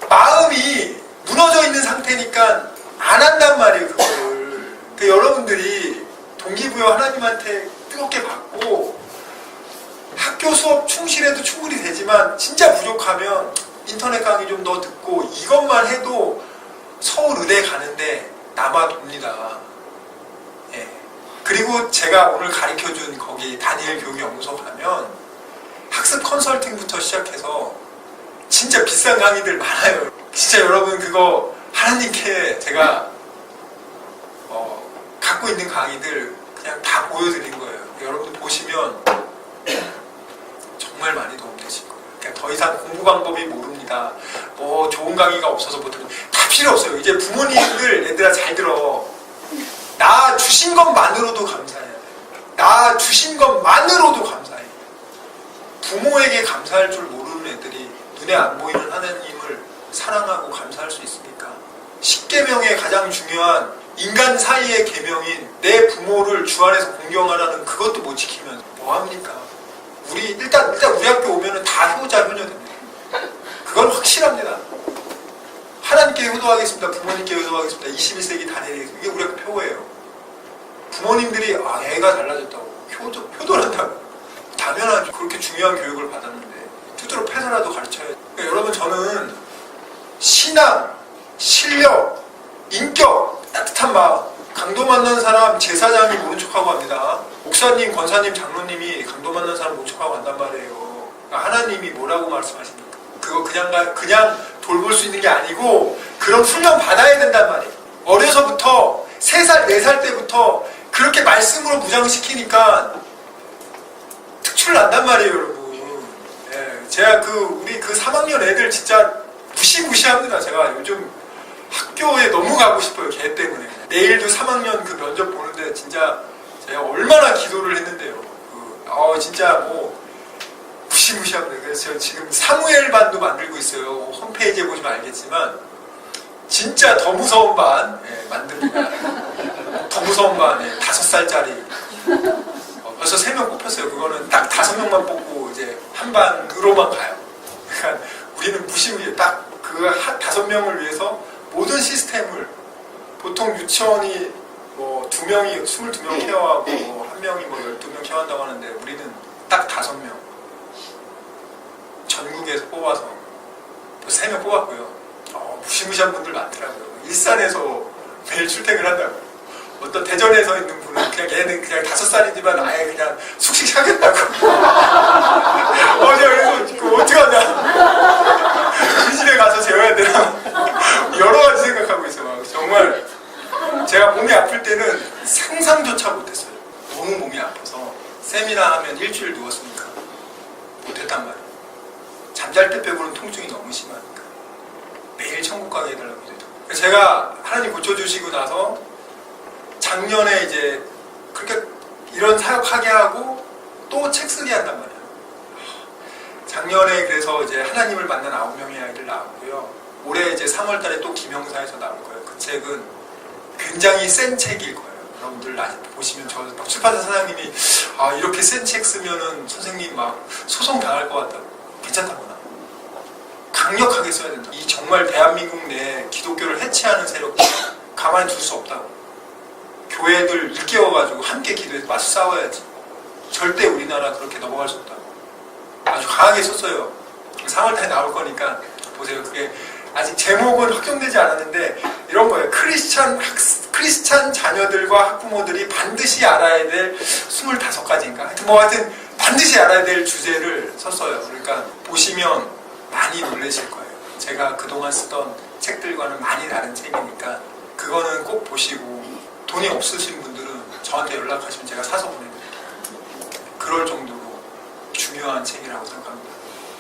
마음이 무너져 있는 상태니까 안 한단 말이에요. 그거를. 그러니까 여러분들이 동기부여 하나님한테 뜨겁게 받고 학교 수업 충실해도 충분히 되지만 진짜 부족하면 인터넷 강의 좀 더 듣고 이것만 해도 서울 의대 가는데 남아 돕니다. 예. 그리고 제가 오늘 가르쳐준 거기 다니엘 교육연구소 가면 학습 컨설팅부터 시작해서 진짜 비싼 강의들 많아요. 진짜 여러분 그거 하나님께 제가 갖고 있는 강의들 그냥 다 보여드린 거예요. 여러분들 보시면 정말 많이 도움되실 거예요. 그러니까 더 이상 공부 방법이 모릅니다. 뭐 좋은 강의가 없어서 못하면 다 다 필요 없어요. 이제 부모님들 얘들아 잘 들어. 나 주신 것만으로도 감사해야 돼. 나 주신 것만으로도 감사해. 부모에게 감사할 줄 모르는 애들이 눈에 안 보이는 하나님을 사랑하고 감사할 수 있습니까? 10계명의 가장 중요한 인간 사이의 계명인 내 부모를 주 안에서 공경하라는 그것도 못 지키면 뭐합니까? 일단 우리 학교 오면은 다 효자 효녀됩니다. 그건 확실합니다. 하나님께 효도하겠습니다. 부모님께 효도하겠습니다. 21세기 다니엘에서 이게 우리 학교 표어예요. 부모님들이 애가 달라졌다고 효도를 한다고 당연하죠. 그렇게 중요한 교육을 받았는데 두드러 패서라도 가르쳐야 돼요. 그러니까 여러분 저는 신앙, 실력, 인격, 따뜻한 마음 강도 만난 사람 제사장이 모른 척하고 합니다. 목사님, 권사님, 장로님이 강도 만난 사람 모른 척하고 한단 말이에요. 그러니까 하나님이 뭐라고 말씀하십니까? 그거 그냥 돌볼 수 있는 게 아니고 그런 훈련 받아야 된단 말이에요. 어려서부터 3살, 4살 때부터 그렇게 말씀으로 무장시키니까 특출 난단 말이에요, 여러분. 예, 제가 우리 3학년 애들 진짜 무시합니다. 제가 요즘 학교에 너무 가고 싶어요, 걔 때문에. 내일도 3학년 그 면접 보는데 진짜 제가 얼마나 기도를 했는데요. 진짜 뭐 무시합니다. 그래서 제가 지금 사무엘 반도 만들고 있어요. 홈페이지에 보시면 알겠지만 진짜 더 무서운 반 만듭니다. 더 무서운 반 5살짜리 벌써 3명 뽑혔어요. 그거는 딱 5명만 뽑고 이제 한 반으로만 가요. 그러니까 우리는 무시무시 딱 그 5명을 위해서 모든 시스템을 보통 유치원이 뭐 2명이 22명 케어하고 뭐 1명이 뭐 12명 케어한다고 하는데 우리는 딱 5명 전국에서 뽑아서 3명 뽑았고요. 무시무시한 분들 많더라고요. 일산에서 매일 출퇴근한다고. 어떤 대전에서 있는 분은 그냥 얘는 그냥 5살이지만 아예 그냥 숙식 하겠다고. 그래서 어떡하냐. 우리 집에 가서 재워야 되나. 여러 가지 생각하고 있어요. 정말 제가 몸이 아플 때는 상상조차 못했어요. 너무 몸이 아파서 세미나 하면 일주일 누웠으니까 못했단 말이에요. 잠잘 때 빼고는 통증이 너무 심하니까 매일 천국 가게 해달라고 해도. 제가 하나님 고쳐주시고 나서 작년에 이제 그렇게 이런 사역하게 하고 또 책 쓰게 한단 말이에요. 작년에 그래서 이제 하나님을 만난 9명의 아이들 나왔고요. 올해 이제 3월달에 또 김영사에서 나올 거예요. 그 책은 굉장히 센 책일 거예요. 여러분들 보시면 저 출판사 사장님이 이렇게 센 책 쓰면은 선생님 막 소송 당할 것 같다고. 괜찮다구나. 강력하게 써야 된다. 이 정말 대한민국 내 기독교를 해체하는 세력들 가만히 둘 수 없다고. 교회들 일깨워가지고 함께 기도해서 맞서 싸워야지. 절대 우리나라 그렇게 넘어갈 수 없다고. 아주 강하게 썼어요. 3월달에 나올 거니까 보세요. 그게 아직 제목은 확정되지 않았는데 이런 거예요. 크리스찬 자녀들과 학부모들이 반드시 알아야 될 25가지인가? 하여튼 반드시 알아야 될 주제를 썼어요. 그러니까 보시면 많이 놀라실 거예요. 제가 그동안 쓰던 책들과는 많이 다른 책이니까 그거는 꼭 보시고 돈이 없으신 분들은 저한테 연락하시면 제가 사서 보내드릴게요. 그럴 정도로 중요한 책이라고 생각합니다.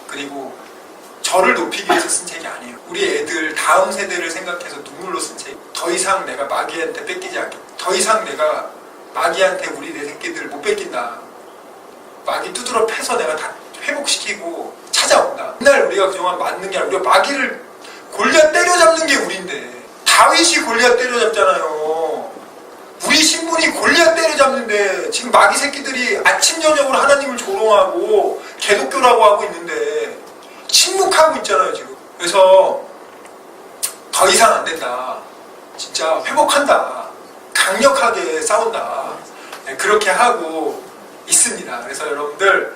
그리고 저를 높이기 위해서 쓴 책이 아니에요. 우리 애들 다음 세대를 생각해서 눈물로 쓴 책. 더 이상 내가 마귀한테 뺏기지 않겠다. 더 이상 내가 마귀한테 우리 내 새끼들 못 뺏긴다. 마귀 두드러 패서 내가 다 회복시키고 찾아온다. 맨날 우리가 그동안 맞는 게 아니라 우리가 마귀를 골리앗 때려잡는 게 우리인데 다윗이 골리앗 때려잡잖아요. 우리 신분이 골리앗 때려잡는데 지금 마귀 새끼들이 아침 저녁으로 하나님을 조롱하고 개독교라고 하고 있는데 침묵하고 있잖아요 지금. 그래서 더 이상 안 된다. 진짜 회복한다. 강력하게 싸운다. 그렇게 하고 있습니다. 그래서 여러분들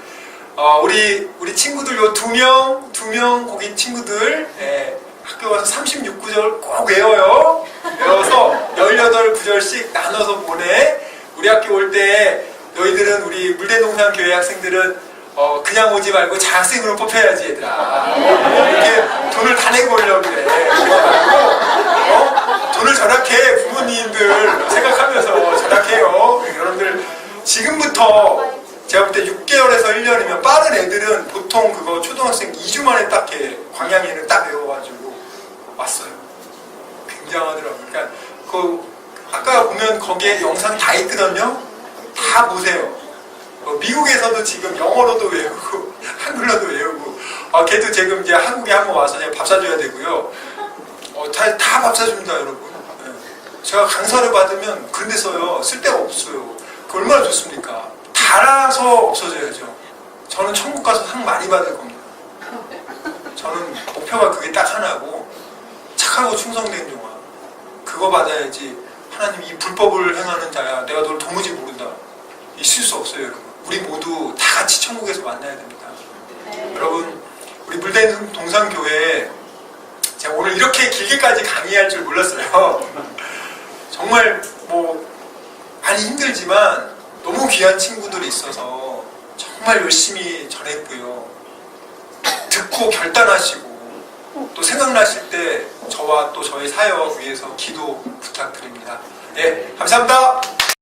우리 친구들 요 두 명 거기 친구들 학교 가서 36구절 꼭 외워요. 외워서 18구절씩 나눠서 보내. 우리 학교 올 때 너희들은 우리 물대동산 교회 학생들은 그냥 오지 말고 장학생으로 뽑혀야지 얘들아. 이렇게 돈을 다 내고 오려고 그래. 돈을 절약해. 부모님들 생각하면서 절약해요. 여러분들 지금부터 제가 볼 때 6개월에서 1년이면 빠른 애들은 보통 그거 초등학생 2주 만에 딱 해. 광양에는 딱 외워가지고 왔어요. 굉장하더라고요. 그러니까 아까 보면 거기에 영상 다 있거든요. 다 보세요. 미국에서도 지금 영어로도 외우고 한글로도 외우고 걔도 지금 이제 한국에 한번 와서 제가 밥 사줘야 되고요. 다 밥 사줍니다, 여러분. 네. 제가 강사를 받으면 그런 데 써요. 쓸데가 없어요. 그 얼마나 좋습니까? 달아서 없어져야죠. 저는 천국 가서 상 많이 받을 겁니다. 저는 목표가 그게 딱 하나고, 착하고 충성된 종아. 그거 받아야지. 하나님 이 불법을 행하는 자야, 내가 널 도무지 모른다. 있을 수 없어요, 여러분. 우리 모두 다 같이 천국에서 만나야 됩니다. 여러분, 우리 물대는 동산교회, 제가 오늘 이렇게 길게까지 강의할 줄 몰랐어요. 정말 많이 힘들지만 너무 귀한 친구들이 있어서 정말 열심히 전했고요. 듣고 결단하시고 또 생각나실 때 저와 또 저의 사역 위해서 기도 부탁드립니다. 네, 감사합니다.